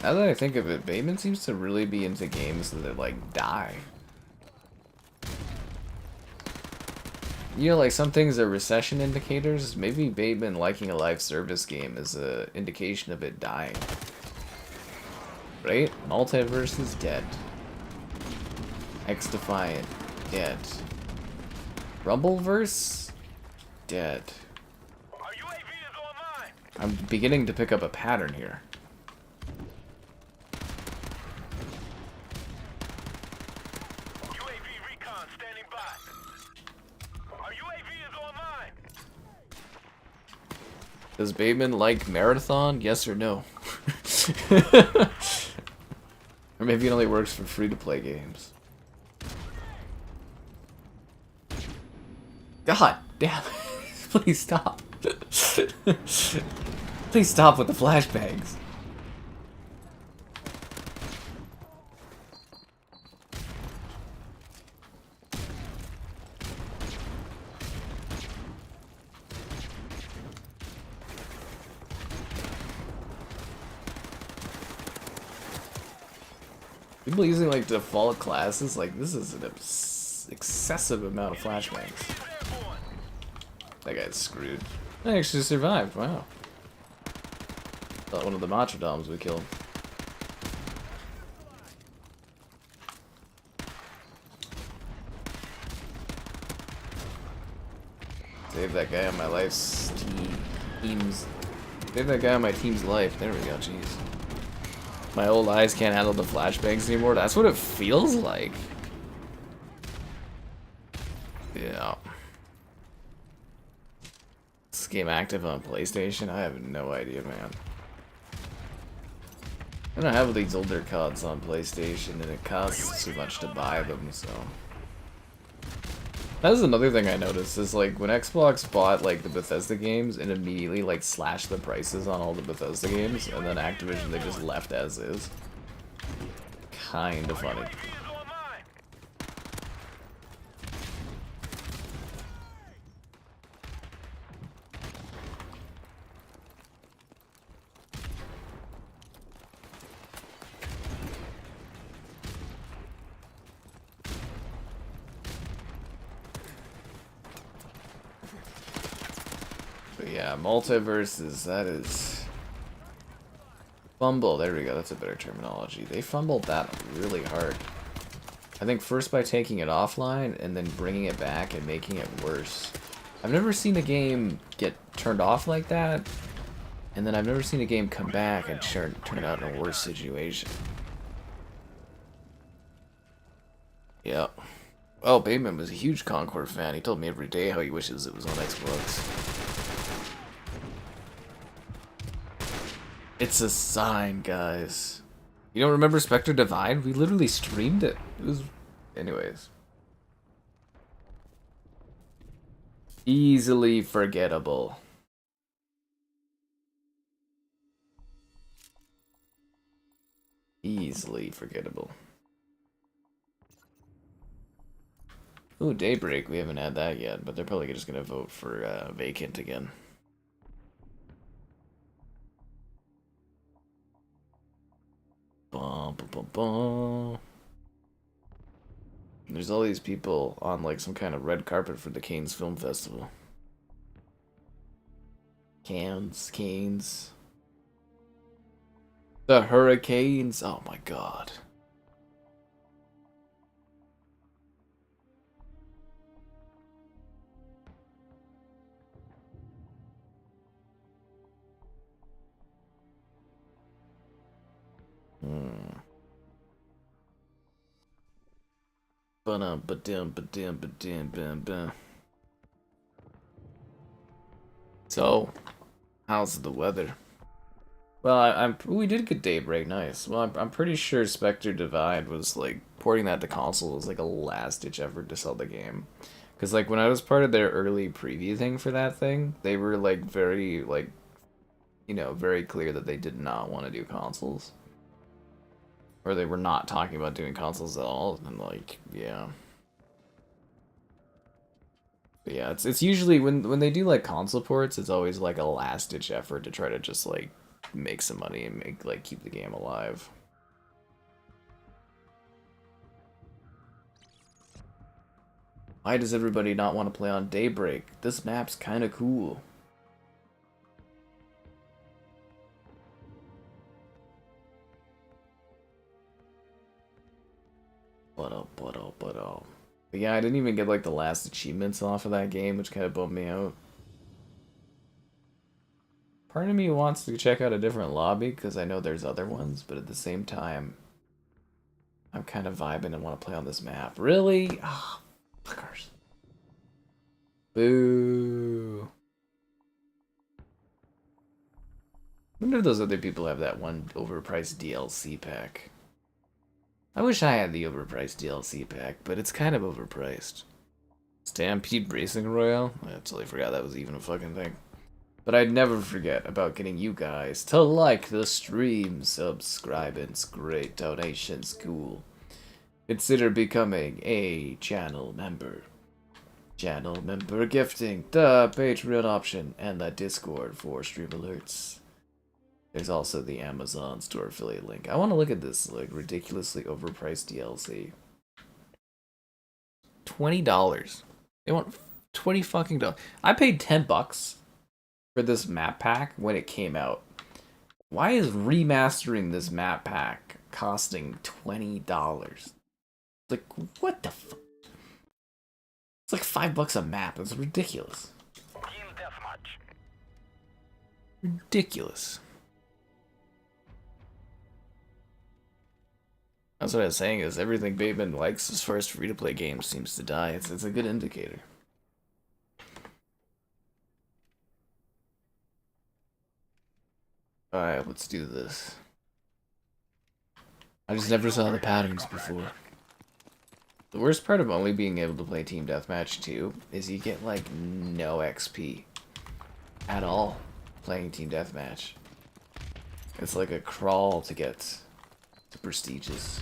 Now that I think of it, Bateman seems to really be into games that like die. You know, like some things are recession indicators. Maybe Bateman liking a live service game is an indication of it dying. Right? Multiverse is dead. X Defiant, dead. Rumbleverse, dead. Our UAV is online. I'm beginning to pick up a pattern here. UAV recon standing by. Our UAV is online. Does Bateman like Marathon? Yes or no? Or maybe it only works for free-to-play games. God damn it. Please stop. Please stop with the flashbangs. People using like default classes, like this is an excessive amount of flashbangs. That guy's screwed. I actually survived, wow. Thought one of the Matrodoms we killed. Save that guy on my life's team's. Save that guy on my team's life. There we go. Jeez. My old eyes can't handle the flashbangs anymore. That's what it feels like. Yeah. Is this game active on PlayStation? I have no idea, man. I don't have these older CODs on PlayStation, and it costs too much to buy them, so... That is another thing I noticed, is like, when Xbox bought, like, the Bethesda games, and immediately, like, slashed the prices on all the Bethesda games, and then Activision, they just left as is. Kinda funny. But yeah, multiverses, that is... Fumble, there we go, that's a better terminology. They fumbled that really hard. I think first by taking it offline, and then bringing it back and making it worse. I've never seen a game get turned off like that, and then I've never seen a game come back and turn out in a worse situation. Yeah. Well, Bateman was a huge Concord fan. He told me every day how he wishes it was on Xbox. It's a sign, guys. You don't remember Spectre Divide? We literally streamed it. It was... Anyways. Easily forgettable. Easily forgettable. Ooh, Daybreak. We haven't had that yet, but they're probably just gonna vote for Vacant again. Bum, bum, bum, bum. There's all these people on like some kind of red carpet for the Cannes Film Festival. Cannes. The Hurricanes. Oh my god. So, how's the weather? Well, we did get Daybreak, nice. Well, I'm pretty sure Spectre Divide was like porting that to console was like a last-ditch effort to sell the game. Because like when I was part of their early preview thing for that thing, they were like very like, you know, very clear that they did not want to do consoles. Or they were not talking about doing consoles at all, and like, yeah. But yeah, it's usually when they do like console ports, it's always like a last ditch effort to try to just like make some money and make like keep the game alive. Why does everybody not want to play on Daybreak? This map's kind of cool. But yeah, I didn't even get like the last achievements off of that game, which kind of bummed me out. Part of me wants to check out a different lobby because I know there's other ones, but at the same time, I'm kind of vibing and want to play on this map. Really? Ah, oh, fuckers. Boo. I wonder if those other people have that one overpriced DLC pack. I wish I had the overpriced DLC pack, but it's kind of overpriced. Stampede Racing Royale? I totally forgot that was even a fucking thing. But I'd never forget about getting you guys to like the stream, subscribe, and great donations, cool. Consider becoming a channel member. Channel member gifting, the Patreon option, and the Discord for stream alerts. There's also the Amazon store affiliate link. I want to look at this like ridiculously overpriced DLC. $20. They want $20 fucking dollars. I paid $10 for this map pack when it came out. Why is remastering this map pack costing $20? Like, what the fuck? It's like $5 a map. It's ridiculous. Ridiculous. That's what I was saying, is everything Bateman likes as far as free-to-play games seems to die. It's a good indicator. Alright, let's do this. I just never saw the patterns before. The worst part of only being able to play Team Deathmatch 2 is you get, like, no XP at all playing Team Deathmatch. It's like a crawl to get to prestigious.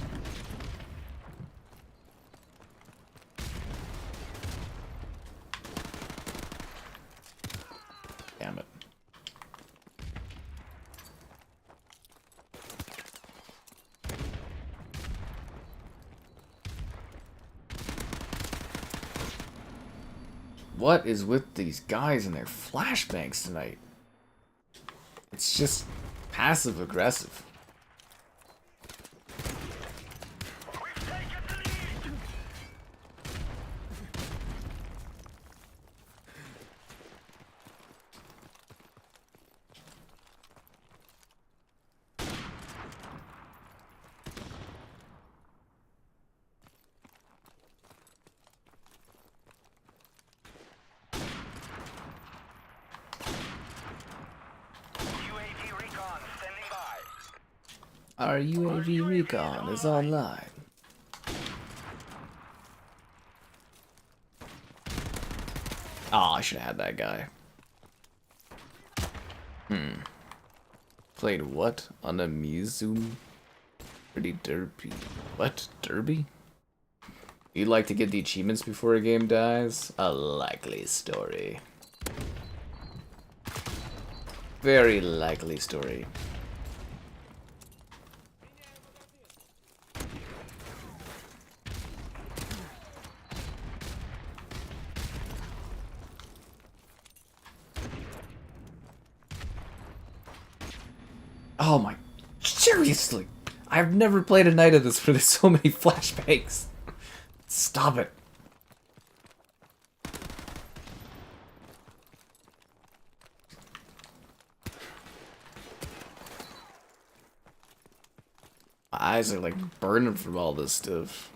Damn it. What is with these guys and their flashbangs tonight? It's just passive aggressive. Our UAV recon is online. Oh, I should have had that guy. Played what on a Mizum? Pretty derpy. What? Derby? You'd like to get the achievements before a game dies? A likely story. Very likely story. Oh my, seriously! I've never played a night of this where there's so many flashbangs. Stop it. My eyes are like burning from all this stuff.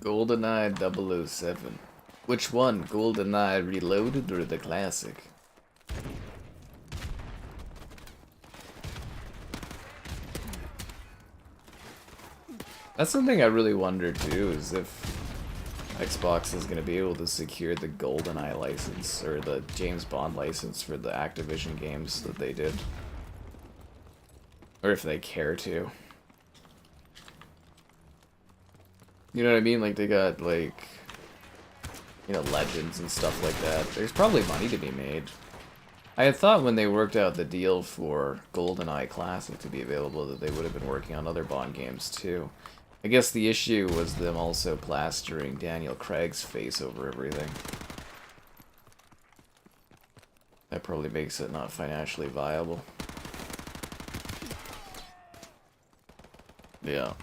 GoldenEye 007. Which one? GoldenEye Reloaded or the classic? That's something I really wonder too, is if Xbox is going to be able to secure the GoldenEye license or the James Bond license for the Activision games that they did. Or if they care to. You know what I mean? Like, they got, like, you know, Legends and stuff like that. There's probably money to be made. I had thought when they worked out the deal for GoldenEye Classic to be available that they would have been working on other Bond games, too. I guess the issue was them also plastering Daniel Craig's face over everything. That probably makes it not financially viable. Yeah.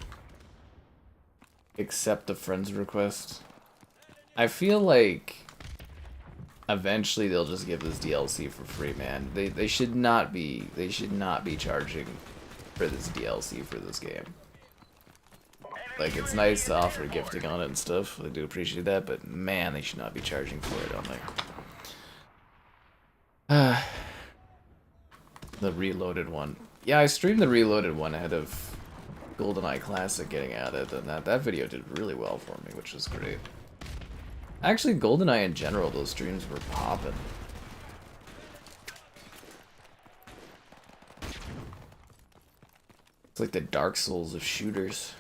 Accept a friend's request. I feel like eventually they'll just give this DLC for free, man. They should not be charging for this DLC for this game. Like, it's nice to offer gifting on it and stuff. I do appreciate that, but man, they should not be charging for it, don't they? The Reloaded one. Yeah, I streamed the Reloaded one ahead of GoldenEye Classic getting added, and that video did really well for me, which was great. Actually, GoldenEye in general, those streams were popping. It's like the Dark Souls of shooters.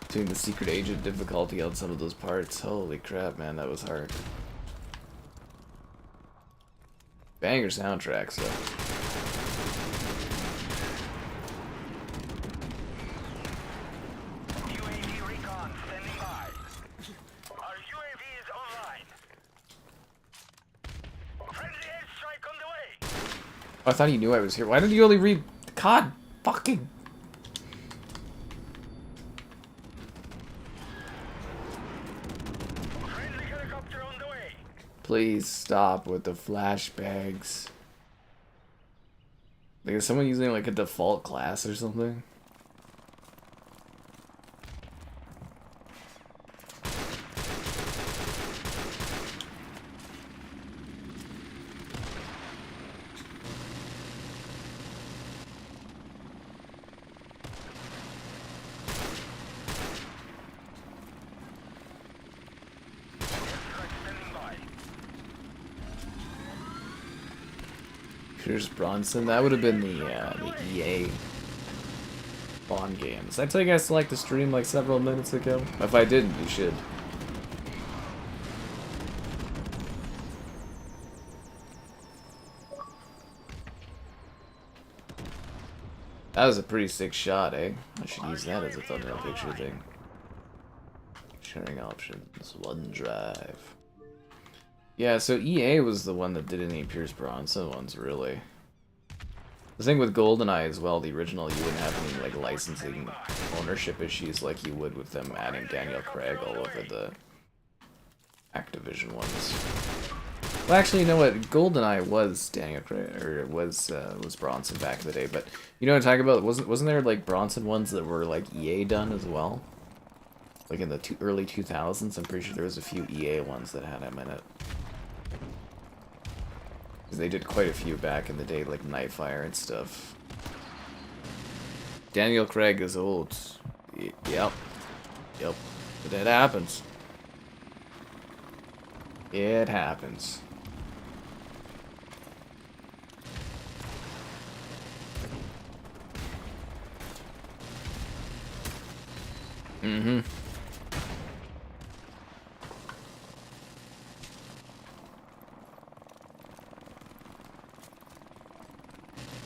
Doing the secret agent difficulty on some of those parts. Holy crap, man, that was hard. Banger soundtrack, so. I thought he knew I was here. Why did you only read... God fucking... Friendly helicopter on the way. Please stop with the flashbangs. Like, is someone using like a default class or something? Pierce Bronson, that would have been the EA Bond games. Did I tell you guys to like the stream like several minutes ago? If I didn't, you should. That was a pretty sick shot, eh? I should use that as a thumbnail picture thing. Sharing options, OneDrive. Yeah, so EA was the one that did any Pierce Bronson ones, really. The thing with GoldenEye as well, the original, you wouldn't have any like licensing ownership issues like you would with them adding Daniel Craig all over the Activision ones. Well, actually, you know what? GoldenEye was Daniel Craig, or was Bronson back in the day. But you know what I'm talking about? Wasn't there like Bronson ones that were like EA done as well? Like in the early 2000s, I'm pretty sure there was a few EA ones that had him in it. Because they did quite a few back in the day, like Nightfire and stuff. Daniel Craig is old. Yep. Yep. But it happens. It happens. Mm-hmm.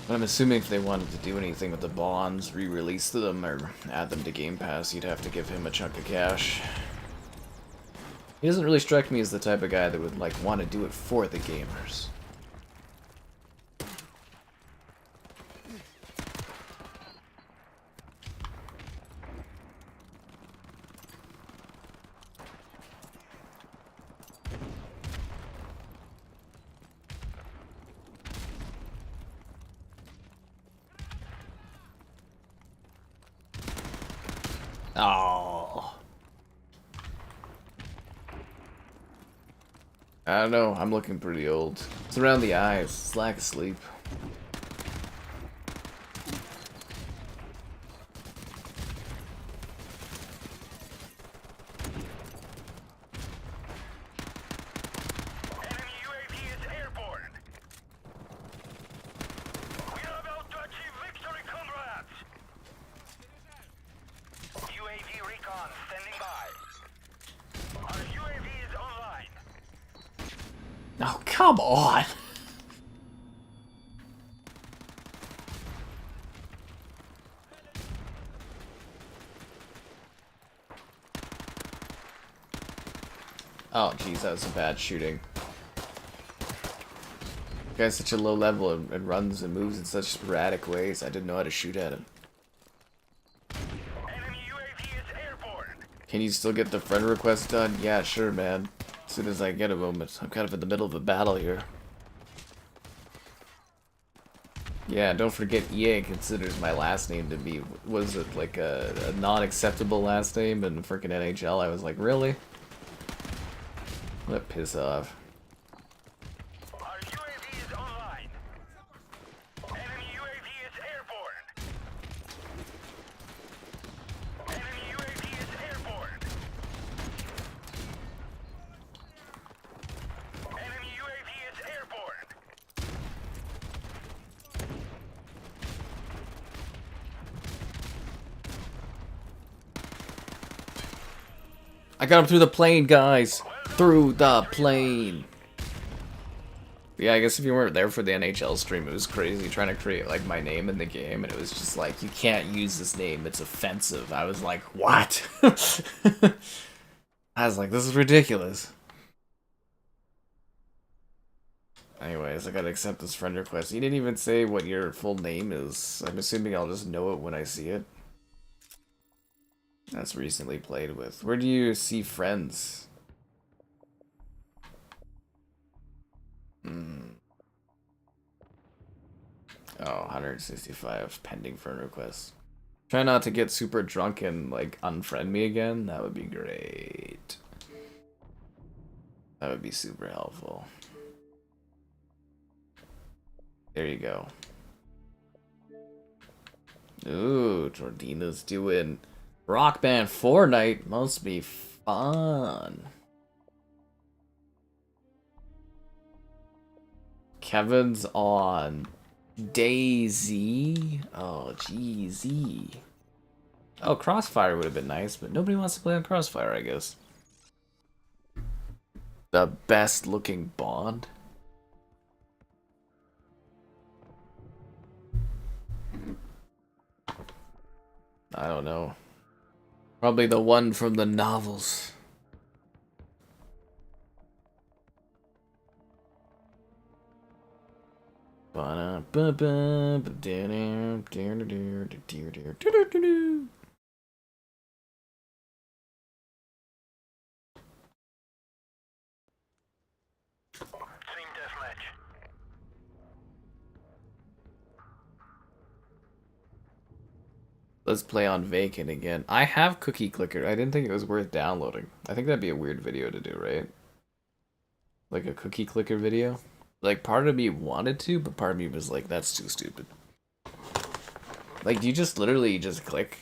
But I'm assuming if they wanted to do anything with the bonds, re-release them, or add them to Game Pass, you'd have to give him a chunk of cash. He doesn't really strike me as the type of guy that would, like, want to do it for the gamers. Oh. I don't know, I'm looking pretty old. It's around the eyes, it's lack of sleep. Enemy UAV is airborne. We are about to achieve victory, comrades. UAV recon standing by. Our UAV is online. Oh, come on! Oh, jeez, that was some bad shooting. The guy's such a low level and runs and moves in such sporadic ways. I didn't know how to shoot at him. Enemy UAV is airborne. Can you still get the friend request done? Yeah, sure, man. As soon as I get a moment. I'm kind of in the middle of a battle here. Yeah, don't forget EA considers my last name to be, was it like a non-acceptable last name in freaking NHL? I was like, really? What piss off. Our UAV is online. Enemy UAV is airborne. Enemy UAV is airborne. Enemy UAV is airborne. I got him through the plane, guys! Through the plane! Yeah, I guess if you weren't there for the NHL stream, it was crazy trying to create, like, my name in the game, and it was just like, you can't use this name, it's offensive. I was like, what? I was like, this is ridiculous. Anyways, I gotta accept this friend request. You didn't even say what your full name is. I'm assuming I'll just know it when I see it. That's recently played with. Where do you see friends? Oh, 165 pending friend requests. Try not to get super drunk and like unfriend me again. That would be great. That would be super helpful. There you go. Ooh, Jordina's doing Rock Band Fortnite. Must be fun. Kevin's on Daisy. Oh, GZ. Oh, Crossfire would have been nice, but nobody wants to play on Crossfire, I guess. The best looking Bond. I don't know. Probably the one from the novels. Let's play on Vacant again. I have Cookie Clicker. I didn't think it was worth downloading. I think that'd be a weird video to do, right? Like a Cookie Clicker video? Like, part of me wanted to, but part of me was like, that's too stupid. Like, do you just literally just click?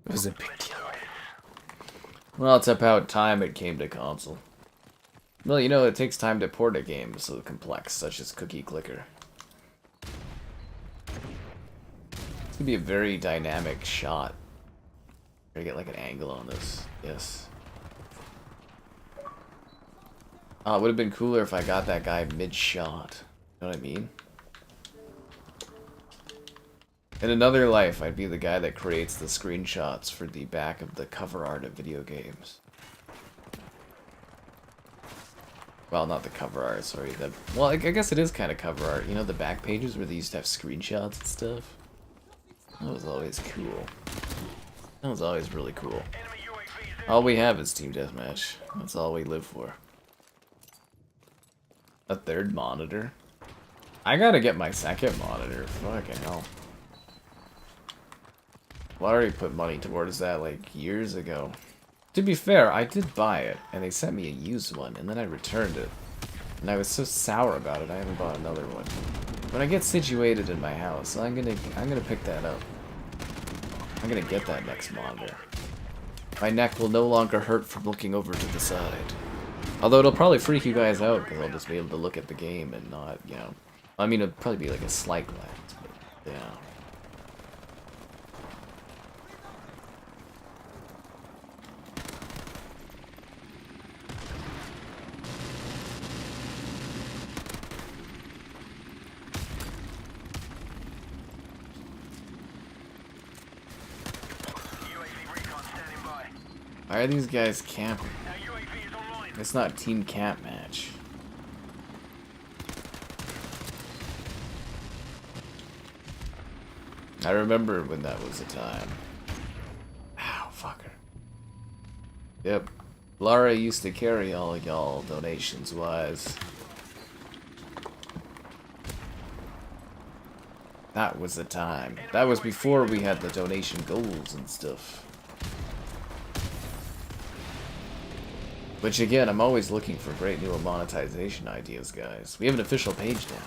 It was a big deal. Well, it's about time it came to console. Well, you know, it takes time to port a game so complex, such as Cookie Clicker. It's gonna be a very dynamic shot. Gotta get like an angle on this. Yes. Oh, it would have been cooler if I got that guy mid-shot. You know what I mean? In another life, I'd be the guy that creates the screenshots for the back of the cover art of video games. Well, not the cover art, sorry. Well, I guess it is kind of cover art. You know the back pages where they used to have screenshots and stuff? That was always cool. That was always really cool. All we have is Team Deathmatch. That's all we live for. A third monitor? I gotta get my second monitor. Fucking hell. Well, I already put money towards that like years ago. To be fair, I did buy it, and they sent me a used one, and then I returned it. And I was so sour about it, I haven't bought another one. When I get situated in my house, I'm gonna pick that up. I'm gonna get that next monitor. My neck will no longer hurt from looking over to the side. Although it'll probably freak you guys out, because I'll just be able to look at the game and not, you know... I mean, it'll probably be like a slight glance, but, yeah. Why are these guys camping? It's not Team Camp Match. I remember when that was a time. Ow, fucker. Yep. Lara used to carry all y'all donations wise. That was the time. That was before we had the donation goals and stuff. Which again, I'm always looking for great new monetization ideas, guys. We have an official page now.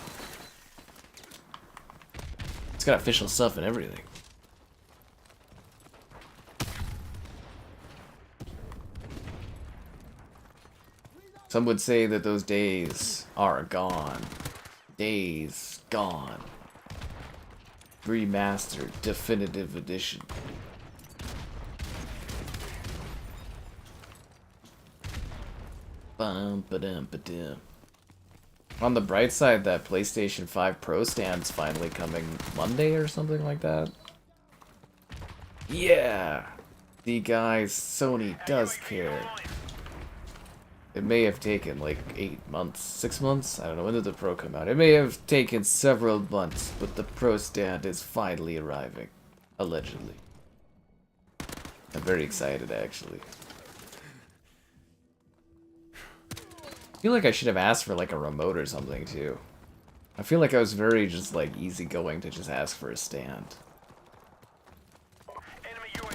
It's got official stuff and everything. Some would say that those days are gone. Days gone. Remastered, definitive edition. On the bright side, that PlayStation 5 Pro stand's finally coming Monday or something like that. Yeah! The guys, Sony does care. It may have taken like 8 months, 6 months? I don't know, when did the Pro come out? It may have taken several months, but the Pro stand is finally arriving. Allegedly. I'm very excited, actually. I feel like I should have asked for like a remote or something, too. I feel like I was very just like easygoing to just ask for a stand.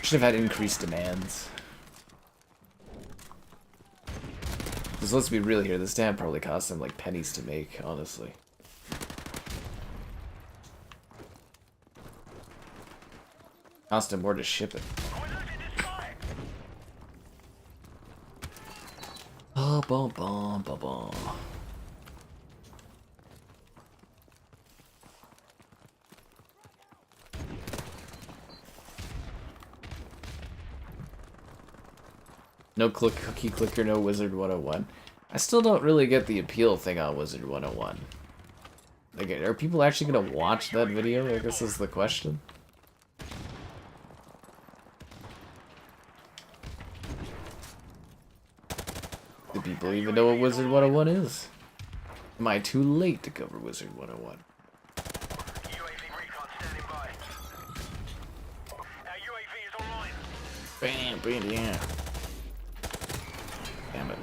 Should have had increased demands. Because let's be real here, the stand probably cost them like pennies to make, honestly. Cost them more to ship it. Oh, bum, bum, bum, bum. No cookie clicker, no Wizard 101. I still don't really get the appeal thing on Wizard 101. Like, are people actually gonna watch that video? I guess is the question. Do people even know what Wizard 101 is? Am I too late to cover Wizard 101? Bam, bam, yeah. Damn it.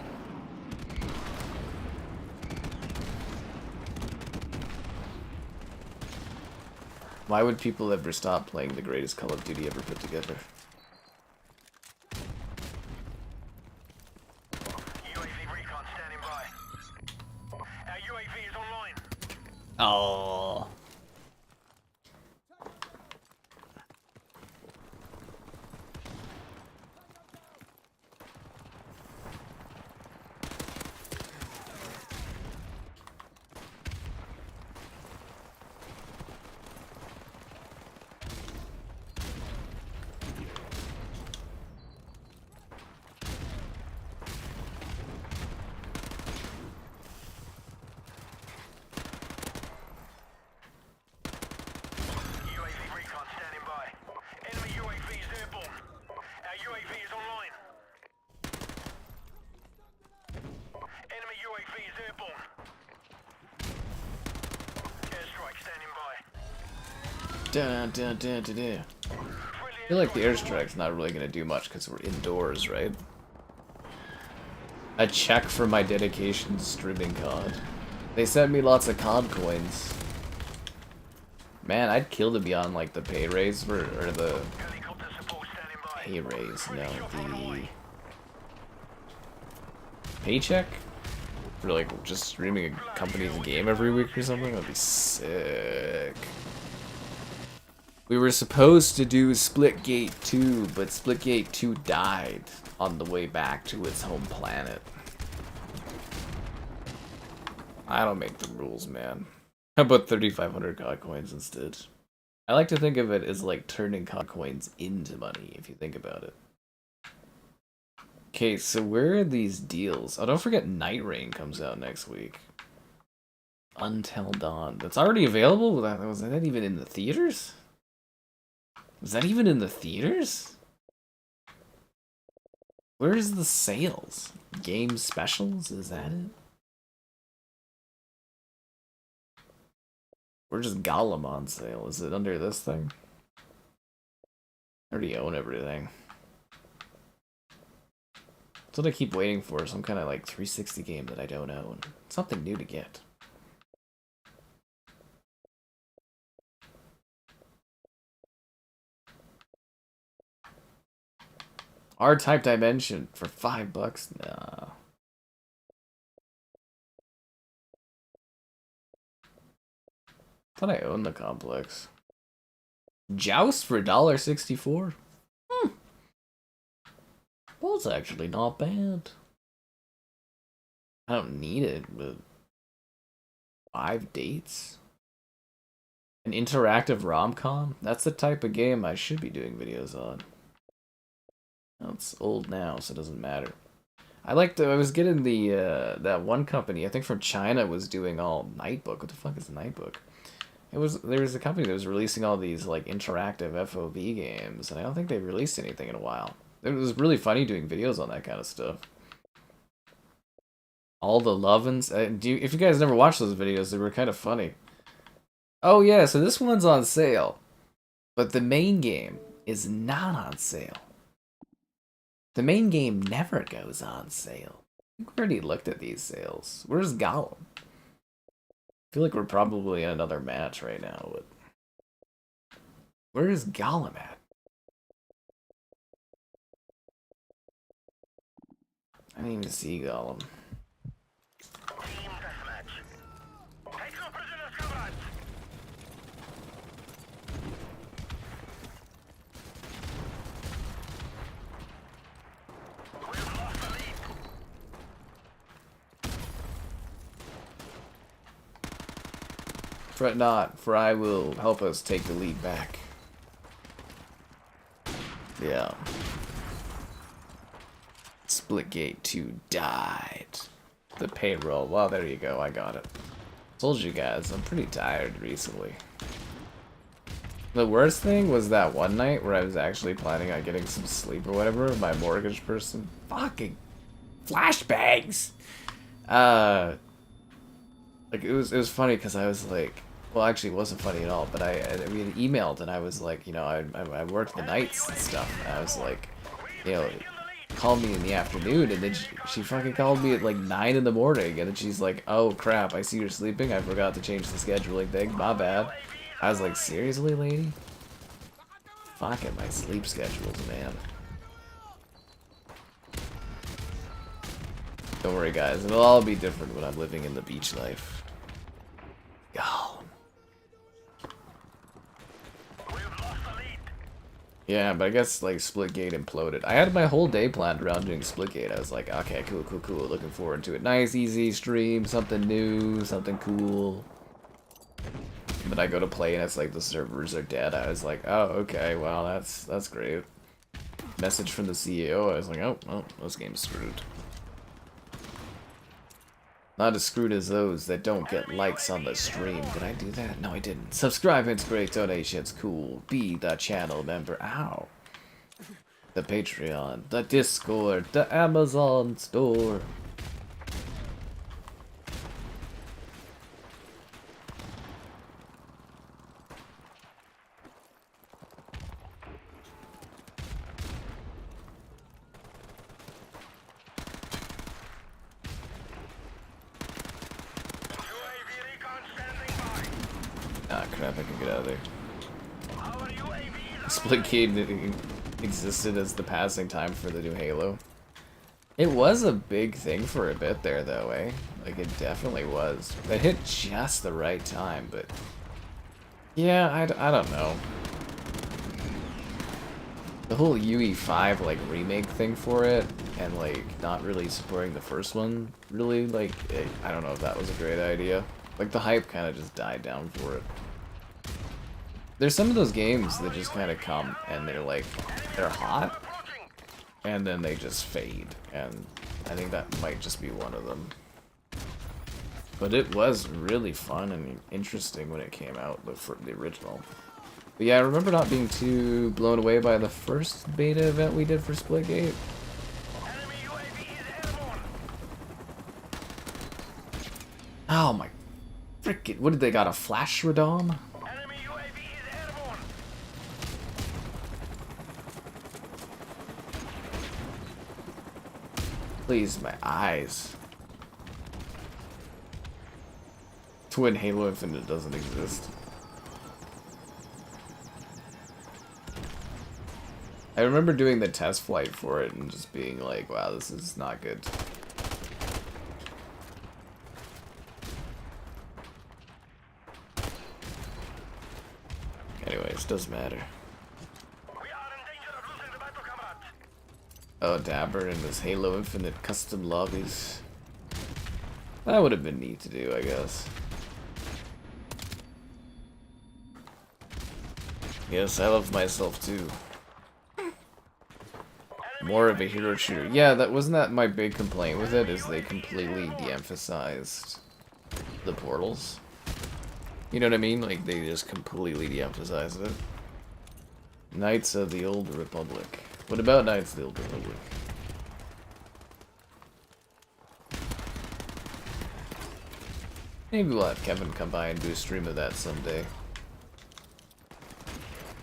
Why would people ever stop playing the greatest Call of Duty ever put together? UAV recon standing by. Our UAV is online. Oh. I feel like the airstrike's not really gonna do much because we're indoors, right? A check for my dedication to streaming COD. They sent me lots of COD coins. Man, I'd kill to be on like the pay raise or the pay raise, no, the paycheck for like just streaming a company's game every week or something. That'd be sick. We were supposed to do Splitgate 2, but Splitgate 2 died on the way back to its home planet. I don't make the rules, man. How about 3,500 COD coins instead? I like to think of it as like turning COD coins into money, if you think about it. Okay, so where are these deals? Oh, don't forget Night Rain comes out next week. Until Dawn. That's already available? Was that even in the theaters? Was that even in the theaters? Where's the sales? Game specials? Is that it? We're just Gollum on sale. Is it under this thing? I already own everything. That's what I keep waiting for. Some kind of like 360 game that I don't own. Something new to get. R-Type Dimension for $5? Nah. Thought I owned the complex. Joust for $1.64? Well, it's actually not bad. I don't need it, but 5 dates? An interactive rom-com? That's the type of game I should be doing videos on. Well, it's old now, so it doesn't matter. I was getting the, that one company, I think from China, was doing all Nightbook. What the fuck is Nightbook? There was a company that was releasing all these, like, interactive FOV games, and I don't think they've released anything in a while. It was really funny doing videos on that kind of stuff. All the lovin's. If you guys never watched those videos, they were kind of funny. Oh yeah, so this one's on sale, but the main game is not on sale. The main game never goes on sale. I think we already looked at these sales. Where's Gollum? I feel like we're probably in another match right now. But where is Gollum at? I didn't even see Gollum. Team deathmatch. Take no prisoners, comrades. We've lost the lead. Fret not, for I will help us take the lead back. Yeah. Splitgate 2 died. The payroll. Well, there you go. I got it. Told you guys, I'm pretty tired recently. The worst thing was that one night where I was actually planning on getting some sleep or whatever. My mortgage person. Fucking flashbangs. Like it was funny because I was like, well, actually, it wasn't funny at all. But we had emailed and I was like, you know, I worked the nights and stuff. And I was like, you know, call me in the afternoon, and then she fucking called me at like 9 in the morning, and then she's like, oh crap, I see you're sleeping. I forgot to change the scheduling thing. My bad. I was like, seriously, lady? Fucking my sleep schedules, man. Don't worry, guys. It'll all be different when I'm living in the beach life. Go. Yeah, but I guess like Splitgate imploded. I had my whole day planned around doing Splitgate. I was like, okay, cool, cool, cool. Looking forward to it. Nice, easy stream, something new, something cool. But I go to play and it's like the servers are dead. I was like, oh, okay, well, that's great. Message from the CEO. I was like, oh, well, this game's screwed. Not as screwed as those that don't get likes on the stream. Did I do that? No, I didn't. Subscribe, it's great. Donations, cool. Be the channel member. Ow. The Patreon, the Discord, the Amazon store. Ah, crap, I can get out of there. Splitgate existed as the passing time for the new Halo. It was a big thing for a bit there, though, eh? Like, it definitely was. It hit just the right time, but... yeah, I don't know. The whole UE5, like, remake thing for it, and, like, not really supporting the first one, really, like, I don't know if that was a great idea. Like, the hype kind of just died down for it. There's some of those games that just kind of come, and they're, like, they're hot, and then they just fade, and I think that might just be one of them. But it was really fun and interesting when it came out, for the original. But yeah, I remember not being too blown away by the first beta event we did for Splitgate. Oh my frickin', what did they got, a flash radom? Please, my eyes. Twin Halo Infinite doesn't exist. I remember doing the test flight for it and just being like, wow, this is not good. Anyways, doesn't matter. Oh, Dabber and his Halo Infinite custom lobbies. That would have been neat to do, I guess. Yes, I love myself too. More of a hero shooter. Yeah, wasn't that my big complaint with it, is they completely de-emphasized the portals. You know what I mean? Like, they just completely de-emphasized it. Knights of the Old Republic. What about Knights of the Old Republic? Maybe we'll have Kevin come by and do a stream of that someday.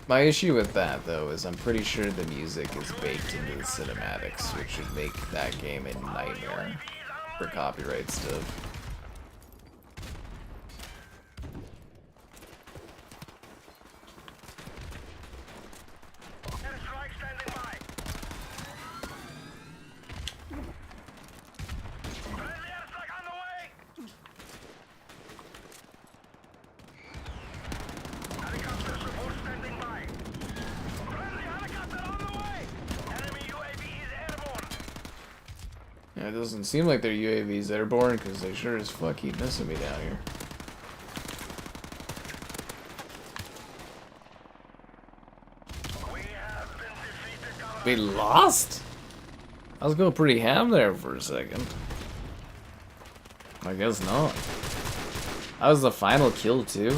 My issue with that, though, is I'm pretty sure the music is baked into the cinematics, which would make that game a nightmare for copyright stuff. Yeah, it doesn't seem like their UAVs airborne, because they sure as fuck keep missing me down here. We lost? I was going pretty ham there for a second. I guess not. That was the final kill too.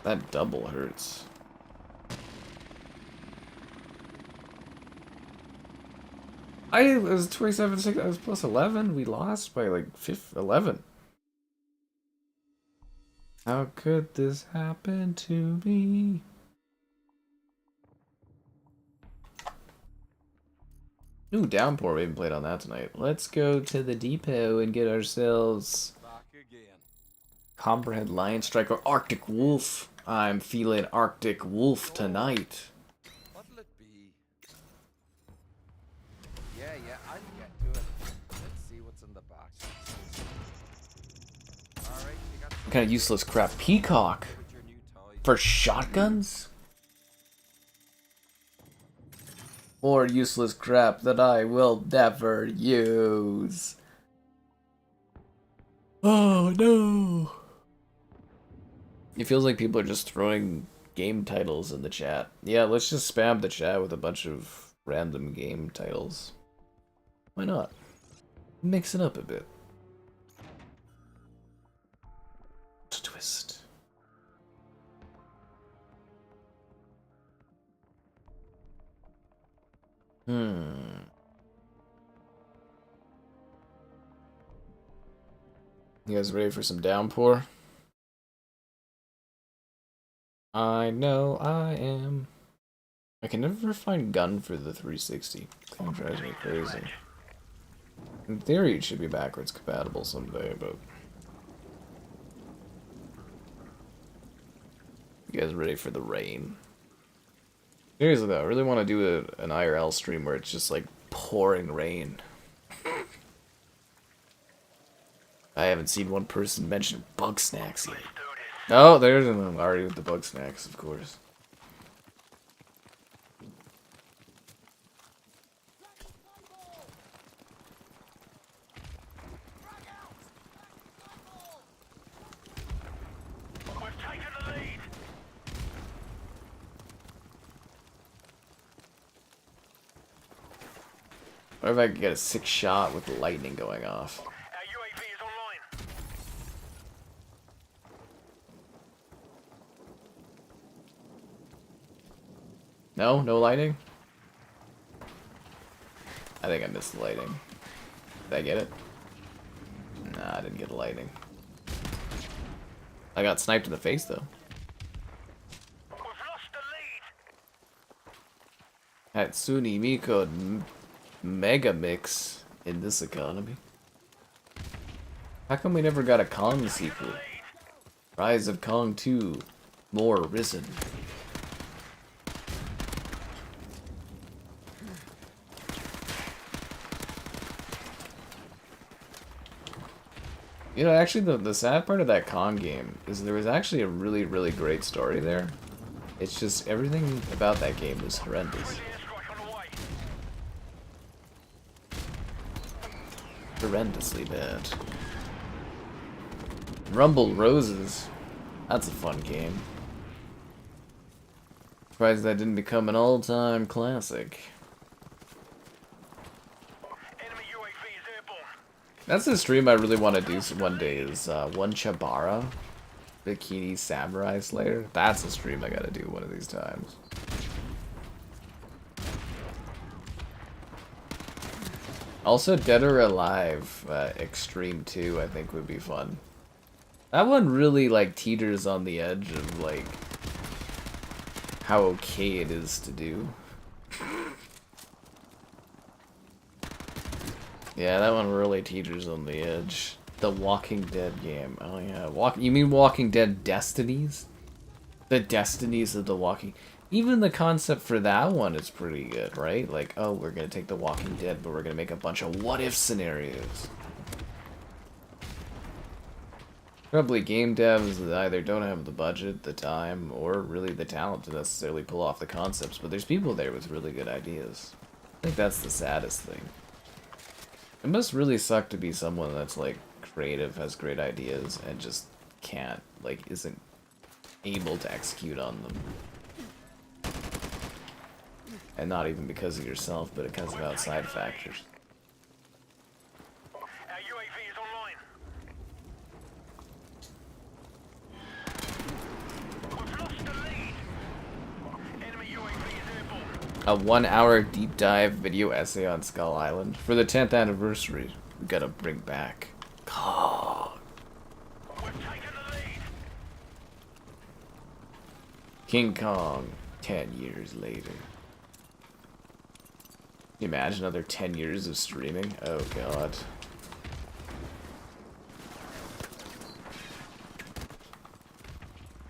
That double hurts. It was 27-6. I was plus 11. We lost by like 11. How could this happen to me? Ooh, Downpour. We haven't played on that tonight. Let's go to the depot and get ourselves Copperhead Lion Strike or Arctic Wolf. I'm feeling Arctic Wolf tonight. What'll it be? Yeah, I can get to it. Let's see what's in the box. Alright, you got What kind of useless crap? Peacock with your new toy. for shotguns? More useless crap that I will never use. Oh no. It feels like people are just throwing game titles in the chat. Yeah, let's just spam the chat with a bunch of random game titles. Why not? Mix it up a bit. Twist. You guys ready for some Downpour? I know I am. I can never find gun for the 360. Kind of drives me crazy. In theory, it should be backwards compatible someday, but... You guys ready for the rain? Seriously though, I really want to do an IRL stream where it's just like pouring rain. I haven't seen one person mention bug snacks yet. Oh, there's an already with the bug snacks, of course. What if I could get a 6 shot with the lightning going off? Our UAV is online. No? No lightning? I think I missed the lightning. Did I get it? Nah, I didn't get the lightning. I got sniped in the face though. We've lost the lead. Hatsune Miku Mega Mix in this economy. How come we never got a Kong sequel? Rise of Kong 2. More Risen. You know, actually, the sad part of that Kong game is there was actually a really, really great story there. It's just everything about that game was horrendous. Horrendously bad. Rumble Roses. That's a fun game. Surprised that didn't become an all-time classic. Enemy UAV is airborne. That's a stream I really want to do one day is One Chabara Bikini Samurai Slayer. That's a stream I gotta do one of these times. Also, Dead or Alive Extreme 2, I think would be fun. That one really like teeters on the edge of like how okay it is to do. Yeah, that one really teeters on the edge. The Walking Dead game. Oh yeah, you mean Walking Dead Destinies? The Destinies of the Walking. Even the concept for that one is pretty good, right? Like, oh, we're gonna take The Walking Dead, but we're gonna make a bunch of what-if scenarios. Probably game devs that either don't have the budget, the time, or really the talent to necessarily pull off the concepts, but there's people there with really good ideas. I think that's the saddest thing. It must really suck to be someone that's, like, creative, has great ideas, and just can't, like, isn't able to execute on them. And not even because of yourself, but because of outside factors. Our UAV is online. We've lost the lead. Enemy UAV is airborne. A 1-hour deep dive video essay on Skull Island. For the 10th anniversary, we gotta bring back Kong. We've taken the lead. King Kong, 10 years later. Can you imagine another 10 years of streaming? Oh god.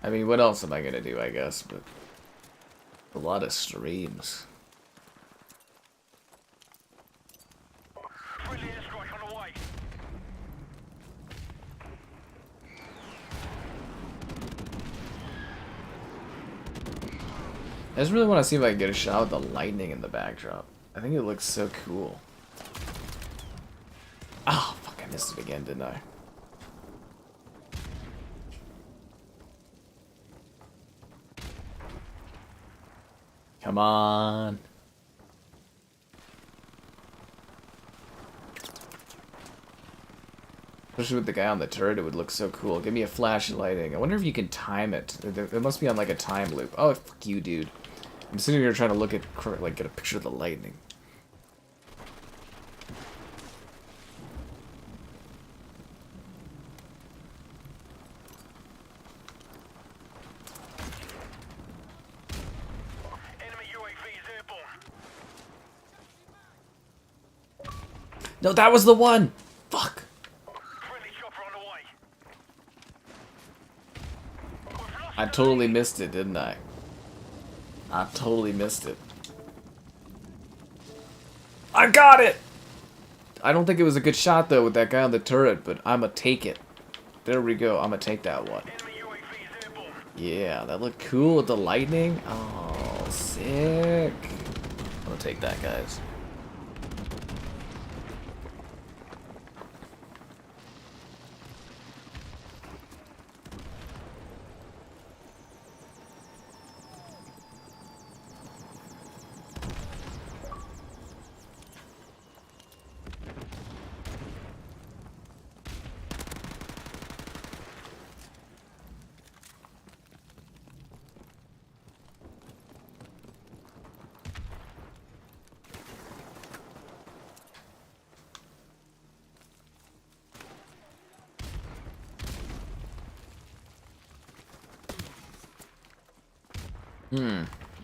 I mean, what else am I gonna do, I guess, but a lot of streams. Friendly airstrike on the way. I just really want to see if I can get a shot with the lightning in the backdrop. I think it looks so cool. Oh, fuck, I missed it again, didn't I? Come on. Especially with the guy on the turret, it would look so cool. Give me a flash of lightning. I wonder if you can time it. It must be on like a time loop. Oh, fuck you, dude. I'm sitting here trying to look at, like, get a picture of the lightning. Enemy UAV is airborne. No, that was the one! Fuck! Friendly chopper on the way. We've lost I totally missed it, didn't I? I totally missed it. I got it! I don't think it was a good shot, though, with that guy on the turret, but I'ma take it. There we go. I'ma take that one. enemy UAV is airborne. Yeah, that looked cool with the lightning. Oh, sick. I'm gonna take that, guys.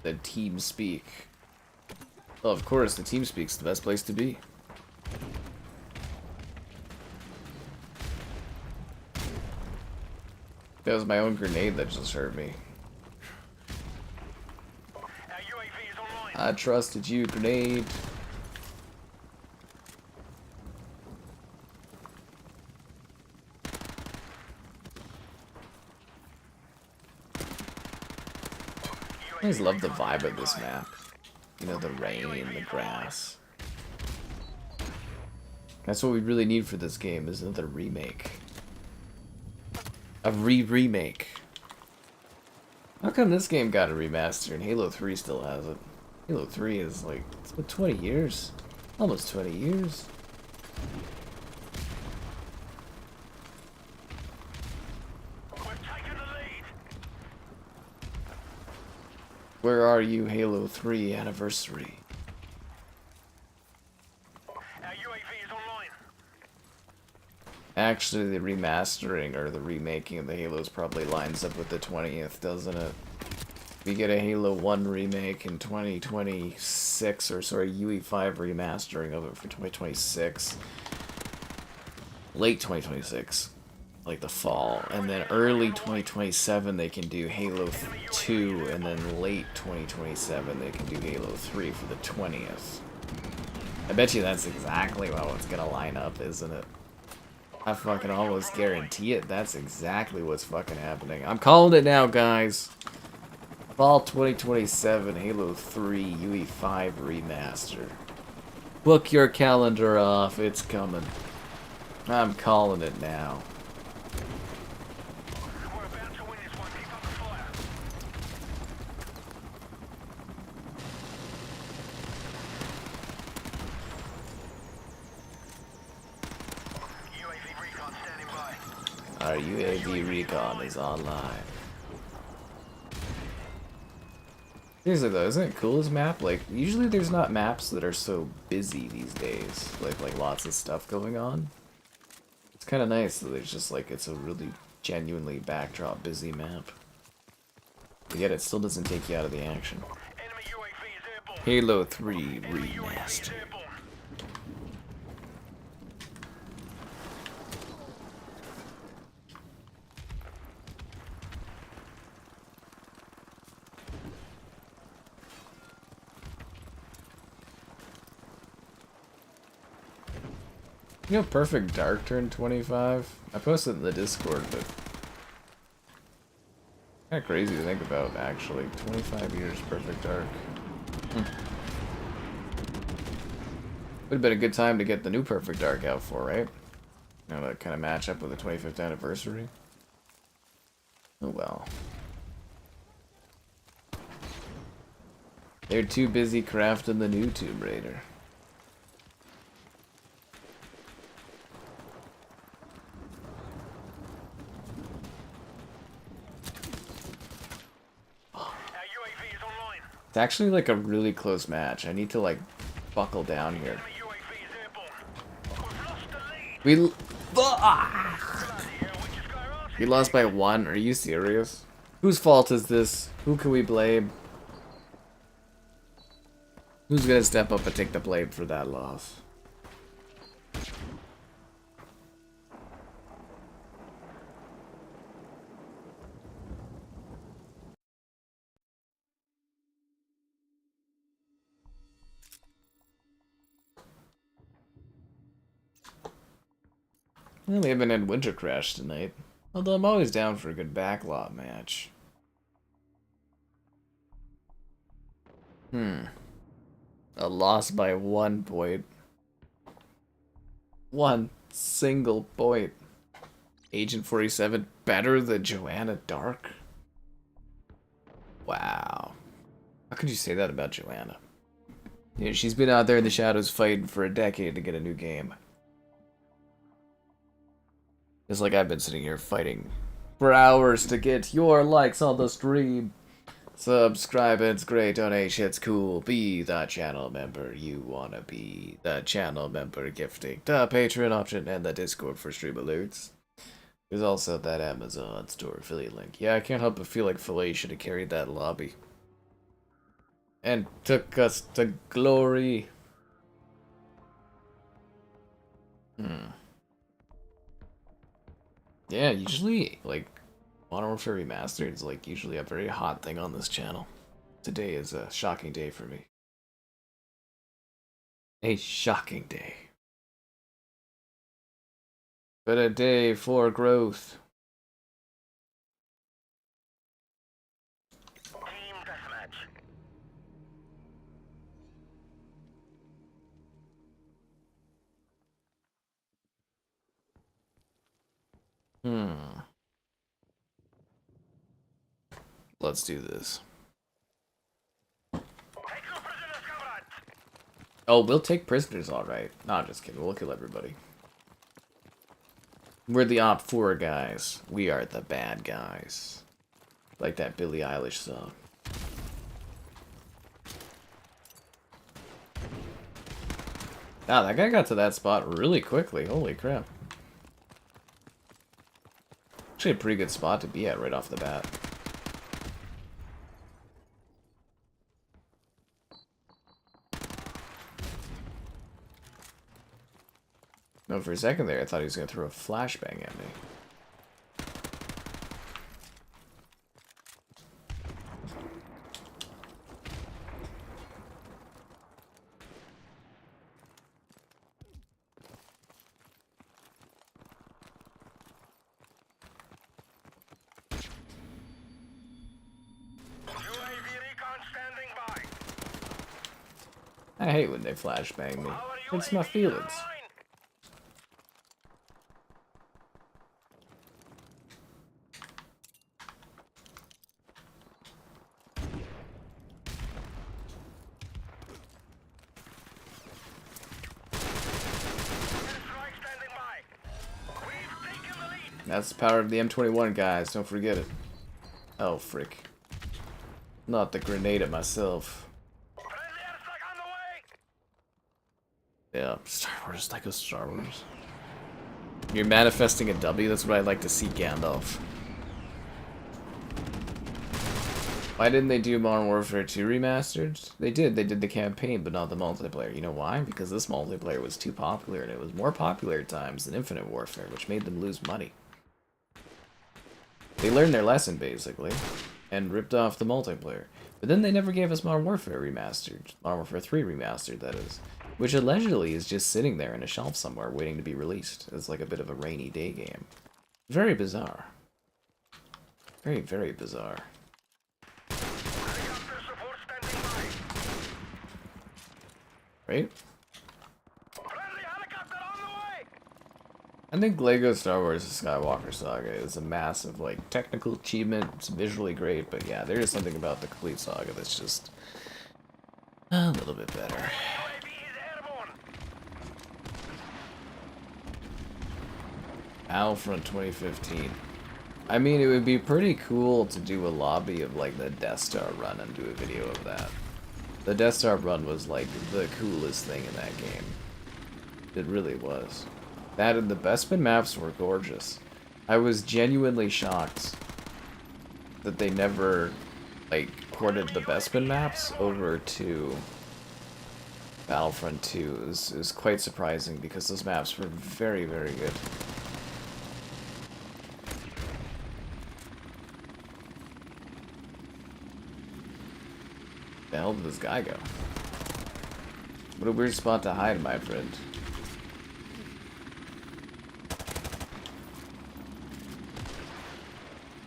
The team speak. Well, of course, the team speak's the best place to be. That was my own grenade that just hurt me. Our UAV is online. I trusted you, grenade. I always love the vibe of this map. You know, the rain, the grass. That's what we really need for this game, is another remake. A remake. How come this game got a remaster and Halo 3 still has it? Halo 3 is like, it's been 20 years. Almost 20 years. We've taken the lead. Where are you, Halo 3 anniversary? Our UAV Actually, the remastering or the remaking of the Halos probably lines up with the 20th, doesn't it? We get a Halo 1 remake in 2026, or sorry, UE5 remastering of it for 2026. Late 2026, like the fall. And then early 2027 they can do Halo 2, and then late 2027 they can do Halo 3 for the 20th. I bet you that's exactly how it's gonna line up, isn't it? I fucking almost guarantee it. That's exactly what's fucking happening. I'm calling it now, guys. Fall 2027, Halo 3, UE5 remaster. Book your calendar off. It's coming. I'm calling it now. We're about to win this one. Keep up the fire. UAV recon standing by. Our UAV recon is online. Seriously though, isn't it cool, this map? Like, usually there's not maps that are so busy these days. Like lots of stuff going on. It's kind of nice that there's just like, it's a really genuinely backdrop busy map. But yet it still doesn't take you out of the action. Enemy UAV is airborne. Halo 3 Enemy UAV is Remastered. airborne. You know, Perfect Dark turned 25? I posted in the Discord, but kind of crazy to think about, actually. 25 years, Perfect Dark. Would have been a good time to get the new Perfect Dark out for, right? You know, that kind of match up with the 25th anniversary. Oh well. They're too busy crafting the new Tomb Raider. It's actually like a really close match. I need to like buckle down here. We lost by 1. Are you serious? Whose fault is this? Who can we blame? Who's gonna step up and take the blame for that loss? Well, we haven't had Winter Crash tonight. Although I'm always down for a good Backlot match. A loss by 1 point. 1 single point. Agent 47 better than Joanna Dark? Wow. How could you say that about Joanna? You know, she's been out there in the shadows fighting for a decade to get a new game. Just like I've been sitting here fighting for hours to get your likes on the stream. Subscribe, it's great. Donate, shit's cool. Be the channel member you wanna be. The channel member gifting, the Patreon option, and the Discord for stream alerts. There's also that Amazon store affiliate link. Yeah, I can't help but feel like Filet should have carried that lobby. And took us to glory. Yeah, usually, like, Modern Warfare Remastered is, like, usually a very hot thing on this channel. Today is a shocking day for me. A shocking day. But a day for growth. Team deathmatch. Let's do this. Oh, we'll take prisoners, alright. No, I'm just kidding. We'll kill everybody. We're the Op 4 guys. We are the bad guys. Like that Billie Eilish song. Wow, that guy got to that spot really quickly. Holy crap. Actually a pretty good spot to be at right off the bat. No, for a second there, I thought he was going to throw a flashbang at me. UAV recon standing by. I hate when they flashbang me. Our Hurts my UAV is feelings. online. Strike standing by. We've taken the lead. That's the power of the M21, guys. Don't forget it. Oh, frick. Not the grenade at myself. Friendly airstrike on the way. Yeah, Star Wars, like a Star Wars. You're manifesting a W, that's what I'd like to see, Gandalf. Why didn't they do Modern Warfare 2 Remastered? They did the campaign, but not the multiplayer. You know why? Because this multiplayer was too popular, and it was more popular at times than Infinite Warfare, which made them lose money. They learned their lesson, basically, and ripped off the multiplayer. But then they never gave us Modern Warfare Remastered. Modern Warfare 3 Remastered, that is. Which allegedly is just sitting there in a shelf somewhere waiting to be released as like a bit of a rainy day game. Very bizarre. Very, very bizarre. Helicopter support standing by. Right? Friendly helicopter on the way. I think Lego Star Wars The Skywalker Saga is a massive, like, technical achievement. It's visually great, but yeah, there is something about the complete saga that's just a little bit better. UAV is airborne. Battlefront 2015. I mean, it would be pretty cool to do a lobby of, like, the Death Star run and do a video of that. The Death Star run was, like, the coolest thing in that game. It really was. That and the Bespin maps were gorgeous. I was genuinely shocked that they never, like, ported the Bespin maps over to Battlefront 2. It was quite surprising because those maps were very, very good. The hell did this guy go? What a weird spot to hide, my friend.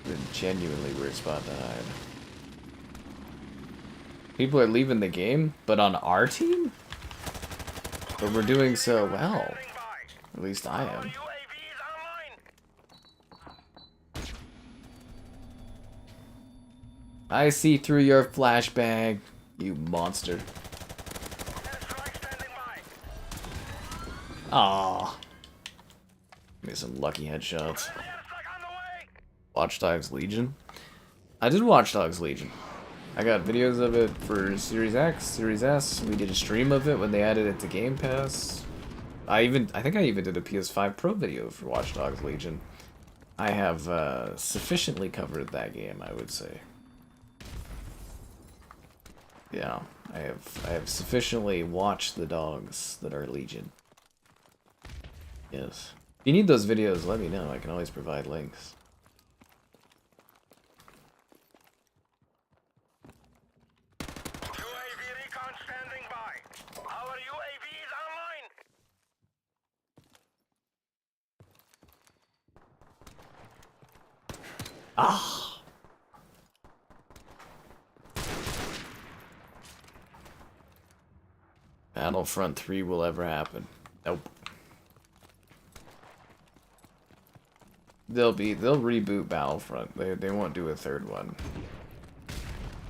A genuinely weird spot to hide. People are leaving the game, but on our team? But we're doing so well. At least I am. UAV is online. I see through your flashbang, you monster. Airstrike standing by. Aww. Give me some lucky headshots. Friendly airstrike on the way. Watch Dogs Legion. I did Watch Dogs Legion. I got videos of it for Series X, Series S. We did a stream of it when they added it to Game Pass. I think I even did a PS5 Pro video for Watch Dogs Legion. I have sufficiently covered that game, I would say. Yeah, I have sufficiently watched the dogs that are Legion. Yes. If you need those videos, let me know. I can always provide links. UAV recon standing by. Our UAV is online. Ah! Battlefront 3 will ever happen. Nope. They'll reboot Battlefront. They won't do a third one.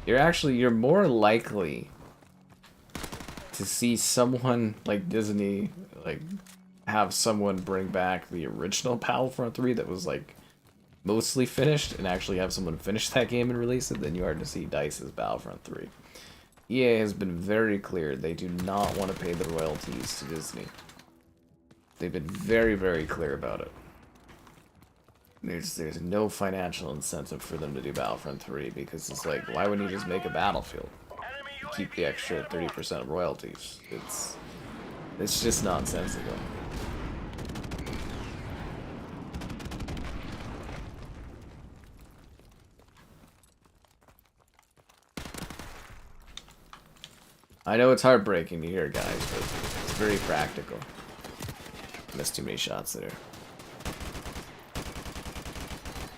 You're more likely to see someone like Disney like have someone bring back the original Battlefront 3 that was like mostly finished and actually have someone finish that game and release it than you are to see DICE's Battlefront 3. EA has been very clear they do not want to pay the royalties to Disney. They've been very, very clear about it. There's no financial incentive for them to do Battlefront 3 because it's like, why wouldn't you just make a Battlefield? Keep the extra 30% of royalties. It's just nonsensical. I know it's heartbreaking to hear, guys, but it's very practical. Missed too many shots there.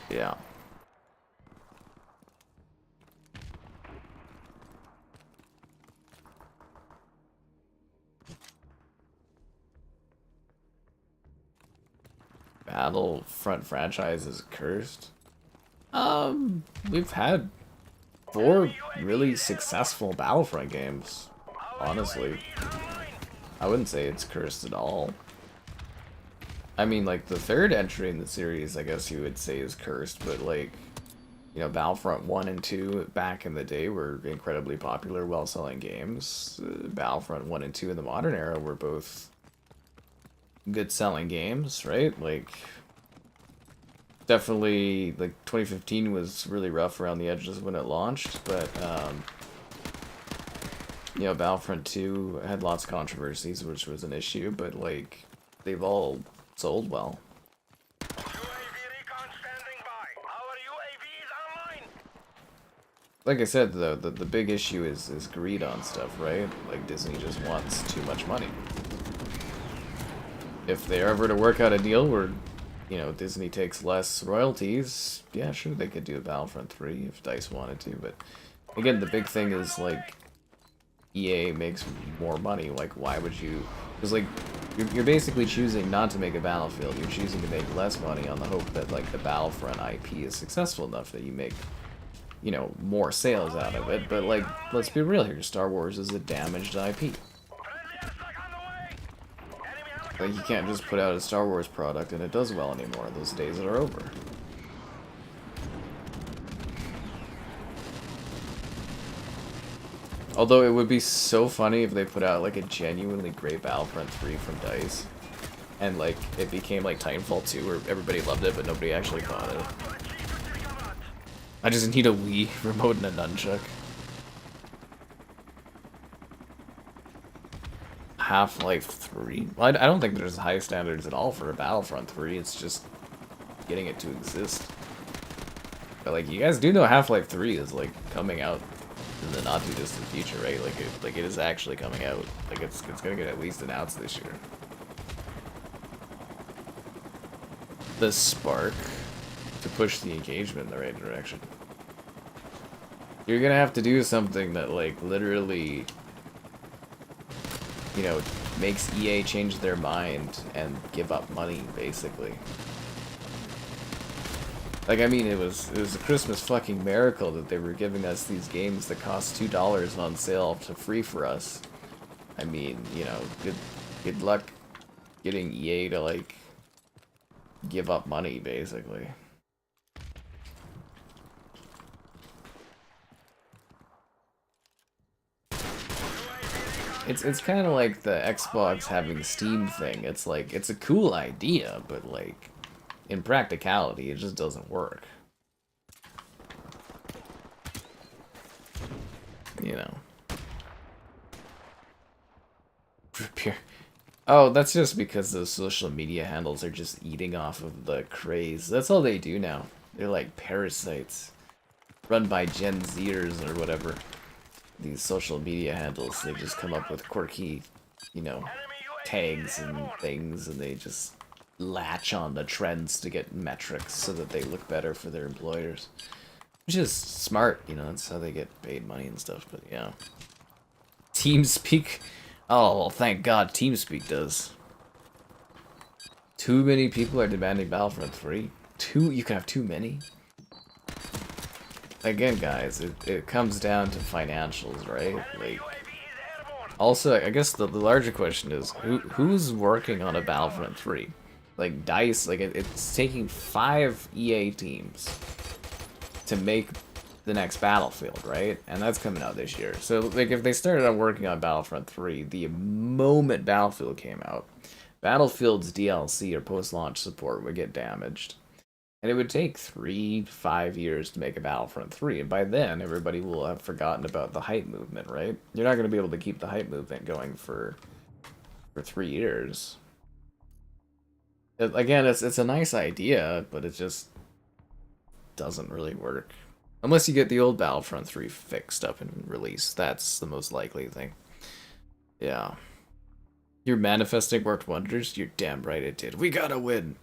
Yeah. Battlefront franchise is cursed. We've had 4 really successful Battlefront games, honestly. I wouldn't say it's cursed at all. I mean, like, the 3rd entry in the series, I guess you would say is cursed, but, like, you know, Battlefront 1 and 2 back in the day were incredibly popular, well-selling games. Battlefront 1 and 2 in the modern era were both good-selling games, right? Like, definitely, like, 2015 was really rough around the edges when it launched, but, you know, Battlefront 2 had lots of controversies, which was an issue, but, like, they've all sold well. Like I said, though, the big issue is greed on stuff, right? Like, Disney just wants too much money. If they're ever to work out a deal where, you know, Disney takes less royalties, yeah, sure, they could do a Battlefront 3 if DICE wanted to, but again, the big thing is, like, EA makes more money. Like, why would you... Because, like, you're basically choosing not to make a Battlefield. You're choosing to make less money on the hope that, like, the Battlefront IP is successful enough that you make, you know, more sales out of it. But, like, let's be real here. Star Wars is a damaged IP. Like, you can't just put out a Star Wars product and it does well anymore. Those days are over. Although it would be so funny if they put out, like, a genuinely great Battlefront 3 from DICE. And, like, it became, like, Titanfall 2 where everybody loved it, but nobody actually bought it. I just need a Wii remote and a nunchuck. Half-Life 3? Well, I don't think there's high standards at all for a Battlefront 3, it's just getting it to exist. But, like, you guys do know Half-Life 3 is, like, coming out in the not too distant future, right? Like it is actually coming out. Like it's gonna get at least announced this year. The spark to push the engagement in the right direction. You're gonna have to do something that, like, literally, you know, makes EA change their mind and give up money, basically. Like, I mean, it was a Christmas fucking miracle that they were giving us these games that cost $2 on sale to free for us. I mean, you know, good luck getting EA to, like, give up money, basically. It's kind of like the Xbox having Steam thing. It's like, it's a cool idea, but, like, in practicality, it just doesn't work. You know. Pure. Oh, that's just because those social media handles are just eating off of the craze. That's all they do now. They're like parasites. Run by Gen Zers or whatever. These social media handles, they just come up with quirky, you know, tags and things, and they just latch on the trends to get metrics so that they look better for their employers. Which is smart, you know, that's how they get paid money and stuff, but yeah. TeamSpeak? Oh, well, thank God TeamSpeak does. Too many people are demanding Battlefront 3? You can have too many? Again, guys, it comes down to financials, right? Like, also, I guess the larger question is, who's working on a Battlefront 3? Like, DICE, like, it's taking 5 EA teams to make the next Battlefield, right? And that's coming out this year. So, like, if they started on working on Battlefront 3, the moment Battlefield came out, Battlefield's DLC or post-launch support would get damaged. And it would take 3 to 5 years to make a Battlefront 3, and by then everybody will have forgotten about the hype movement, right? You're not going to be able to keep the hype movement going for 3 years. Again, it's a nice idea, but it just doesn't really work. Unless you get the old Battlefront 3 fixed up and released. That's the most likely thing. Yeah. Your manifesting worked wonders? You're damn right it did. We gotta win!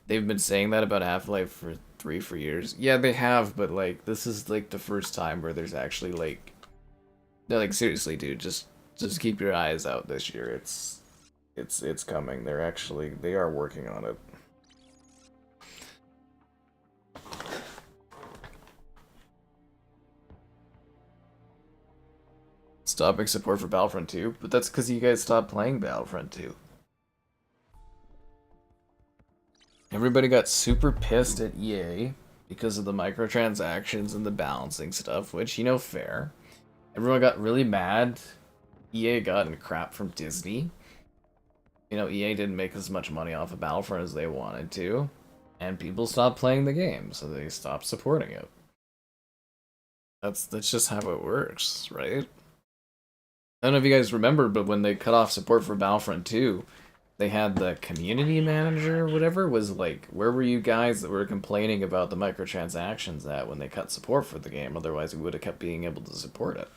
They've been saying that about Half-Life 3 for years. Yeah, they have, but, like, this is, like, the first time where there's actually, like... No, like, seriously, dude, just keep your eyes out this year. It's coming. They are working on it. Stopping support for Battlefront 2? But that's because you guys stopped playing Battlefront 2. Everybody got super pissed at EA because of the microtransactions and the balancing stuff, which, you know, fair. Everyone got really mad. EA got in crap from Disney. You know, EA didn't make as much money off of Battlefront as they wanted to. And people stopped playing the game, so they stopped supporting it. That's just how it works, right? I don't know if you guys remember, but when they cut off support for Battlefront 2, they had the community manager or whatever was like, where were you guys that were complaining about the microtransactions at when they cut support for the game? Otherwise, we would have kept being able to support it.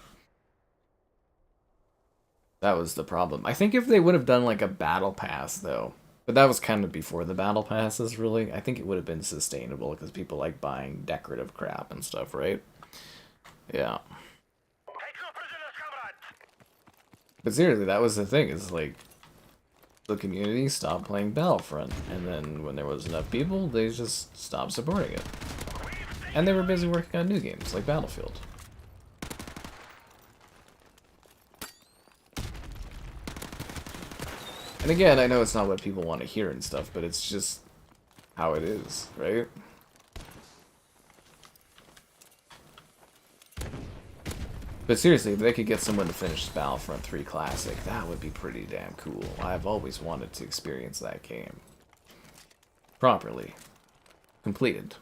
That was the problem. I think if they would have done like a battle pass, though, but that was kind of before the battle passes, really, I think it would have been sustainable because people like buying decorative crap and stuff, right? Yeah. But seriously, that was the thing, is like, the community stopped playing Battlefront, and then when there was enough people, they just stopped supporting it. And they were busy working on new games, like Battlefield. And again, I know it's not what people want to hear and stuff, but it's just how it is, right? But seriously, if they could get someone to finish Battlefront 3 Classic, that would be pretty damn cool. I've always wanted to experience that game. Properly. Completed.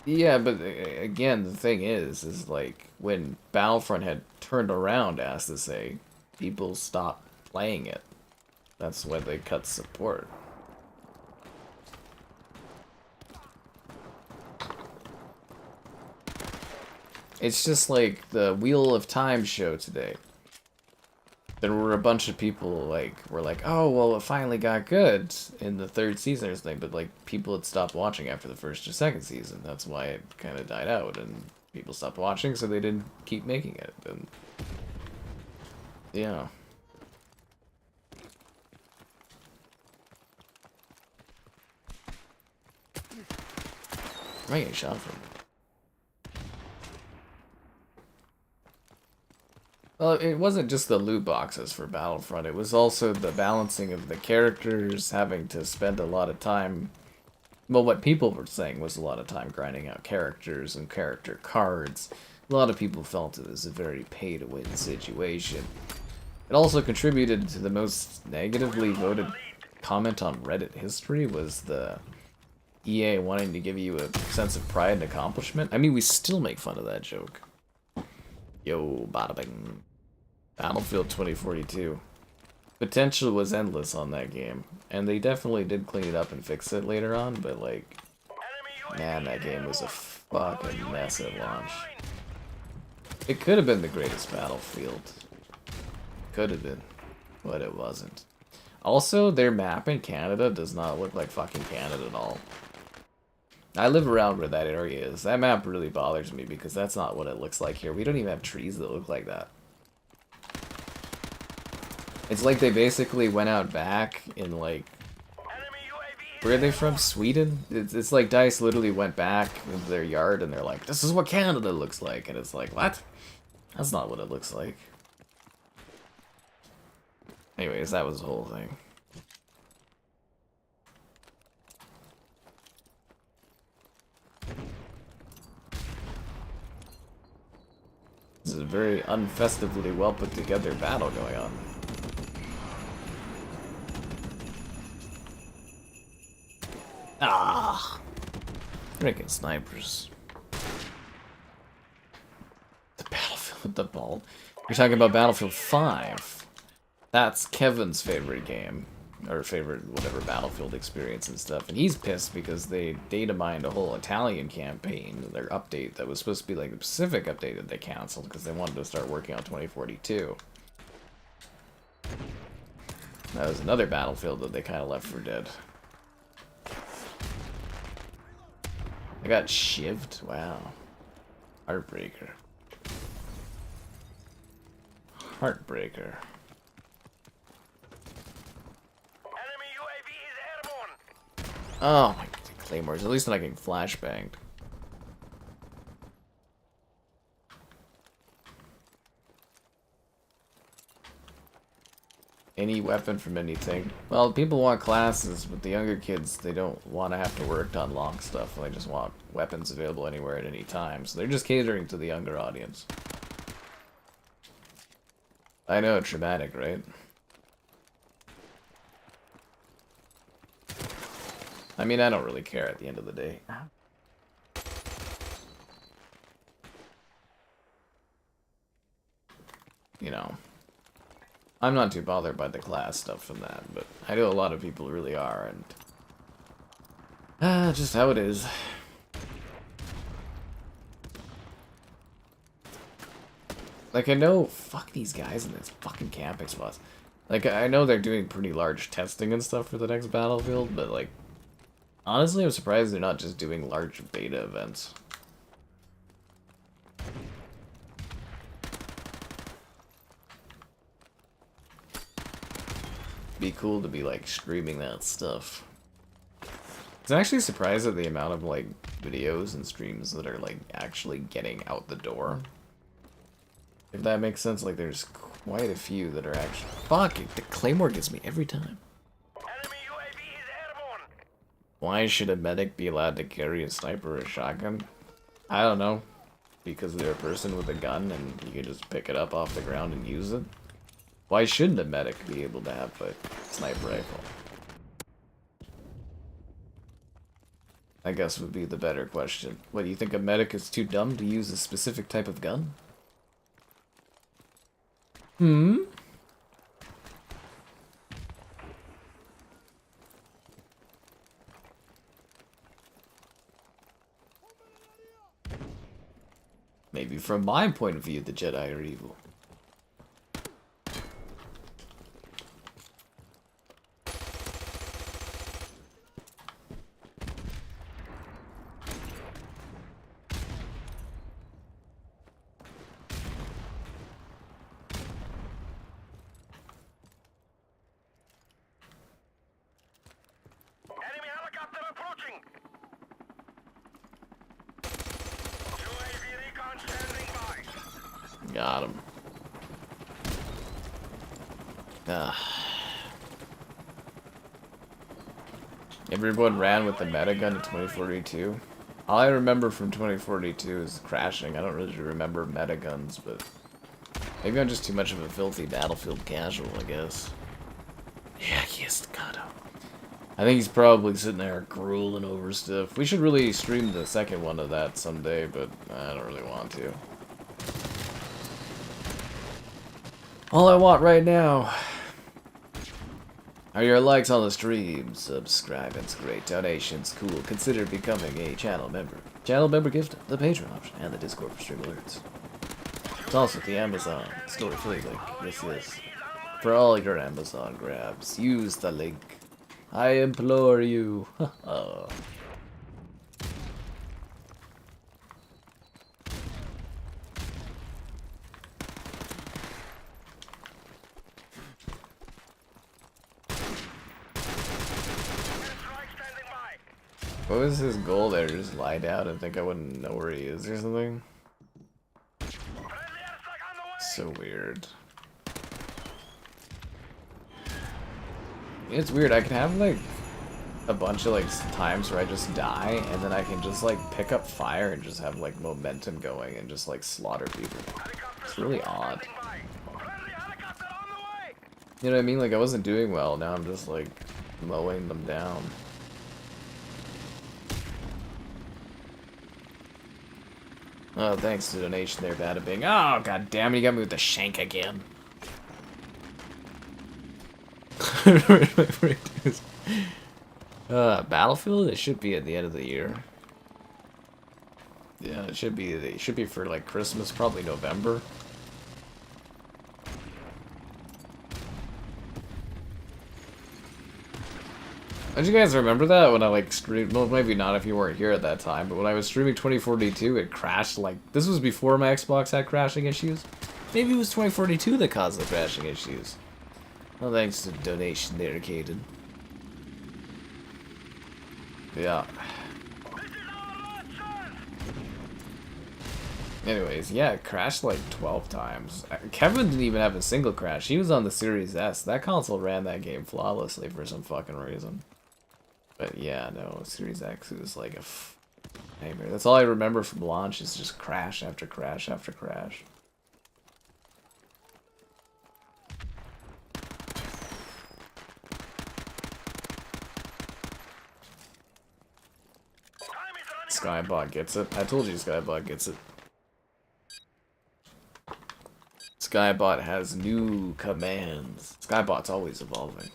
Yeah, but again, the thing is like, when Battlefront had turned around, as to say, people stopped playing it. That's why they cut support. It's just like the Wheel of Time show today. There were a bunch of people were like, oh, well, it finally got good in the 3rd season or something, but like people had stopped watching after the 1st or 2nd season. That's why it kind of died out, and people stopped watching, so they didn't keep making it. And yeah. I'm getting shot from. Well, it wasn't just the loot boxes for Battlefront, it was also the balancing of the characters, having to spend a lot of time... Well, what people were saying was a lot of time grinding out characters and character cards. A lot of people felt it was a very pay-to-win situation. It also contributed to the most negatively voted comment on Reddit history, was the EA wanting to give you a sense of pride and accomplishment. I mean, we still make fun of that joke. Yo, bada bing. Battlefield 2042. Potential was endless on that game, and they definitely did clean it up and fix it later on, but like, man, that game was a fucking mess at launch. It could have been the greatest Battlefield. Could have been, but it wasn't. Also, their map in Canada does not look like fucking Canada at all. I live around where that area is. That map really bothers me because that's not what it looks like here. We don't even have trees that look like that. It's like they basically went out back in, like... Where are they from? Sweden? It's like DICE literally went back into their yard and they're like, this is what Canada looks like. And it's like, what? That's not what it looks like. Anyways, that was the whole thing. This is a very unfestively well put together battle going on. Freaking snipers. The Battlefield with the ball. You're talking about Battlefield 5. That's Kevin's favorite game. Or favorite, whatever, Battlefield experience and stuff. And he's pissed because they data mined a whole Italian campaign, their update that was supposed to be like the Pacific update that they canceled because they wanted to start working on 2042. That was another Battlefield that they kind of left for dead. I got shivved? Wow. Heartbreaker. Heartbreaker. Enemy UAV is airborne. Oh my god, claymores. At least I'm not getting flashbanged. Any weapon from anything. Well, people want classes, but the younger kids, they don't want to have to work to unlock stuff. They just want weapons available anywhere at any time. So they're just catering to the younger audience. I know, traumatic, right? I mean, I don't really care at the end of the day. You know. I'm not too bothered by the class stuff from that, but I know a lot of people really are, and just how it is. Like, I know, fuck these guys in this fucking camping spots. Like, I know they're doing pretty large testing and stuff for the next Battlefield, but like, honestly, I'm surprised they're not just doing large beta events. Be cool to be like streaming that stuff. I'm actually surprised at the amount of like videos and streams that are like actually getting out the door. If that makes sense, like there's quite a few that are actually. Fuck it, the claymore gets me every time. Enemy UAV is airborne. Why should a medic be allowed to carry a sniper or a shotgun? I don't know. Because they're a person with a gun and you can just pick it up off the ground and use it. Why shouldn't a medic be able to have a sniper rifle? I guess would be the better question. What, do you think a medic is too dumb to use a specific type of gun? Hmm? Maybe from my point of view, the Jedi are evil. Enemy helicopter approaching. UAV recon standing by. Got him. Everyone ran with the meta gun in 2042. All I remember from 2042 is crashing. I don't really remember meta guns, but maybe I'm just too much of a filthy Battlefield casual, I guess. Yeah, yes, got him. I think he's probably sitting there grueling over stuff. We should really stream the second one of that someday, but I don't really want to. All I want right now are your likes on the stream, subscribe, it's great, donations, cool, consider becoming a channel member. Channel member gift, the Patreon option, and the Discord for stream alerts. It's also the Amazon store affiliate link, yes. For all your Amazon grabs, use the link. I implore you. What was his goal there? Just lie down and think I wouldn't know where he is or something? So weird. It's weird, I can have like a bunch of like times where I just die and then I can just like pick up fire and just have like momentum going and just like slaughter people. It's really odd. You know what I mean? Like I wasn't doing well, now I'm just like mowing them down. Oh, thanks to the donation there, Bada Bing. Oh, god damn it, you got me with the shank again. Battlefield? It should be at the end of the year. Yeah, it should be. It should be for like Christmas, probably November. Did you guys remember that when I like streamed? Well, maybe not if you weren't here at that time, but when I was streaming 2042, it crashed. Like this was before my Xbox had crashing issues. Maybe it was 2042 that caused the crashing issues. Well, thanks to donation dedicated. Yeah. Anyways, yeah, it crashed like 12 times. Kevin didn't even have a single crash. He was on the Series S. That console ran that game flawlessly for some fucking reason. But yeah, no, Series X is like a nightmare. That's all I remember from launch is just crash after crash after crash. Skybot gets it. I told you Skybot gets it. Skybot has new commands. Skybot's always evolving.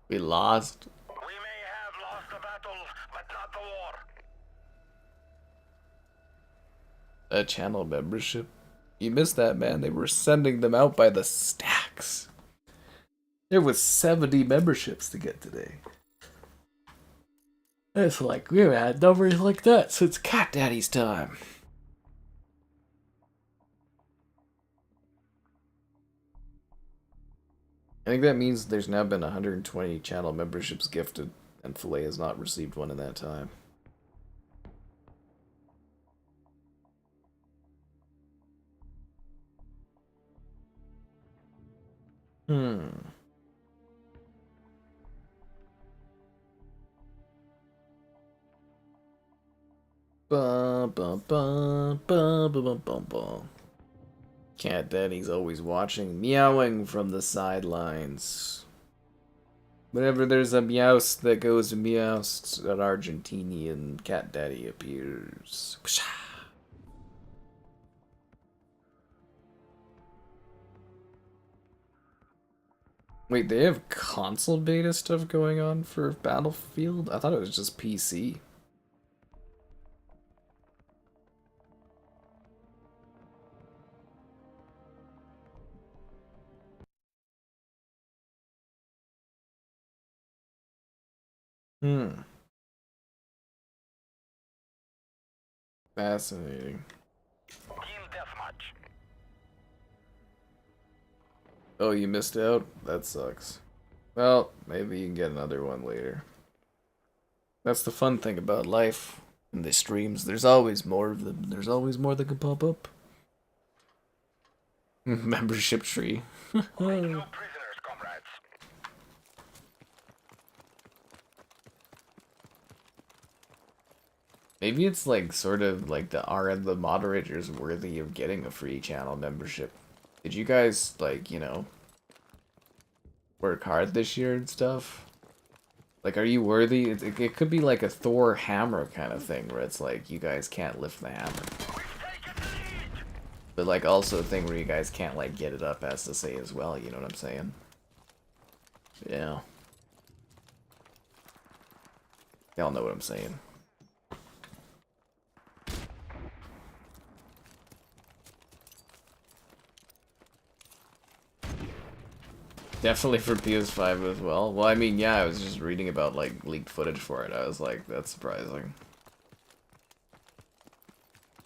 We lost. We may have lost the battle, but not the war. A channel membership. You missed that, man. They were sending them out by the stacks. There was 70 memberships to get today. It's like, we've had numbers like that since Cat Daddy's time. I think that means there's now been 120 channel memberships gifted, and Filet has not received one in that time. Bum, bum, bum, bum, bum, bum, bum. Cat Daddy's always watching, meowing from the sidelines. Whenever there's a meowst that goes meowst, an Argentinian Cat Daddy appears. Wait, they have console beta stuff going on for Battlefield? I thought it was just PC. Fascinating. Team deathmatch. Oh, you missed out? That sucks. Well, maybe you can get another one later. That's the fun thing about life in the streams. There's always more of them. There's always more that can pop up. Membership tree. No prisoners, comrades. Maybe it's like sort of like are the moderators worthy of getting a free channel membership? Did you guys like, you know, work hard this year and stuff? Like, are you worthy? It could be like a Thor hammer kind of thing where it's like you guys can't lift the hammer. But like also a thing where you guys can't like get it up as to say as well, you know what I'm saying? Yeah. Y'all know what I'm saying. Definitely for PS5 as well. Well, I mean, yeah, I was just reading about like leaked footage for it. I was like, that's surprising.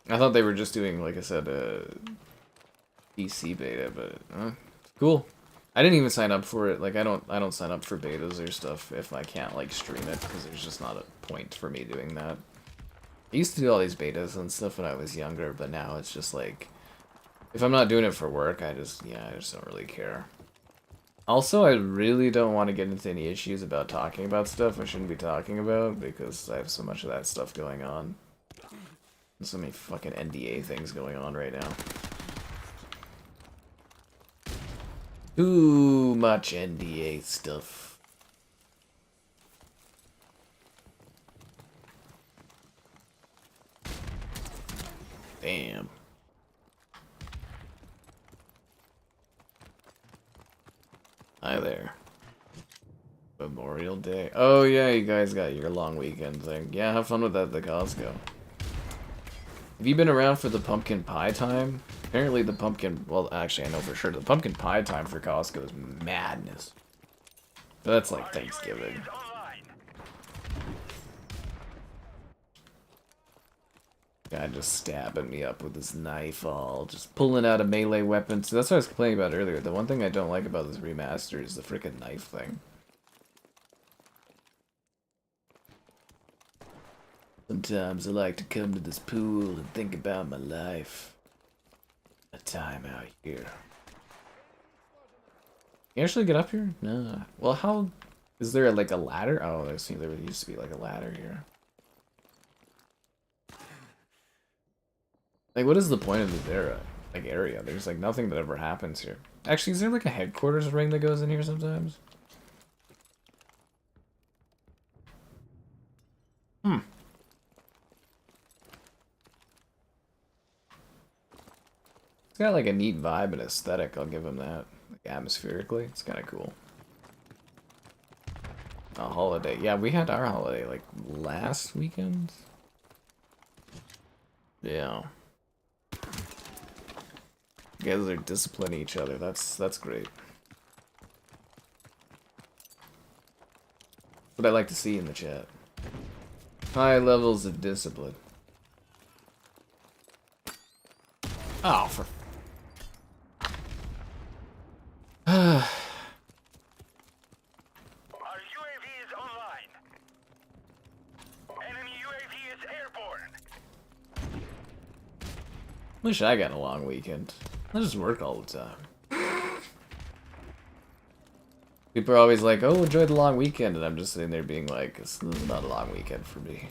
I thought they were just doing, like I said, a PC beta, but cool. I didn't even sign up for it. Like, I don't sign up for betas or stuff if I can't like stream it because there's just not a point for me doing that. I used to do all these betas and stuff when I was younger, but now it's just like, if I'm not doing it for work, I just don't really care. Also, I really don't want to get into any issues about talking about stuff I shouldn't be talking about because I have so much of that stuff going on. There's so many fucking NDA things going on right now. Too much NDA stuff. Damn. Hi there. Memorial Day. Oh yeah, you guys got your long weekend thing. Yeah, have fun with that at the Costco. Have you been around for the pumpkin pie time? Apparently the pumpkin, well actually I know for sure, the pumpkin pie time for Costco is madness. But that's like Thanksgiving. Guy just stabbing me up with his knife all, just pulling out a melee weapon. So that's what I was complaining about earlier. The one thing I don't like about this remaster is the freaking knife thing. Sometimes I like to come to this pool and think about my life. A time out here. You actually get up here? No. Well, how... Is there like a ladder? Oh, there used to be like a ladder here. Like, what is the point of this area? There's like nothing that ever happens here. Actually, is there like a headquarters ring that goes in here sometimes? Hmm. It's got like a neat vibe and aesthetic, I'll give him that. Like atmospherically, it's kind of cool. A holiday. Yeah, we had our holiday like last weekend. Yeah. You guys are disciplining each other. That's great. What I like to see in the chat. High levels of discipline. Oh, for... Our UAV is online. Enemy UAV is airborne. Wish I got a long weekend. I just work all the time. People are always like, oh, enjoy the long weekend, and I'm just sitting there being like, this is not a long weekend for me.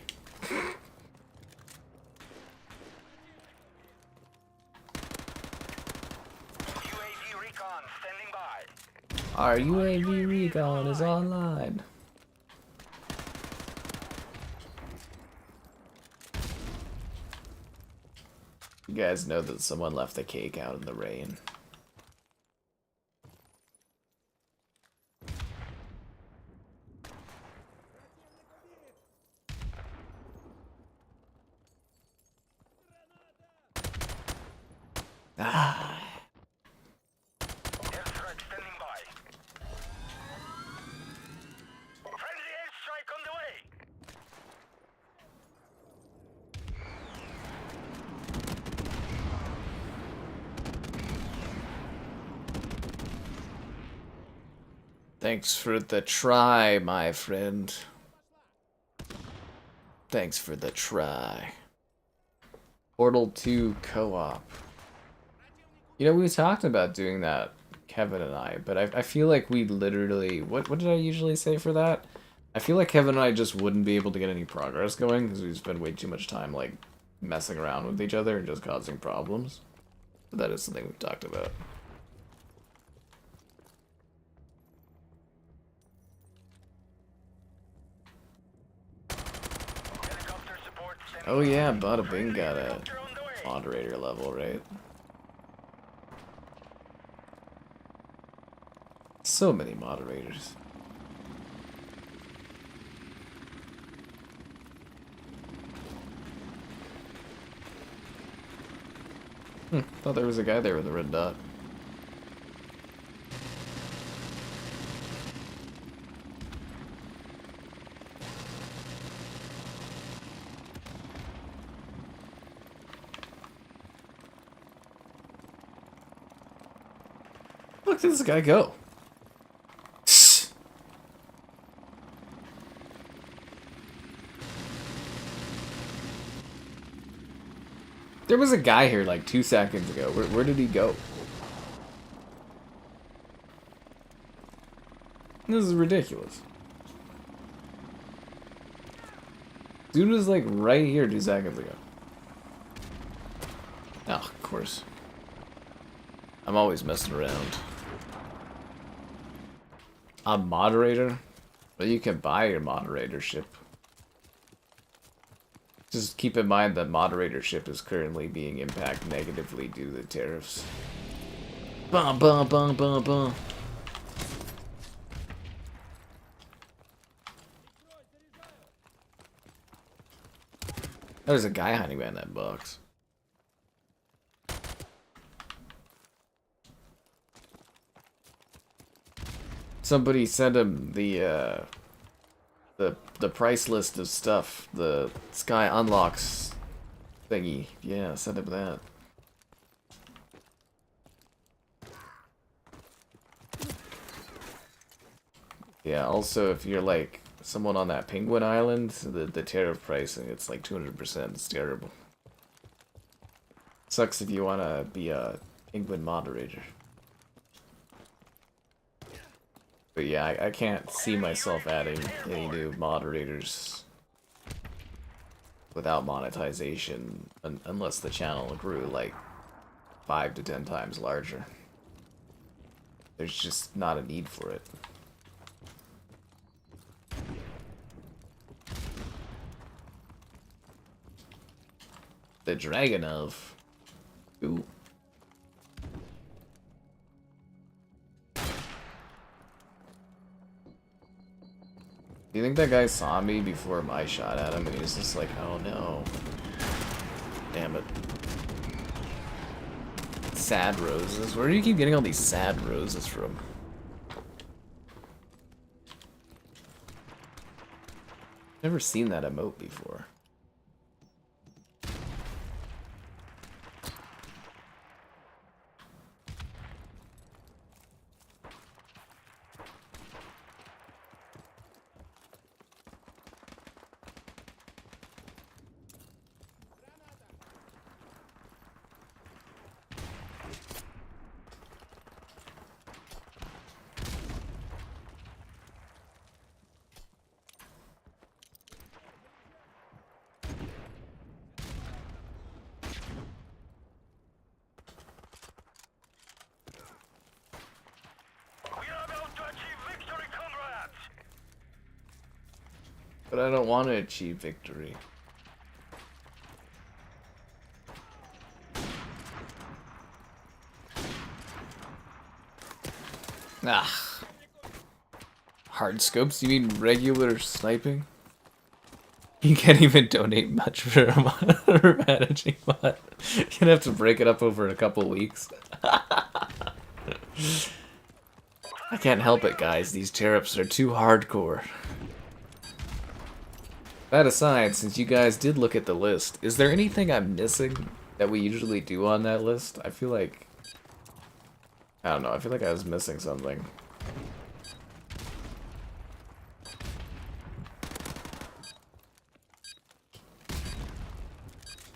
UAV recon standing by. Our UAV recon is online. You guys know that someone left the cake out in the rain. Ah. Airstrike standing by. Friendly airstrike on the way. Thanks for the try, my friend. Thanks for the try. Portal 2 co-op. You know, we talked about doing that, Kevin and I, but I feel like we literally... What did I usually say for that? I feel like Kevin and I just wouldn't be able to get any progress going because we spend way too much time, like, messing around with each other and just causing problems. But that is something we've talked about. Helicopter support standing Oh yeah, Bada Bing got a helicopter on the way. moderator level, right? So many moderators. Thought there was a guy there with a red dot. Look, did this guy go? There was a guy here like 2 seconds ago. Where did he go? This is ridiculous. Dude was like right here 2 seconds ago. Oh, of course. I'm always messing around. A moderator? Well, you can buy your moderatorship. Just keep in mind that moderatorship is currently being impacted negatively due to the tariffs. Bum bum bum bum bum. There's a guy hiding behind that box. Somebody sent him the price list of stuff, the Sky Unlocks thingy. Yeah, send him that. Yeah, also if you're like someone on that Penguin Island, the tariff pricing, it's like 200%. It's terrible. Sucks if you want to be a Penguin moderator. But yeah, I can't see myself adding any new moderators without monetization unless the channel grew like 5 to 10 times larger. There's just not a need for it. The Dragonov. Ooh. Do you think that guy saw me before my shot at him and he was just like, oh no. Damn it. Sad roses. Where do you keep getting all these sad roses from? Never seen that emote before. But I don't want to achieve victory. Ah. Hard scopes? You mean regular sniping? You can't even donate much for managing mod. You're gonna have to break it up over a couple weeks. I can't help it, guys. These tariffs are too hardcore. That aside, since you guys did look at the list, is there anything I'm missing that we usually do on that list? I feel like... I don't know, I feel like I was missing something.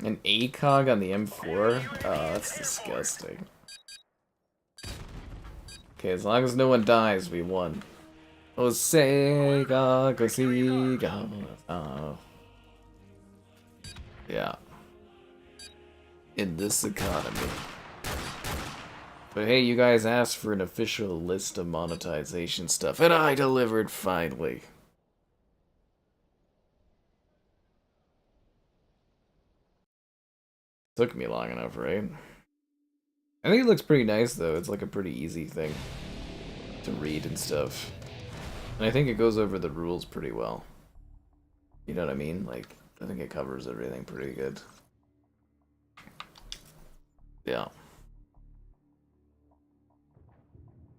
An ACOG on the M4? Oh, that's disgusting. Okay, as long as no one dies, we won. Oh, Sega, go Sega. Oh. Yeah. In this economy. But hey, you guys asked for an official list of monetization stuff, and I delivered finally. Took me long enough, right? I think it looks pretty nice, though. It's like a pretty easy thing to read and stuff. And I think it goes over the rules pretty well. You know what I mean? Like, I think it covers everything pretty good. Yeah.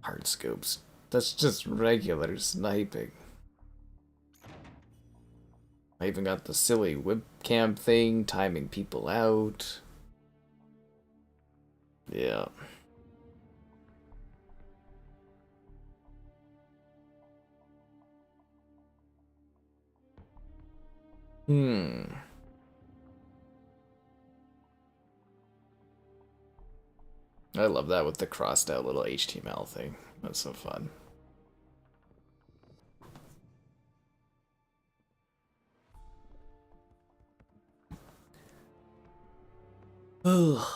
Hard scopes. That's just regular sniping. I even got the silly webcam thing, timing people out. Yeah. I love that with the crossed out little HTML thing. That's so fun. But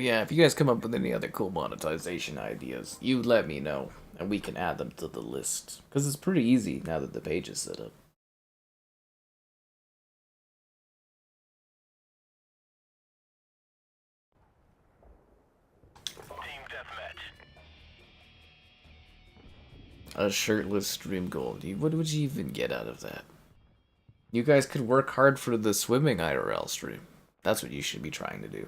yeah, if you guys come up with any other cool monetization ideas, you let me know, and we can add them to the list. Because it's pretty easy now that the page is set up. Team deathmatch. A shirtless stream goal. What would you even get out of that? You guys could work hard for the swimming IRL stream. That's what you should be trying to do.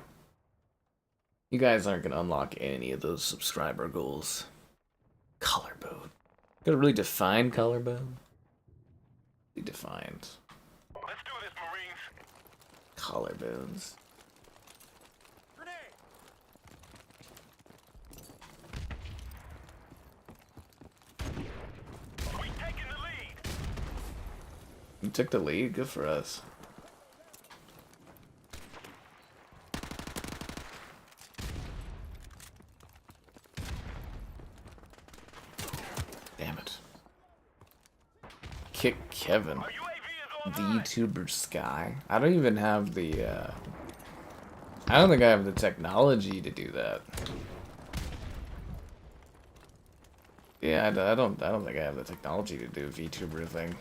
You guys aren't going to unlock any of those subscriber goals. Collarbone. Gotta really define collarbone. Be defined. Let's do this, Marines. Collarbones. Grenade! We taking the lead. You took the lead? Good for us. Damn it. Kick Kevin. Our UAV is The online. YouTuber Sky. I don't even have the, I don't think I have the technology to do that. Yeah, I don't think I have the technology to do a VTuber thing.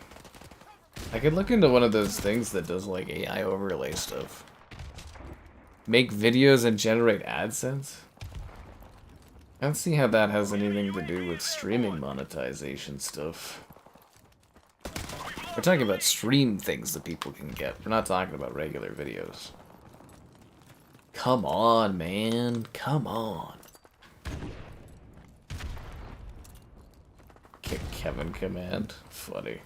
I could look into one of those things that does like AI overlay stuff. Make videos and generate AdSense? I don't see how that has anything to do with streaming monetization stuff. We're talking about stream things that people can get. We're not talking about regular videos. Come on, man. Come on. Kick Kevin command. Funny.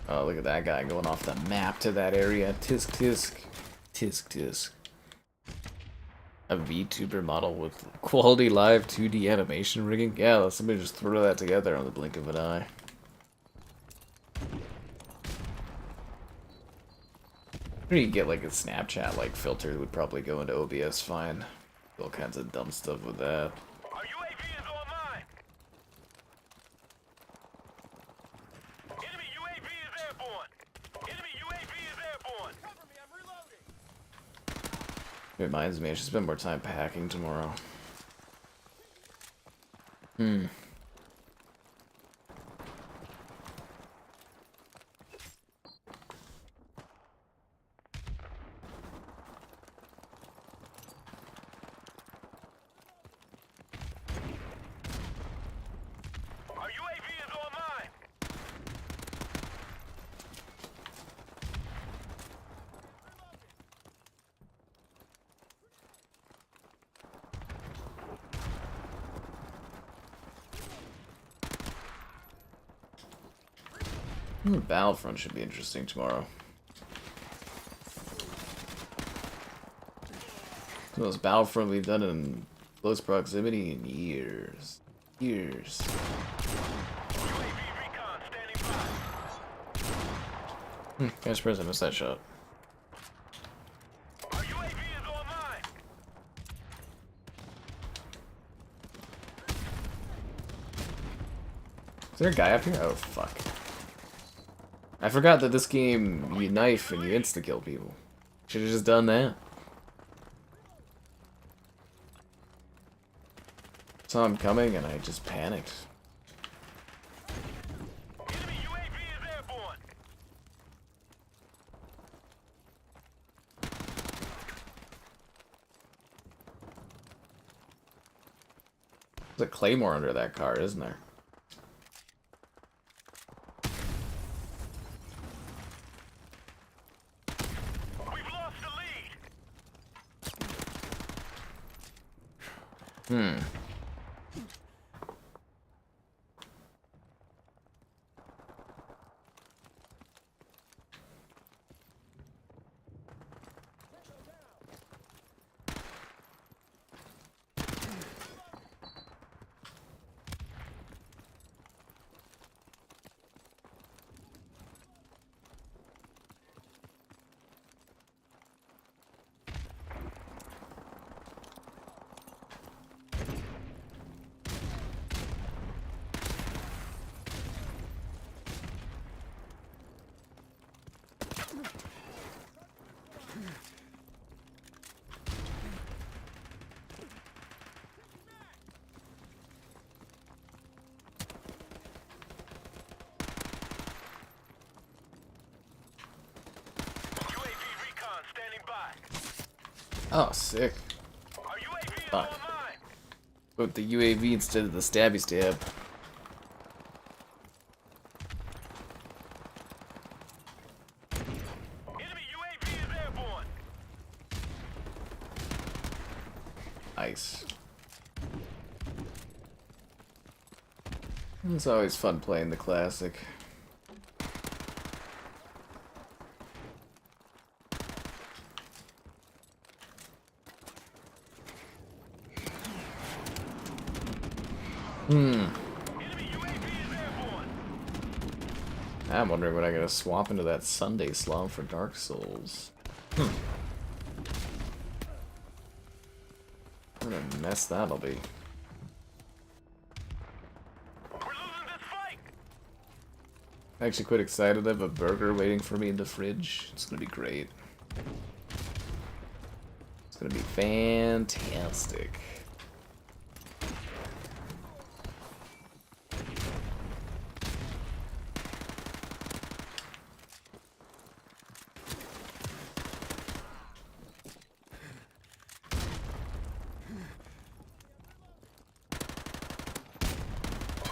Oh, look at that guy going off the map to that area. Tisk tisk. Tisk tisk. A VTuber model with quality live 2D animation rigging? Yeah, let somebody just throw that together on the blink of an eye. Or you get like a Snapchat like filter that would probably go into OBS fine. All kinds of dumb stuff with that. Our UAV is online. Enemy UAV is airborne. Enemy UAV is airborne. Cover me, I'm reloading! It reminds me, I should spend more time packing tomorrow. Our UAV is online. Battlefront should be interesting tomorrow. The most Battlefront we've done in close proximity in years. Years. UAV recon standing by. Vice President, missed that shot. Our UAV is online. Is there a guy up here? Oh, fuck. I forgot that this game, you knife and you insta-kill people. Should've just done that. Saw him coming and I just panicked. Enemy UAV is airborne. There's a claymore under that car, isn't there? We've lost the lead. Oh, sick. Our UAV is Fuck. online. With the UAV instead of the stabby stab. Enemy UAV is airborne. Nice. It's always fun playing the classic. Enemy UAV is airborne. I'm wondering when I gotta swap into that Sunday slot for Dark Souls. What a mess that'll be. We're losing this fight. I'm actually quite excited. I have a burger waiting for me in the fridge. It's gonna be great. It's gonna be fantastic.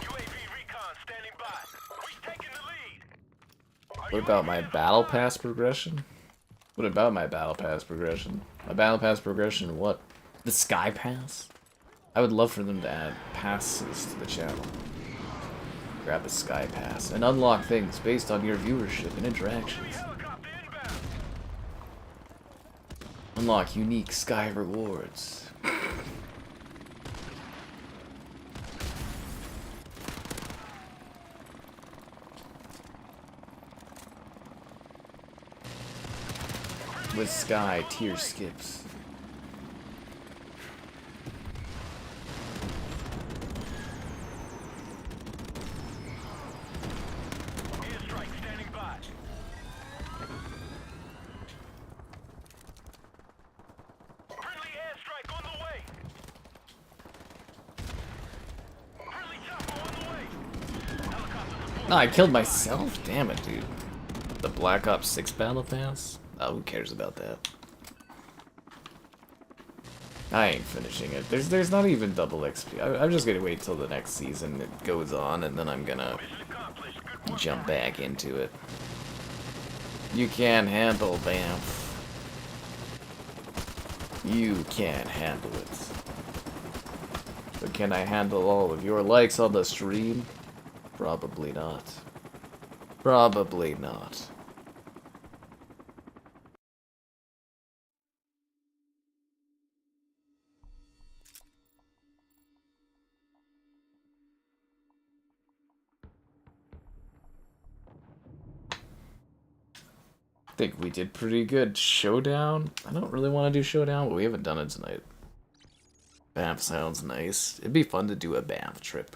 UAV recon standing by. We've taken the lead. Our What about UAV my is battle online. pass progression? What about my battle pass progression? My battle pass progression, what? The Sky Pass? I would love for them to add passes to the channel. Grab the Sky Pass and unlock things based on your viewership and interactions. Helicopter inbound. Unlock unique Sky rewards. With Sky tier skips. Airstrike standing by. Friendly airstrike on the way. Friendly chopper on the way. Helicopter support. No, I killed myself? Damn it, dude. The Black Ops 6 battle pass? Oh, who cares about that? I ain't finishing it. There's not even double XP. I'm just gonna wait till the next season it goes on, and then I'm gonna Mission accomplished. Good work. jump back into it. You can't handle Banff. You can't handle it. But can I handle all of your likes on the stream? Probably not. Probably not. I think we did pretty good. Showdown? I don't really want to do Showdown, but we haven't done it tonight. Banff sounds nice. It'd be fun to do a Banff trip.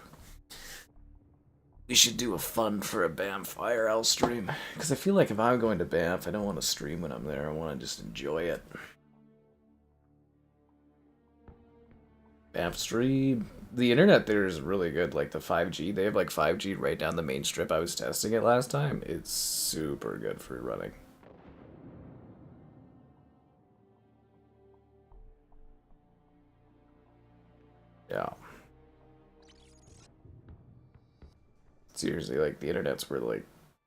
We should do a fun for a Banff IRL stream. Because I feel like if I'm going to Banff, I don't want to stream when I'm there. I want to just enjoy it. Banff stream. The internet there is really good. Like the 5G. They have like 5G right down the main strip. I was testing it last time. It's super good for running. Yeah. Seriously, like, the internets were, like,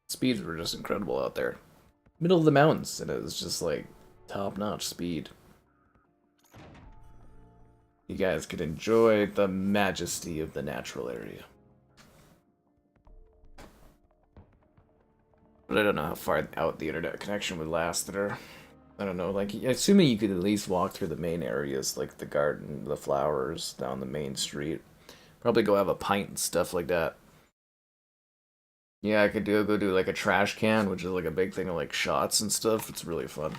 speeds were just incredible out there. Middle of the mountains, and it was just, like, top-notch speed. You guys could enjoy the majesty of the natural area. But I don't know how far out the internet connection would last there. I don't know, like, assuming you could at least walk through the main areas, like the garden, the flowers, down the main street. Probably go have a pint and stuff like that. Yeah, I could go do like a trash can, which is like a big thing of like shots and stuff. It's really fun.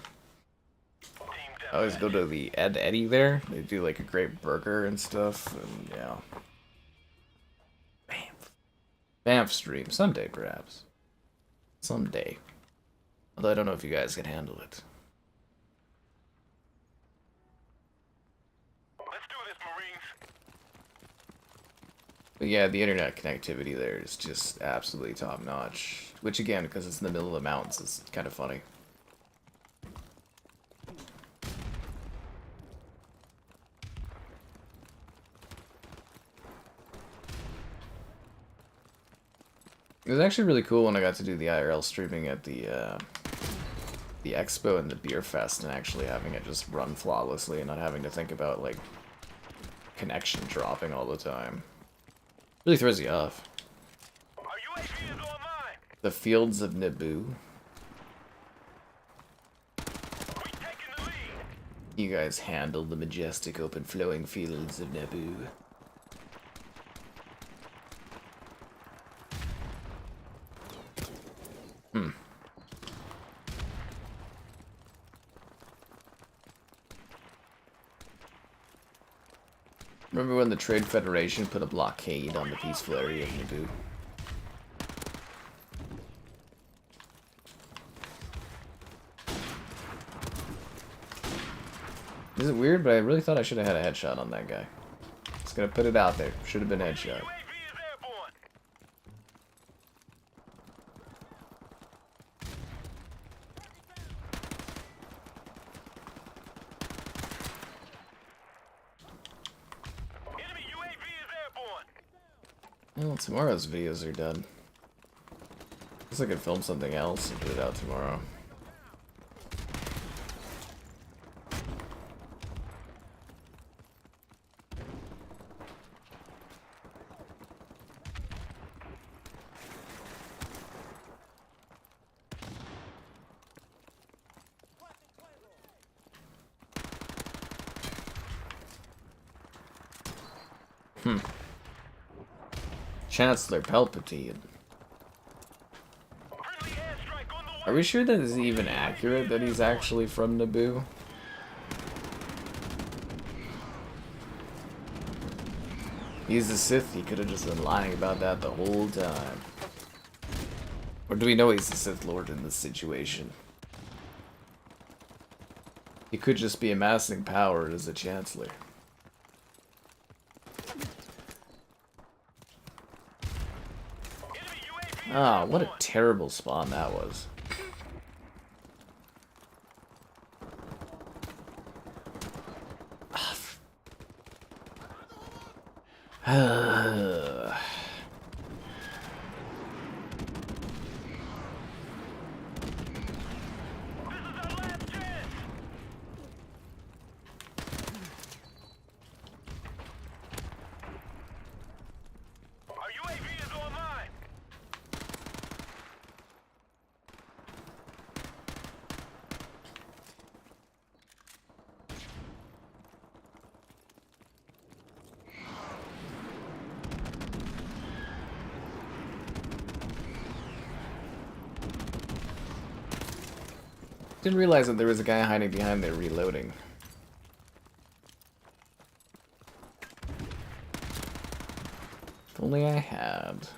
I always go to the Ed Eddie there. They do like a great burger and stuff, and yeah. Banff stream. Someday, perhaps. Someday. Although I don't know if you guys can handle it. Let's do this, Marines. But yeah, the internet connectivity there is just absolutely top notch. Which again, because it's in the middle of the mountains, is kind of funny. It was actually really cool when I got to do the IRL streaming at the expo and the beer fest, and actually having it just run flawlessly and not having to think about like connection dropping all the time. Really throws you off. Our UAV is online. The fields of Naboo. We taking the lead. You guys handle the majestic open flowing fields of Naboo. Remember when the Trade Federation put a blockade on the peaceful area of Naboo? Is it weird? But I really thought I should have had a headshot on that guy. Just gonna put it out there. Should have been headshot. UAV is airborne. Enemy UAV is airborne. Well, tomorrow's videos are done. Guess I could film something else and put it out tomorrow. Chancellor Palpatine. Friendly airstrike on the Are we sure that is even accurate that he's actually from Naboo? He's a Sith, he could have just been lying about that the whole time. Or do we know he's the Sith Lord in this situation? He could just be amassing power as a Chancellor. enemy UAV. Ah, what a terrible spawn that was. This is our last chance. Our UAV is online. Didn't realize that there was a guy hiding behind there reloading. If only I had.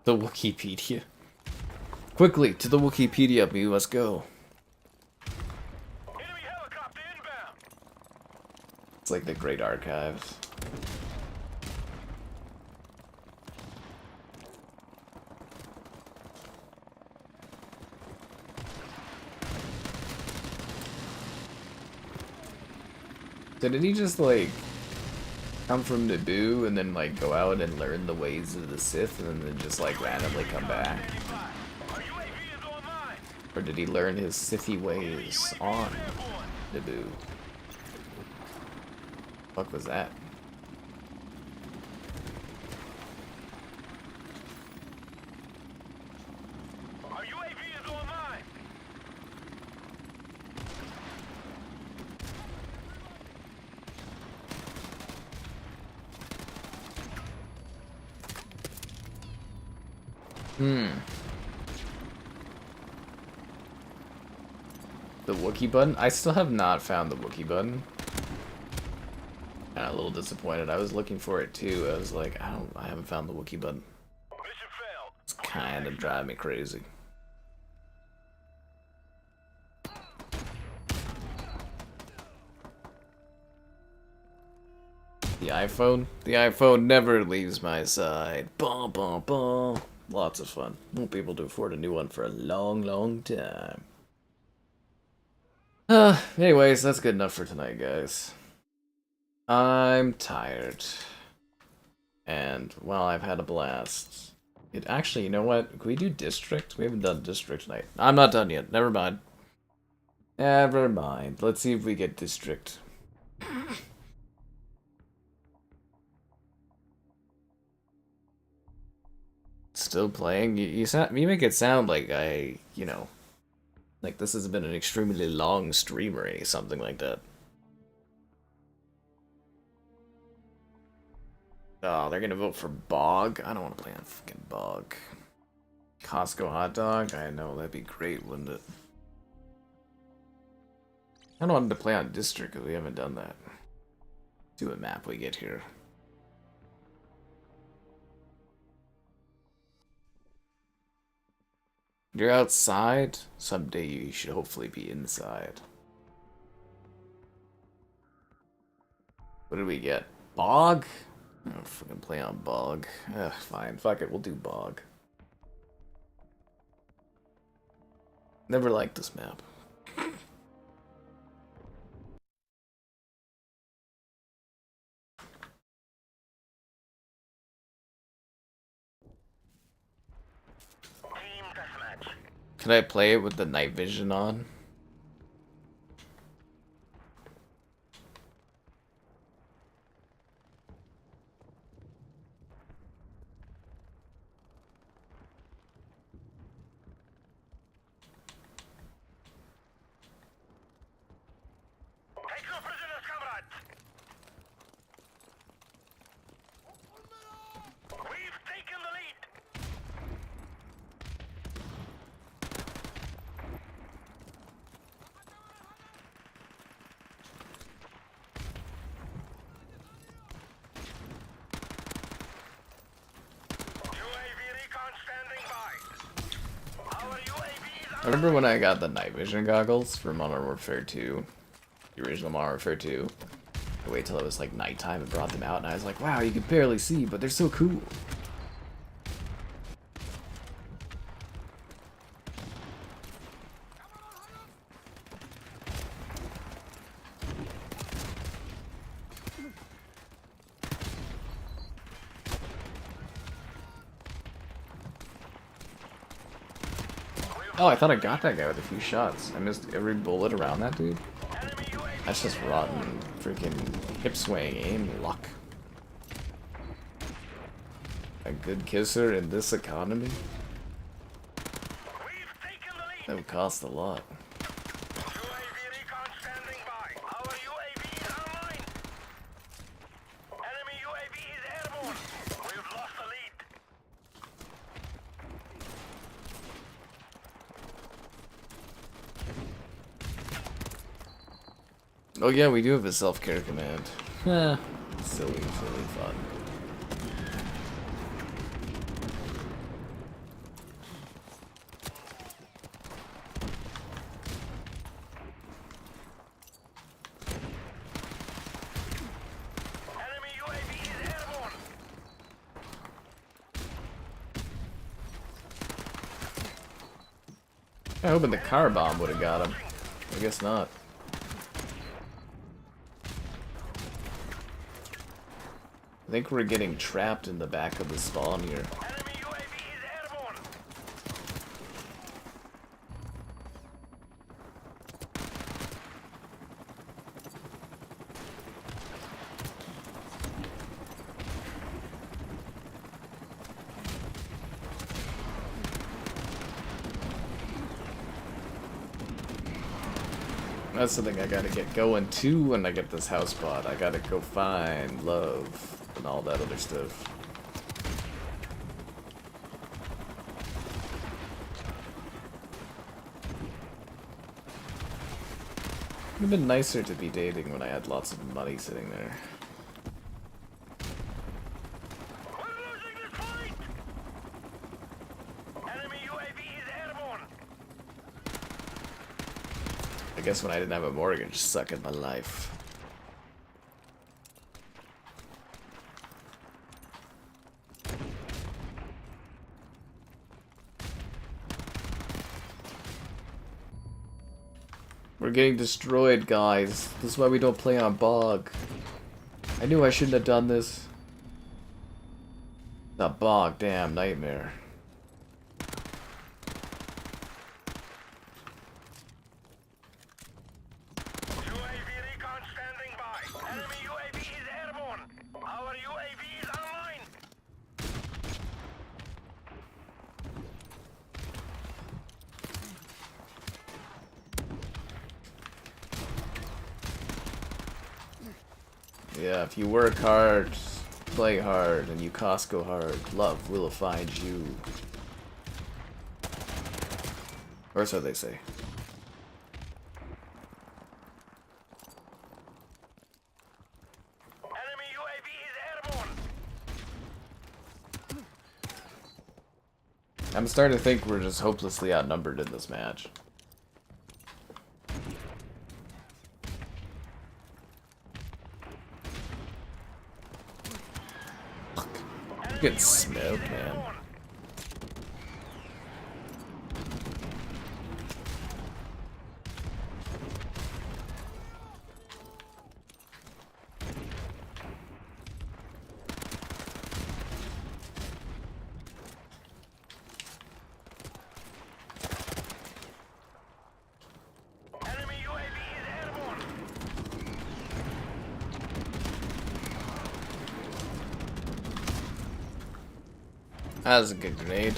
The Wikipedia. Quickly, to the Wikipedia, we must go. Enemy helicopter inbound. It's like the Great Archives. So did he just, like, come from Naboo and then, like, go out and learn the ways of the Sith and then just, like, randomly come back? Our UAV is online. Or did he learn his Sithy ways on Airborne. Naboo? Fuck was that? Our UAV is online. The Wookiee button? I still have not found the Wookiee button. Kinda a little disappointed. I was looking for it too. I was like, I haven't found the Wookiee button. Mission failed. It's kinda driving me crazy. The iPhone? The iPhone never leaves my side. Bum, bum, bum. Lots of fun. Won't be able to afford a new one for a long, long time. Anyways, that's good enough for tonight, guys. I'm tired. And, well, I've had a blast. Actually, you know what? Can we do District? We haven't done District tonight. I'm not done yet. Never mind. Never mind. Let's see if we get District. Still playing? You make it sound like like this has been an extremely long stream or something like that. Oh, they're gonna vote for Bog? I don't want to play on fucking Bog. Costco hot dog? I know, that'd be great, wouldn't it? I don't want to play on District because we haven't done that. Do a map we get here. You're outside? Someday you should hopefully be inside. What did we get? Bog? I don't fucking play on Bog. Ugh, fine. Fuck it, we'll do Bog. Never liked this map. Team deathmatch. Can I play it with the night vision on? Take no prisoners, comrades. We've taken the lead. UAV recon standing by. Our UAVs I remember when I got the night vision goggles for Modern Warfare 2, the original Modern Warfare 2. I waited till it was like nighttime and brought them out, and I was like, wow, you can barely see, but they're so cool. Oh, I thought I got that guy with a few shots. I missed every bullet around that dude. enemy UAV. That's just rotten freaking hip swaying aim luck. A good kisser in this economy? We've taken the lead. That would cost a lot. UAV recon standing by. Our UAV is online. Enemy UAV is airborne. We've lost the lead. Oh yeah, we do have a self-care command. Silly fun. Enemy UAV is airborne. I hoping the car bomb would have got him. I guess not. I think we're getting trapped in the back of the spawn here. Enemy UAV is airborne. That's the thing I gotta get going to when I get this house bought. I gotta go find love and all that other stuff. It would have been nicer to be dating when I had lots of money sitting there. We're losing this fight. Enemy UAV is airborne. I guess when I didn't have a mortgage, sucking my life. We're getting destroyed, guys. This is why we don't play on Bog. I knew I shouldn't have done this. Not Bog, damn nightmare. UAV recon standing by. Enemy UAV is airborne. Our UAV is online. Yeah, if you work hard, play hard, and you Costco hard, love will find you. Or so they say. Enemy UAV is airborne. I'm starting to think we're just hopelessly outnumbered in this match. Fuck. I'm getting smoked, man. Enemy UAV is airborne. That was a good grenade.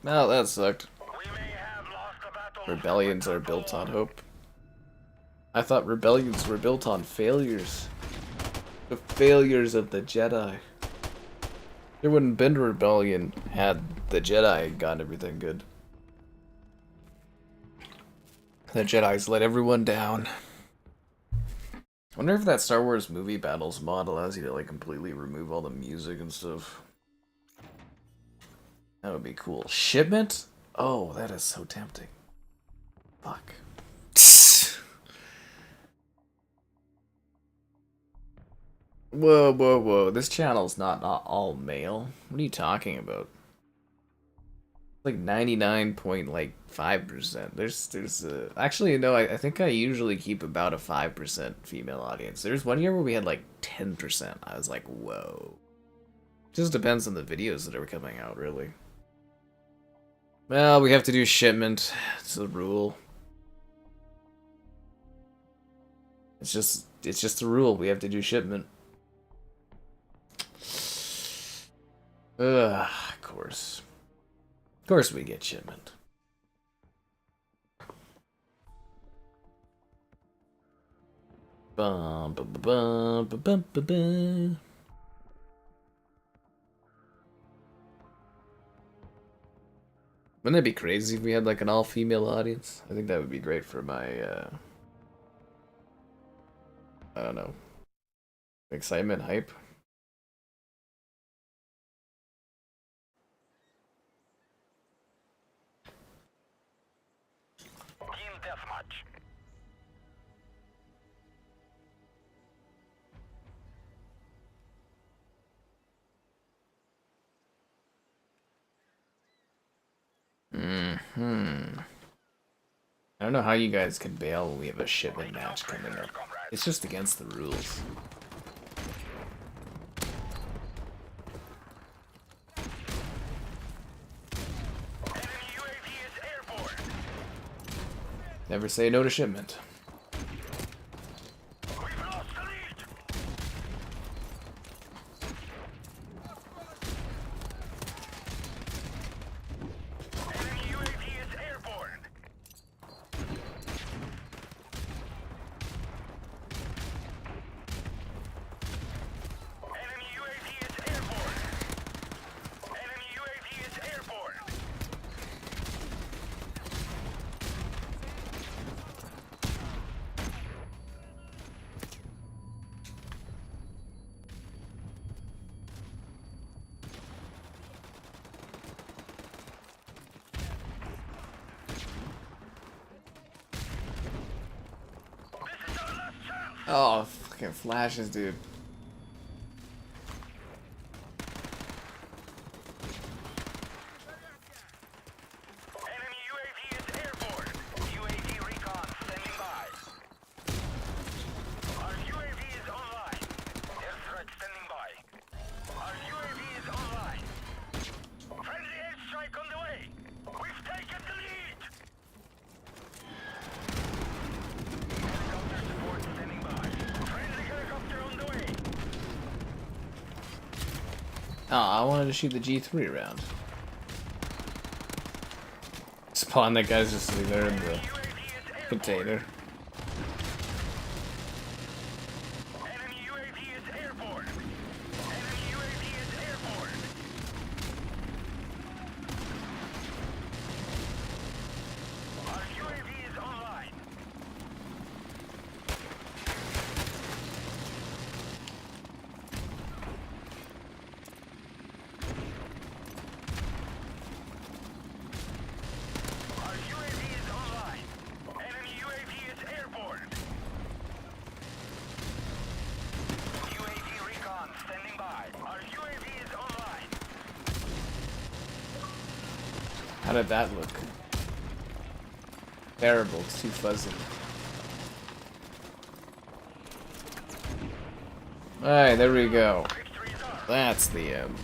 No, that sucked. We may have lost the battle. Rebellions are built on hope. I thought rebellions were built on failures. The failures of the Jedi. There wouldn't have been a rebellion had the Jedi gotten everything good. The Jedi's let everyone down. I wonder if that Star Wars movie battles mod allows you to like completely remove all the music and stuff. That would be cool. Shipment? Oh, that is so tempting. Fuck. Whoa, whoa, whoa. This channel's not all male. What are you talking about? Like 99.5%. There's actually no, I think I usually keep about a 5% female audience. There's one year where we had like 10%. I was like, whoa. Just depends on the videos that are coming out, really. Well, we have to do shipment. It's a rule. It's just the rule. We have to do shipment. Ugh, of course. Of course we get shipment. Bum, bum, bum, bum, bum, bum, bum. Wouldn't that be crazy if we had like an all-female audience? I think that would be great for my, I don't know, excitement, hype. Team deathmatch. I don't know how you guys can bail when we have a shipment match coming up. It's just against the rules. Enemy UAV is airborne. Never say no to shipment. We've lost the lead. Enemy UAV is airborne. Enemy UAV is airborne. Enemy UAV is airborne. Oh, fucking flashes, dude. Enemy UAV is airborne. UAV recon standing by. Our UAV is online. Air threat standing by. Our UAV is online. Friendly airstrike on the way. We've taken the lead. Helicopter support standing by. Friendly helicopter on the way. Oh, I wanted to shoot the G3 round. Spawn, that guy's just sitting there in the UAV is airborne. container. Enemy UAV is airborne. Enemy UAV is airborne. Our UAV is online. Our UAV is online. Enemy UAV is airborne. UAV recon standing by. Our UAV is online. How did that look? Terrible, it's too fuzzy. Alright, there we go. Victory is ours. That's the end.